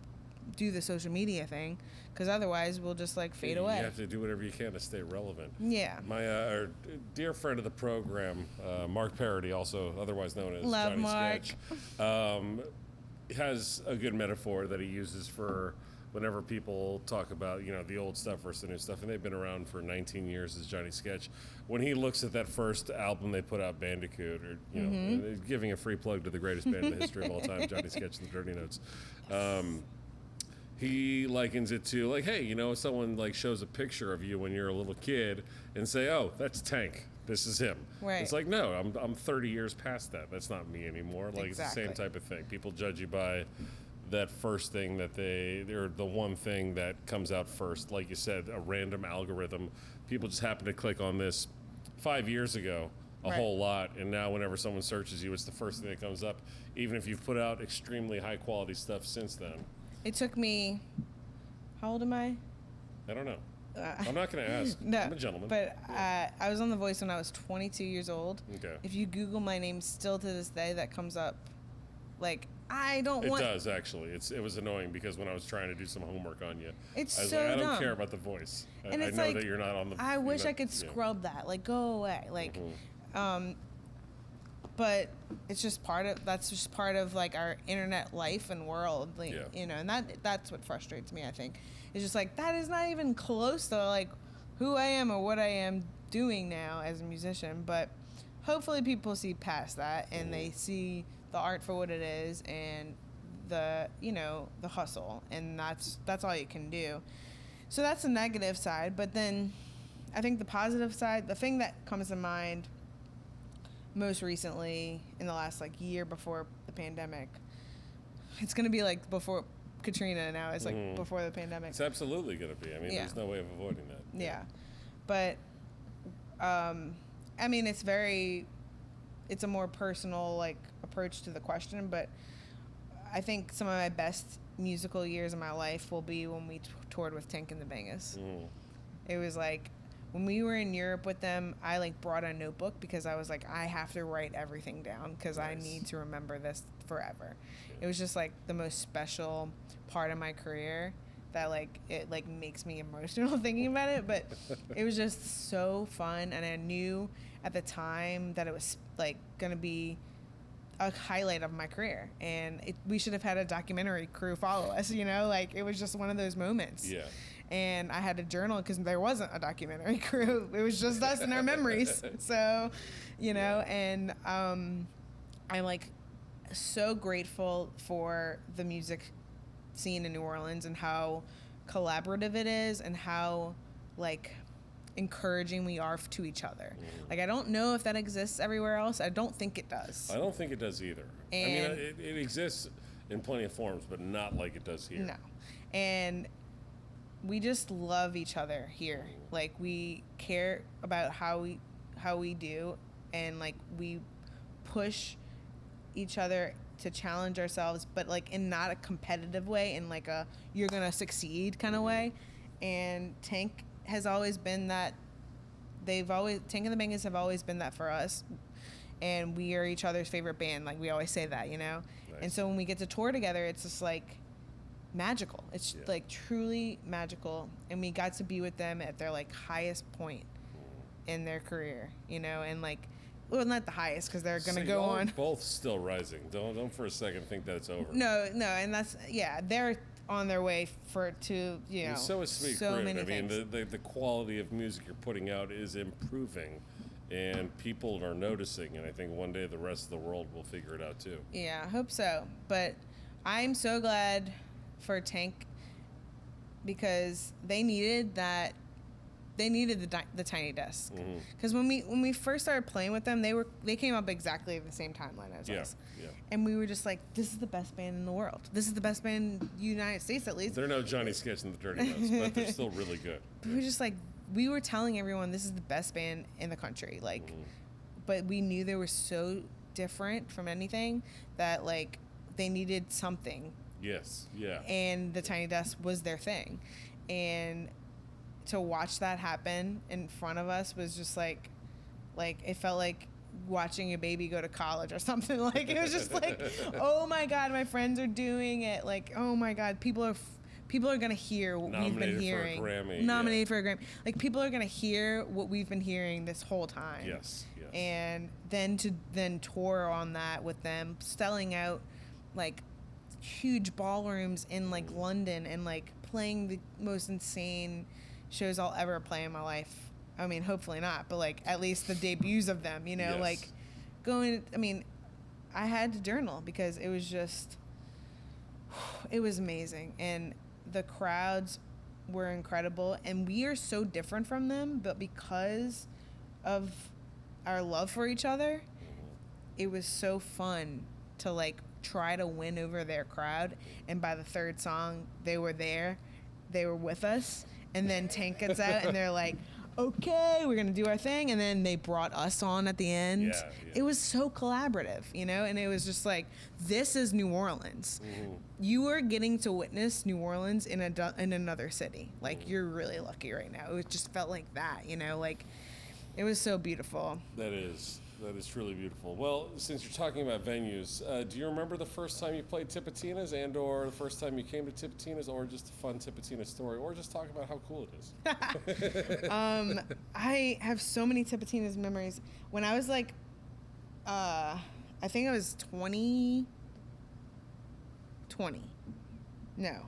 Speaker 2: do the social media thing, because otherwise we'll just, like, fade away.
Speaker 1: You have to do whatever you can to stay relevant.
Speaker 2: Yeah.
Speaker 1: My our dear friend of the program, Mark Parody, also otherwise known as
Speaker 2: Love
Speaker 1: Johnny
Speaker 2: Mark.
Speaker 1: Sketch, has a good metaphor that he uses for whenever people talk about, you know, the old stuff versus the new stuff, and they've been around for 19 years as Johnny Sketch. When he looks at that first album they put out, Bandicoot, or, you know, giving a free plug to the greatest band in the history of all time, Johnny Sketch and the Dirty Notes, he likens it to, like, hey, you know, if someone, like, shows a picture of you when you're a little kid and say, oh, that's Tank, this is him.
Speaker 2: Right.
Speaker 1: It's like, no, I'm 30 years past that. That's not me anymore. Like,
Speaker 2: Exactly.
Speaker 1: It's the same type of thing. People judge you by that first thing that they're the one thing that comes out first. Like you said, a random algorithm. People just happen to click on this 5 years ago a
Speaker 2: Right.
Speaker 1: whole lot, and now whenever someone searches you, it's the first thing that comes up, even if you've put out extremely high quality stuff since then.
Speaker 2: It took me, how old am I?
Speaker 1: I don't know. I'm not going to ask.
Speaker 2: No,
Speaker 1: I'm a gentleman.
Speaker 2: but I was on The Voice when I was 22 years old.
Speaker 1: Okay.
Speaker 2: If you Google my name, still to this day, that comes up. Like, I don't
Speaker 1: It
Speaker 2: want...
Speaker 1: does, actually. It was annoying because when I was trying to do some homework on you,
Speaker 2: It's
Speaker 1: I was
Speaker 2: so
Speaker 1: like, I don't
Speaker 2: dumb.
Speaker 1: care about The Voice.
Speaker 2: And
Speaker 1: I
Speaker 2: it's
Speaker 1: know
Speaker 2: like,
Speaker 1: that you're not on the...
Speaker 2: I
Speaker 1: you're
Speaker 2: wish
Speaker 1: not-
Speaker 2: I could
Speaker 1: yeah.
Speaker 2: scrub that. Like, go away. Like, but it's just that's just part of, like, our internet life and world. Like,
Speaker 1: Yeah.
Speaker 2: you know, and that's what frustrates me, I think. It's just like, that is not even close to, like, who I am or what I am doing now as a musician. But hopefully people see past that and they see the art for what it is and the, you know, the hustle, and that's all you can do. So that's the negative side. But then I think the positive side, the thing that comes to mind most recently in the last, like, year before the pandemic, it's going to be like before Katrina now. It's like before the pandemic.
Speaker 1: It's absolutely going to be. I mean,
Speaker 2: Yeah.
Speaker 1: there's no way of avoiding that.
Speaker 2: Yeah. But, I mean, it's a more personal, like, approach to the question, but I think some of my best musical years of my life will be when we toured with Tank and the Bangers. It was like, when we were in Europe with them, I, like, brought a notebook because I was like, I have to write everything down because I need to remember this forever. It was just, like, the most special part of my career that, like, it, like, makes me emotional thinking about it. But it was just so fun, and I knew at the time that it was, like, gonna be a highlight of my career, and we should have had a documentary crew follow us, you know? Like, it was just one of those moments.
Speaker 1: Yeah.
Speaker 2: And I had a journal because there wasn't a documentary crew. It was just us and our memories. So, you know, and I'm, like, so grateful for the music scene in New Orleans and how collaborative it is and how, like, encouraging we are to each other. Like, I don't know if that exists everywhere else. I don't think it does.
Speaker 1: I don't think it does either.
Speaker 2: And
Speaker 1: I mean, it exists in plenty of forms, but not like it does here.
Speaker 2: No. And we just love each other here. Like, we care about how we do, and, like, we push each other to challenge ourselves, but, like, in not a competitive way, in, like, a you're gonna succeed kind of way. And Tank has always been that. Tank and the Bangers have always been that for us, and we are each other's favorite band. Like, we always say that, you know.
Speaker 1: Nice.
Speaker 2: And so when we get to tour together, it's just, like, magical. It's like truly magical, and we got to be with them at their, like, highest point in their career, you know. And, like, well, not the highest because they're gonna go
Speaker 1: y'all
Speaker 2: on.
Speaker 1: are both still rising. Don't for a second think that it's over.
Speaker 2: No, and that's they're on their way to, you know,
Speaker 1: And so is Sweet
Speaker 2: so
Speaker 1: Crude.
Speaker 2: many
Speaker 1: I mean,
Speaker 2: things.
Speaker 1: the quality of music you're putting out is improving, and people are noticing. And I think one day the rest of the world will figure it out too.
Speaker 2: Yeah, I hope so. But I'm so glad for Tank because they needed that they needed the tiny desk, because when we first started playing with them, they came up exactly at the same timeline as us, and we were just like, this is the best band in the world. This is the best band in the United States, at least.
Speaker 1: They're no Johnny Sketch and the Dirty Notes, but they're still really good.
Speaker 2: We were just like, we were telling everyone this is the best band in the country, like, but we knew they were so different from anything that like they needed something.
Speaker 1: Yes, yeah.
Speaker 2: And the tiny desk was their thing, and to watch that happen in front of us was just like it felt like watching a baby go to college or something. Like, it was just like, oh my God, my friends are doing it. Like, oh my God, people are gonna hear what we've been hearing. Nominated for a Grammy. Like, people are gonna hear what we've been hearing this whole time.
Speaker 1: Yes.
Speaker 2: And then to tour on that with them, selling out like huge ballrooms in like London, and like playing the most insane shows I'll ever play in my life. I mean, hopefully not, but like at least the debuts of them, you know, like going, I mean, I had to journal because it was just, it was amazing. And the crowds were incredible, and we are so different from them, but because of our love for each other, it was so fun to like try to win over their crowd. And by the third song, they were there, they were with us. And then Tank gets out, and they're like, okay, we're going to do our thing. And then they brought us on at the end. It was so collaborative, you know? And it was just like, this is New Orleans. You are getting to witness New Orleans in another city. Like, you're really lucky right now. It just felt like that, you know? Like, it was so beautiful.
Speaker 1: That is truly beautiful. Well, since you're talking about venues, do you remember the first time you played Tipitina's, and or the first time you came to Tipitina's, or just a fun Tipitina story, or just talk about how cool it is?
Speaker 2: I have so many Tipitina's memories. When I was like, I think I was 20. No.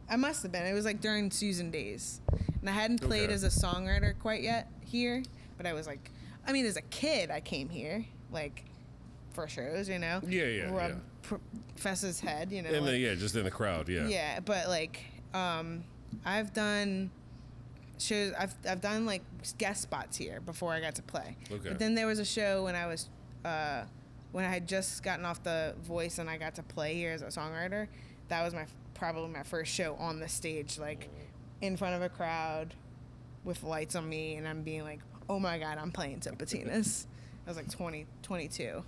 Speaker 2: I must have been. It was like during Susan days. And I hadn't played as a songwriter quite yet here, but I was like, I mean, as a kid, I came here, like, for shows, you know? Rub Fess's head, you know?
Speaker 1: Just in the crowd,
Speaker 2: Yeah, but, like, I've done shows, I've done, like, guest spots here before I got to play. But then there was a show when I was, when I had just gotten off The Voice and I got to play here as a songwriter. That was probably my first show on the stage, like, in front of a crowd with lights on me, and I'm being like, oh my God, I'm playing Tipitina's. I was like 22.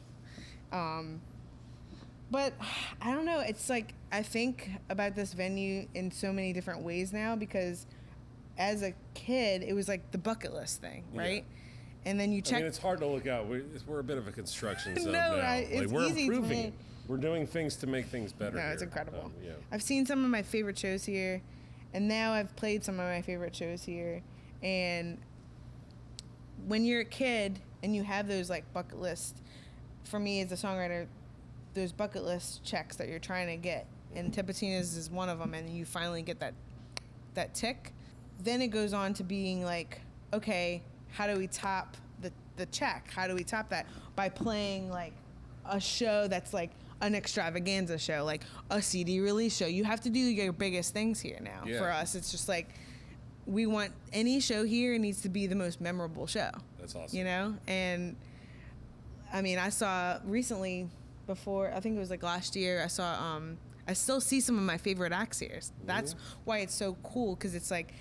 Speaker 2: But I don't know. It's like, I think about this venue in so many different ways now, because as a kid, it was like the bucket list thing, right? And then you check. I
Speaker 1: mean, it's hard to look out. We're a bit of a construction zone now.
Speaker 2: It's
Speaker 1: we're
Speaker 2: easy
Speaker 1: improving
Speaker 2: to
Speaker 1: it. We're doing things to make things better.
Speaker 2: No, it's incredible. I've seen some of my favorite shows here, and now I've played some of my favorite shows here. And when you're a kid and you have those like bucket list, for me as a songwriter, those bucket list checks that you're trying to get, and Tipitina's is one of them, and you finally get that tick. Then it goes on to being like, okay, how do we top the check? How do we top that? By playing like a show that's like an extravaganza show, like a CD release show. You have to do your biggest things here now. For us, it's just like, we want any show here needs to be the most memorable show.
Speaker 1: That's awesome.
Speaker 2: You know? And I mean, I saw recently, before, I think it was like last year, I saw, I still see some of my favorite acts here. That's why it's so cool, because it's like,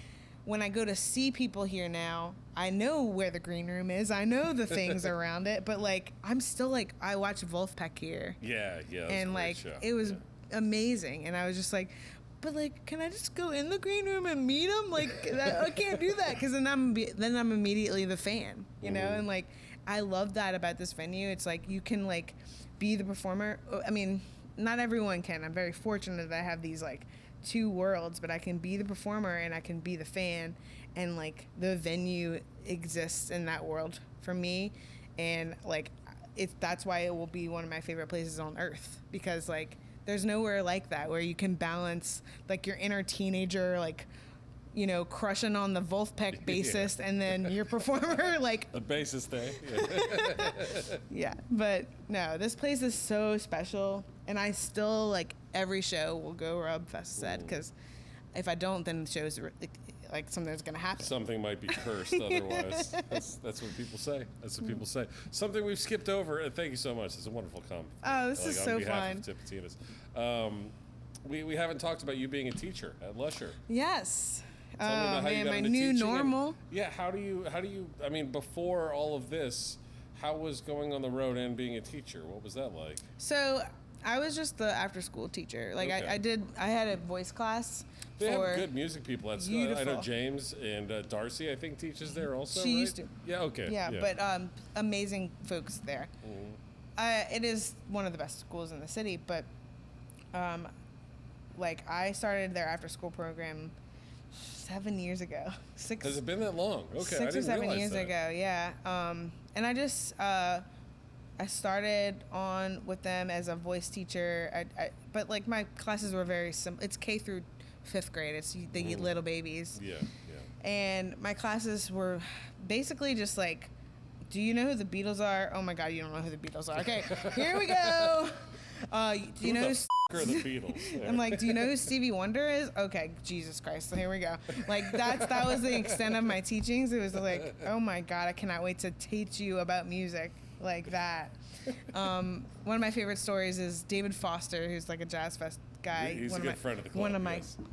Speaker 2: when I go to see people here now, I know where the green room is. I know the things around it, but like, I'm still like, I watch Wolfpack here.
Speaker 1: And
Speaker 2: like,
Speaker 1: show.
Speaker 2: It was amazing. And I was just like, but like, can I just go in the green room and meet him? Like, I can't do that, because then I'm immediately the fan, you know? And like, I love that about this venue. It's like, you can like be the performer. I mean, not everyone can. I'm very fortunate that I have these like two worlds, but I can be the performer and I can be the fan, and like the venue exists in that world for me. And like, that's why it will be one of my favorite places on earth, because like, there's nowhere like that where you can balance like your inner teenager, like, you know, crushing on the Wolfpack bassist, and then your performer, like
Speaker 1: a bassist thing.
Speaker 2: But no, this place is so special, and I still like every show will go rub Fess's head, because if I don't, then the show's like something's gonna happen.
Speaker 1: Something might be cursed otherwise. That's what people say. That's what people say. Something we've skipped over. Thank you so much. It's a wonderful comment.
Speaker 2: Oh, this is so fun.
Speaker 1: On behalf of Tipitinas. We haven't talked about you being a teacher at Lusher.
Speaker 2: Yes.
Speaker 1: Tell me about how you got
Speaker 2: my
Speaker 1: into
Speaker 2: new
Speaker 1: teaching
Speaker 2: normal.
Speaker 1: Yeah, how do you I mean, before all of this, how was going on the road and being a teacher? What was that like?
Speaker 2: So I was just the after school teacher. Like
Speaker 1: Okay.
Speaker 2: I had a voice class.
Speaker 1: They have good music people at school.
Speaker 2: Beautiful.
Speaker 1: I know James and Darcy, I think, teaches there also.
Speaker 2: She
Speaker 1: right?
Speaker 2: used to.
Speaker 1: Yeah. Okay.
Speaker 2: Yeah, but amazing folks there.
Speaker 1: Mm-hmm.
Speaker 2: It is one of the best schools in the city, but like I started their after school program 7 years ago.
Speaker 1: Has it been that long? Okay,
Speaker 2: 6
Speaker 1: I
Speaker 2: or
Speaker 1: didn't
Speaker 2: 7
Speaker 1: realize
Speaker 2: years
Speaker 1: that.
Speaker 2: ago, yeah. And I just I started on with them as a voice teacher. But like my classes were very simple. It's K through 5th grade. It's the little babies.
Speaker 1: Yeah.
Speaker 2: And my classes were basically just like, do you know who the Beatles are? Oh my God, you don't know who the Beatles are. Okay, here we go. Do you know who
Speaker 1: are the Beatles? Yeah.
Speaker 2: I'm like, do you know who Stevie Wonder is? Okay, Jesus Christ. So here we go. Like that was the extent of my teachings. It was like, oh my God, I cannot wait to teach you about music like that. One of my favorite stories is David Foster, who's like a jazz fest guy.
Speaker 1: He's a good friend of the club.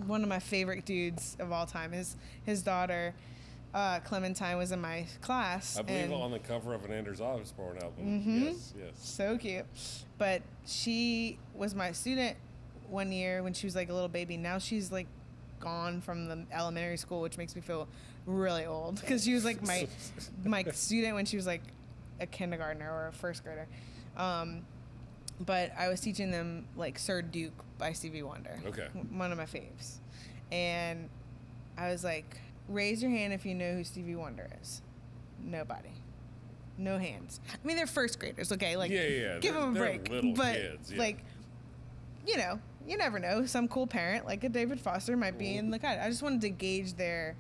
Speaker 2: One of my favorite dudes of all time. His daughter, Clementine, was in my class.
Speaker 1: I believe on the cover of an Anders Osborne album.
Speaker 2: Mm-hmm.
Speaker 1: Yes.
Speaker 2: So cute. But she was my student one year when she was like a little baby. Now she's like gone from the elementary school, which makes me feel really old because she was like my student when she was like a kindergartner or a first grader. But I was teaching them like Sir Duke by Stevie Wonder.
Speaker 1: Okay.
Speaker 2: One of my faves. And I was like, raise your hand if you know who Stevie Wonder is. Nobody. No hands. I mean, they're first graders, okay? Like,
Speaker 1: yeah.
Speaker 2: Give them a break.
Speaker 1: Little
Speaker 2: but
Speaker 1: kids, yeah.
Speaker 2: like, you know, you never know. Some cool parent, like a David Foster, might be in the cut. I just wanted to gauge their,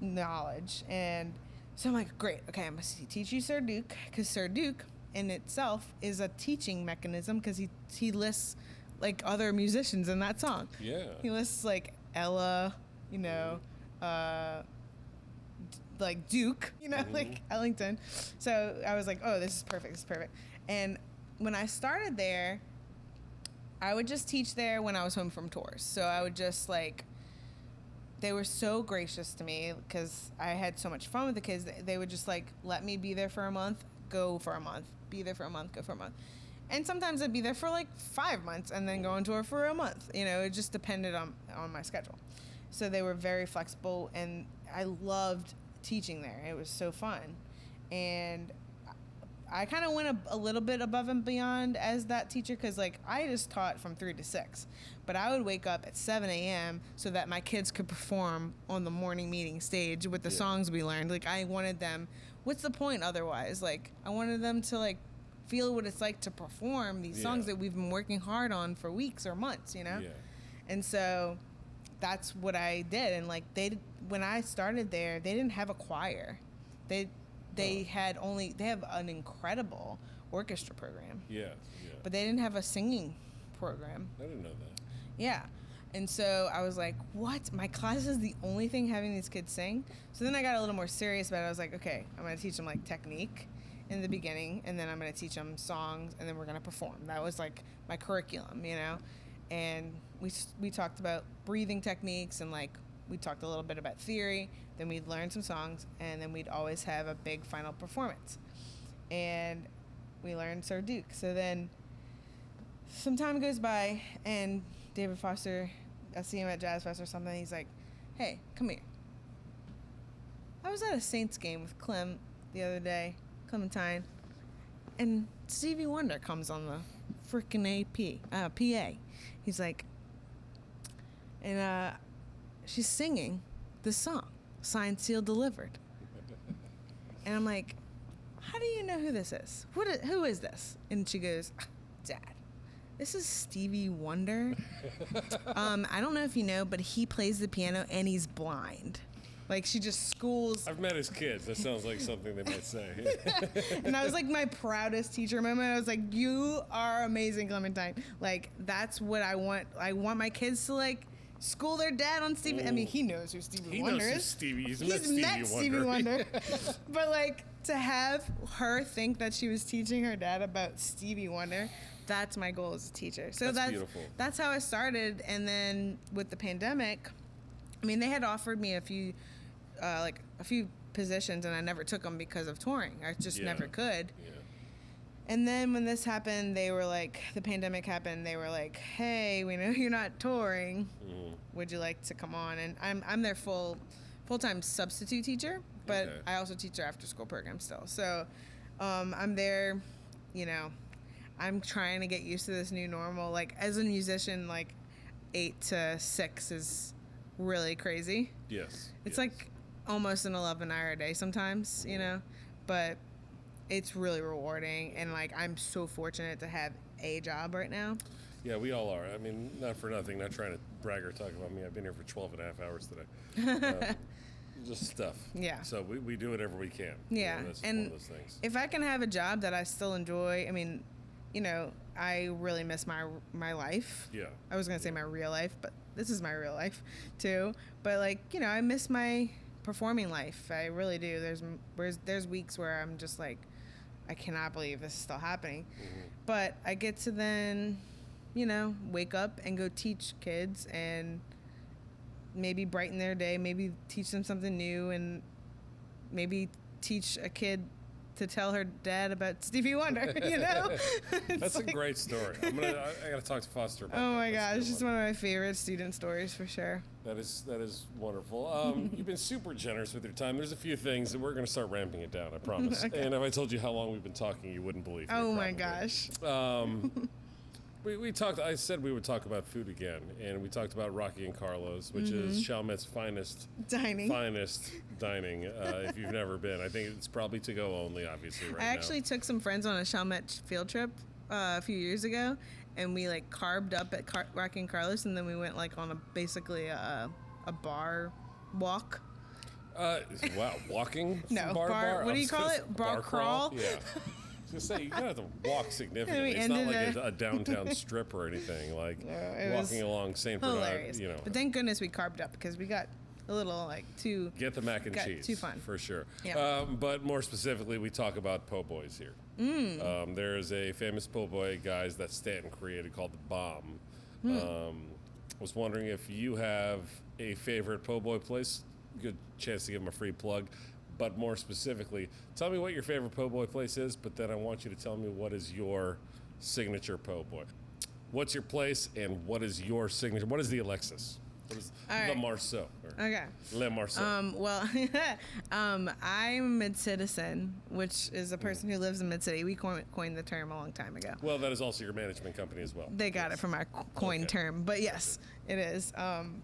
Speaker 2: knowledge. And so I'm like, great. Okay, I'm going to teach you Sir Duke, because Sir Duke in itself is a teaching mechanism because he lists like other musicians in that song.
Speaker 1: Yeah.
Speaker 2: He lists like Ella, like Duke, like Ellington. So I was like, oh, this is perfect. And when I started there, I would just teach there when I was home from tours. So I would just they were so gracious to me because I had so much fun with the kids. They would just like let me be there for a month, go for a month, be there for a month, go for a month. And sometimes I'd be there for like 5 months and then go on tour for a month. It just depended on my schedule. So they were very flexible and I loved teaching there. It was so fun. And I kind of went a little bit above and beyond as that teacher because like I just taught from 3 to 6. But I would wake up at 7 a.m. so that my kids could perform on the morning meeting stage with the songs we learned. Like I wanted them, what's the point otherwise? Like I wanted them to like feel what it's like to perform these songs that we've been working hard on for weeks or months, Yeah. And so that's what I did. And like when I started there, they didn't have a choir. They have an incredible orchestra program.
Speaker 1: Yeah.
Speaker 2: But they didn't have a singing program.
Speaker 1: I didn't know that.
Speaker 2: Yeah. And so I was like, what? My class is the only thing having these kids sing? So then I got a little more serious about it. I was like, okay, I'm going to teach them like technique in the beginning, and then I'm going to teach them songs, and then we're going to perform. That was like my curriculum, And we talked about breathing techniques, and like we talked a little bit about theory. Then we'd learn some songs, and then we'd always have a big final performance. And we learned Sir Duke. So then some time goes by, and David Foster, I see him at Jazz Fest or something. He's like, hey, come here. I was at a Saints game with Clem the other day, Clementine, and Stevie Wonder comes on the frickin' PA. He's like, and she's singing this song, Signed, Sealed, Delivered. And I'm like, how do you know who this is? Who is this? And she goes, Dad, this is Stevie Wonder. I don't know if you know, but he plays the piano and he's blind. Like, she just schools.
Speaker 1: I've met his kids. That sounds like something they might say.
Speaker 2: And I was like my proudest teacher moment. I was like, you are amazing, Clementine. Like, that's what I want. I want my kids to like school their dad on Stevie. I mean, he knows who Stevie Wonder is.
Speaker 1: He's met Stevie
Speaker 2: Wonder. But like to have her think that she was teaching her dad about Stevie Wonder, that's my goal as a teacher. So that's beautiful. That's how I started. And then with the pandemic, I mean, they had offered me a few positions, and I never took them because of touring. I just never could. Yeah. And then when this happened, they were like, the pandemic happened, they were like, hey, we know you're not touring. Would you like to come on? And I'm their full-time substitute teacher, but I also teach their after-school program still. So I'm there, you know, I'm trying to get used to this new normal. Like, as a musician, like, 8 to 6 is really crazy.
Speaker 1: Yes.
Speaker 2: It's like almost an 11-hour day sometimes, you know, but it's really rewarding, and like I'm so fortunate to have a job right now.
Speaker 1: Yeah, we all are. I mean, not for nothing, not trying to brag or talk about me. I've been here for 12 and a half hours today. Just stuff. Yeah. So we do whatever we can.
Speaker 2: Yeah.
Speaker 1: You know, that's
Speaker 2: and
Speaker 1: one of those things.
Speaker 2: If I can have a job that I still enjoy, I mean, you know, I really miss my life. Yeah. I was going to say my real life, but this is my real life too. But like, you know, I miss my performing life. I really do. There's weeks where I'm just like, I cannot believe this is still happening. But I get to then, you know, wake up and go teach kids and maybe brighten their day, maybe teach them something new, and maybe teach a kid to tell her dad about Stevie Wonder, you know?
Speaker 1: That's like a great story. I got to talk to Foster about that.
Speaker 2: Oh my gosh, it's just one of my favorite student stories for sure.
Speaker 1: That is wonderful. You've been super generous with your time. There's a few things that we're going to start ramping it down, I promise. Okay. And if I told you how long we've been talking, you wouldn't believe me.
Speaker 2: Oh my gosh.
Speaker 1: We talked. I said we would talk about food again, and we talked about Rocky and Carlos, which is Chalmette's finest dining. If you've never been, I think it's probably to go only. Obviously, right now.
Speaker 2: I actually took some friends on a Chalmette field trip a few years ago, and we like carved up at Rocky and Carlos, and then we went like on basically a bar walk.
Speaker 1: Wow, walking?
Speaker 2: No, bar. What do you call it? Bar crawl?
Speaker 1: Yeah. I was going to say, you got to have to walk significantly. It's not like a downtown strip or anything. Like walking along St. Bernard, you know.
Speaker 2: But thank goodness we carved up because we got a little like too.
Speaker 1: Get the mac and cheese.
Speaker 2: Too fun.
Speaker 1: For sure.
Speaker 2: Yeah.
Speaker 1: But more specifically, we talk about po' boys here. There's a famous po' boy, guys, that Stanton created called the Bomb. I was wondering if you have a favorite po' boy place. Good chance to give them a free plug. But more specifically, tell me what your favorite po' boy place is, but then I want you to tell me what is your signature po' boy. What's your place, and what is your signature? What is the Alexis? What is Le Marceaux?
Speaker 2: Okay.
Speaker 1: Le Marceaux.
Speaker 2: Well, I'm a mid-citizen, which is a person who lives in mid-city. We coined the term a long time ago.
Speaker 1: Well, that is also your management company as well.
Speaker 2: They got it from our coined term, but yes, it is.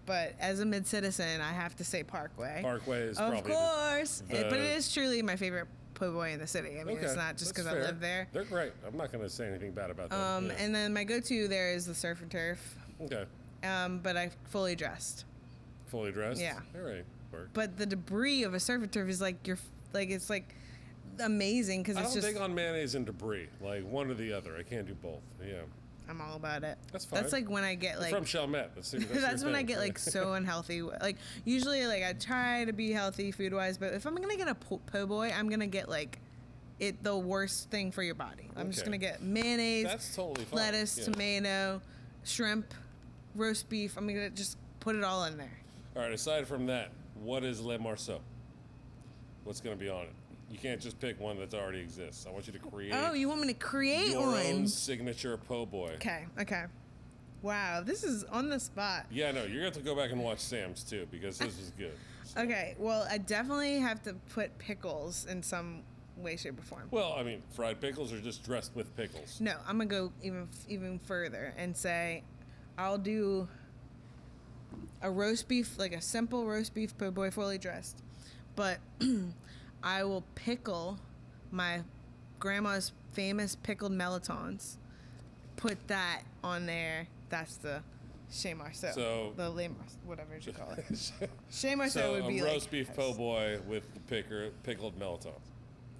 Speaker 2: But as a mid-citizen, I have to say Parkway.
Speaker 1: Parkway is
Speaker 2: of
Speaker 1: probably
Speaker 2: course, but it is truly my favorite po' boy in the city. I mean, it's not just because I live there.
Speaker 1: They're great. I'm not going to say anything bad about them.
Speaker 2: And then my go-to there is the Surf and Turf.
Speaker 1: Okay.
Speaker 2: But I fully dressed.
Speaker 1: Fully dressed?
Speaker 2: Yeah.
Speaker 1: All right. Work.
Speaker 2: But the debris of a surf and turf is like it's like amazing because it's just.
Speaker 1: I don't take on mayonnaise and debris, like one or the other. I can't do both. Yeah.
Speaker 2: I'm all about it.
Speaker 1: That's fine.
Speaker 2: That's like when I get like.
Speaker 1: You're from Chalmette.
Speaker 2: That's when I get like so unhealthy. Like usually, like I try to be healthy food wise, but if I'm gonna get a po' boy, I'm gonna get like the worst thing for your body. I'm just gonna get mayonnaise.
Speaker 1: That's totally fine.
Speaker 2: Lettuce, tomato, shrimp, roast beef. I'm gonna just put it all in there.
Speaker 1: All right, aside from that, what is Le Marceaux? What's going to be on it? You can't just pick one that already exists. I want you to create.
Speaker 2: Oh, you want me to create
Speaker 1: your
Speaker 2: one?
Speaker 1: own signature po' boy.
Speaker 2: Okay. Wow, this is on the spot.
Speaker 1: Yeah, no, you're going to have to go back and watch Sam's too because his was good. So.
Speaker 2: Okay, well, I definitely have to put pickles in some way, shape, or form.
Speaker 1: Well, I mean, fried pickles or just dressed with pickles?
Speaker 2: No, I'm going to go even further and say I'll do a roast beef, like a simple roast beef po' boy fully dressed. But I will pickle my grandma's famous pickled melitons. Put that on there. That's the Chez Marceaux.
Speaker 1: So
Speaker 2: the Le Marceaux, whatever you call it. Chez Marceaux would be
Speaker 1: a roast
Speaker 2: like
Speaker 1: beef po' boy with the pickled melitons.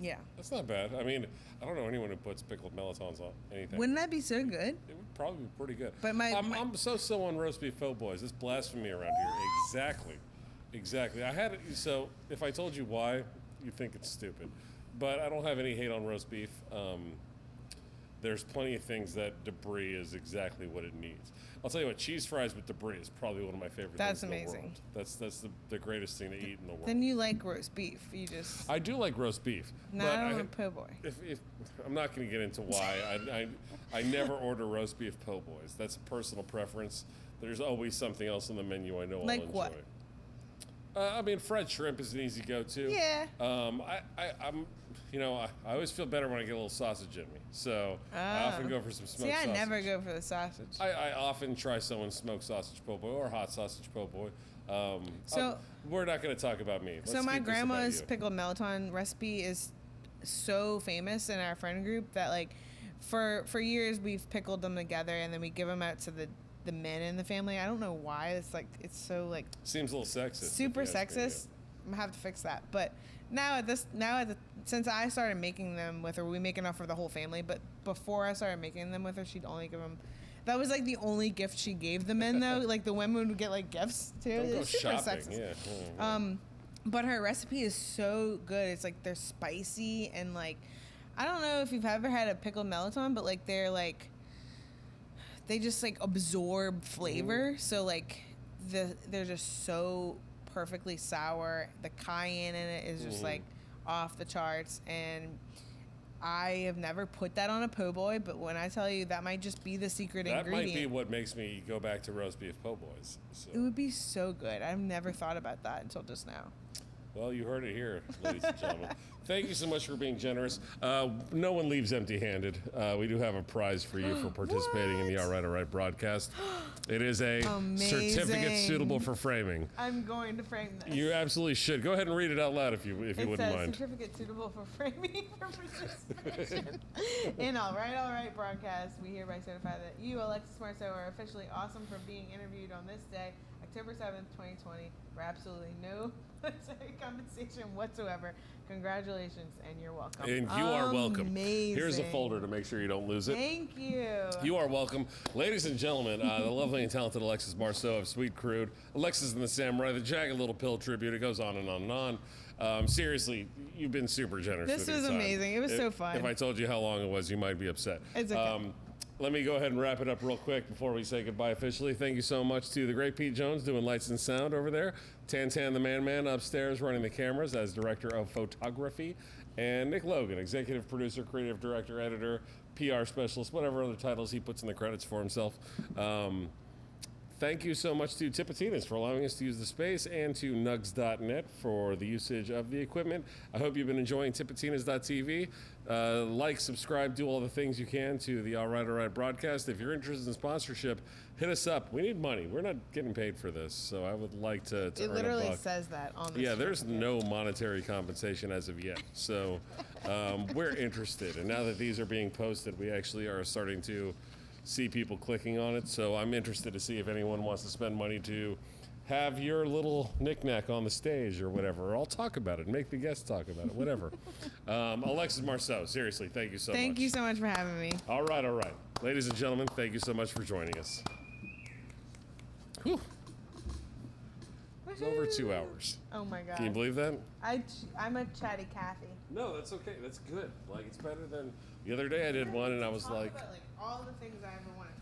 Speaker 2: Yeah.
Speaker 1: That's not bad. I mean, I don't know anyone who puts pickled melitons on anything.
Speaker 2: Wouldn't that be so good?
Speaker 1: It would probably be pretty good.
Speaker 2: But
Speaker 1: I'm so on roast beef po' boys. It's blasphemy around here. Exactly. I had it. So if I told you why, you think it's stupid. But I don't have any hate on roast beef. There's plenty of things that debris is exactly what it needs. I'll tell you what, cheese fries with debris is probably one of my favorite things in the world. That's the greatest thing to eat in the world.
Speaker 2: Then you like roast beef.
Speaker 1: I do like roast beef.
Speaker 2: No,
Speaker 1: but
Speaker 2: I don't want po' boy.
Speaker 1: If I'm not going to get into why. I never order roast beef po' boys. That's a personal preference. There's always something else on the menu I know I'll enjoy.
Speaker 2: What?
Speaker 1: I mean, fried shrimp is an easy go-to.
Speaker 2: Yeah.
Speaker 1: I always feel better when I get a little sausage in me. So I often go for some smoked sausage.
Speaker 2: I never go for the sausage.
Speaker 1: I often try someone's smoked sausage po' boy or hot sausage po' boy. We're not going to talk about me.
Speaker 2: So my grandma's pickled melon recipe is so famous in our friend group that like for years we've pickled them together and then we give them out to the men in the family. I don't know why. It's so like
Speaker 1: seems a little sexist.
Speaker 2: Super sexist. I'm gonna have to fix that. But since I started making them with her, we make enough for the whole family. But before I started making them with her, she'd only give them. That was like the only gift she gave the men though. Like the women would get like gifts too.
Speaker 1: Don't go
Speaker 2: super
Speaker 1: shopping.
Speaker 2: Sexist.
Speaker 1: Yeah.
Speaker 2: But her recipe is so good. It's like they're spicy and like I don't know if you've ever had a pickled melon, but like they just like absorb flavor. So like they're just so perfectly sour. The cayenne in it is just like off the charts, and I have never put that on a po' boy, but when I tell you that might just be the secret ingredient.
Speaker 1: That might be what makes me go back to roast beef po' boys. So.
Speaker 2: It would be so good. I've never thought about that until just now.
Speaker 1: Well, you heard it here, ladies and gentlemen. Thank you so much for being generous. No one leaves empty-handed. We do have a prize for you for participating in the All Right broadcast. It is a certificate suitable for framing.
Speaker 2: I'm going to frame this.
Speaker 1: You absolutely should. Go ahead and read it out loud if you wouldn't mind.
Speaker 2: Certificate suitable for framing for participation in All Right broadcast. We hereby certify that you, Alexis Marceaux, are officially awesome for being interviewed on this day, October 7th, 2020, for absolutely no compensation whatsoever. Congratulations, and you're welcome.
Speaker 1: And you are welcome. Here's a folder to make sure you don't lose it.
Speaker 2: Thank you.
Speaker 1: You are welcome. Ladies and gentlemen, the lovely and talented Alexis Marceaux of Sweet Crude, Alexis and the Samurai, the Jagged Little Pill tribute. It goes on and on and on. Seriously, you've been super generous.
Speaker 2: This was amazing. It was so fun.
Speaker 1: If I told you how long it was, you might be upset.
Speaker 2: It's okay.
Speaker 1: Let me go ahead and wrap it up real quick before we say goodbye officially. Thank you so much to the great Pete Jones doing lights and sound over there. Tantan the Man upstairs running the cameras as director of photography. And Nick Logan, executive producer, creative director, editor, PR specialist, whatever other titles he puts in the credits for himself. Thank you so much to Tipitinas for allowing us to use the space and to nugs.net for the usage of the equipment. I hope you've been enjoying Tipitinas.tv. Like, subscribe, do all the things you can to the All Right broadcast. If you're interested in sponsorship, hit us up. We need money. We're not getting paid for this, so I would like to
Speaker 2: It
Speaker 1: earn
Speaker 2: literally
Speaker 1: a buck.
Speaker 2: says that on the
Speaker 1: Yeah, there's no monetary compensation as of yet. So we're interested. And now that these are being posted, we actually are starting to see people clicking on it. So I'm interested to see if anyone wants to spend money to have your little knick-knack on the stage or whatever. I'll talk about it. Make the guests talk about it. Whatever. Alexis Marceaux, seriously, thank you so much.
Speaker 2: Thank you so much for having me.
Speaker 1: All right. Ladies and gentlemen, thank you so much for joining us. Whew. It's over 2 hours.
Speaker 2: Oh my God.
Speaker 1: Can you believe that?
Speaker 2: I'm a chatty Cathy.
Speaker 1: No, that's okay. That's good. Like, it's better than the other day I did one and I was like
Speaker 2: about, like all the things I ever want to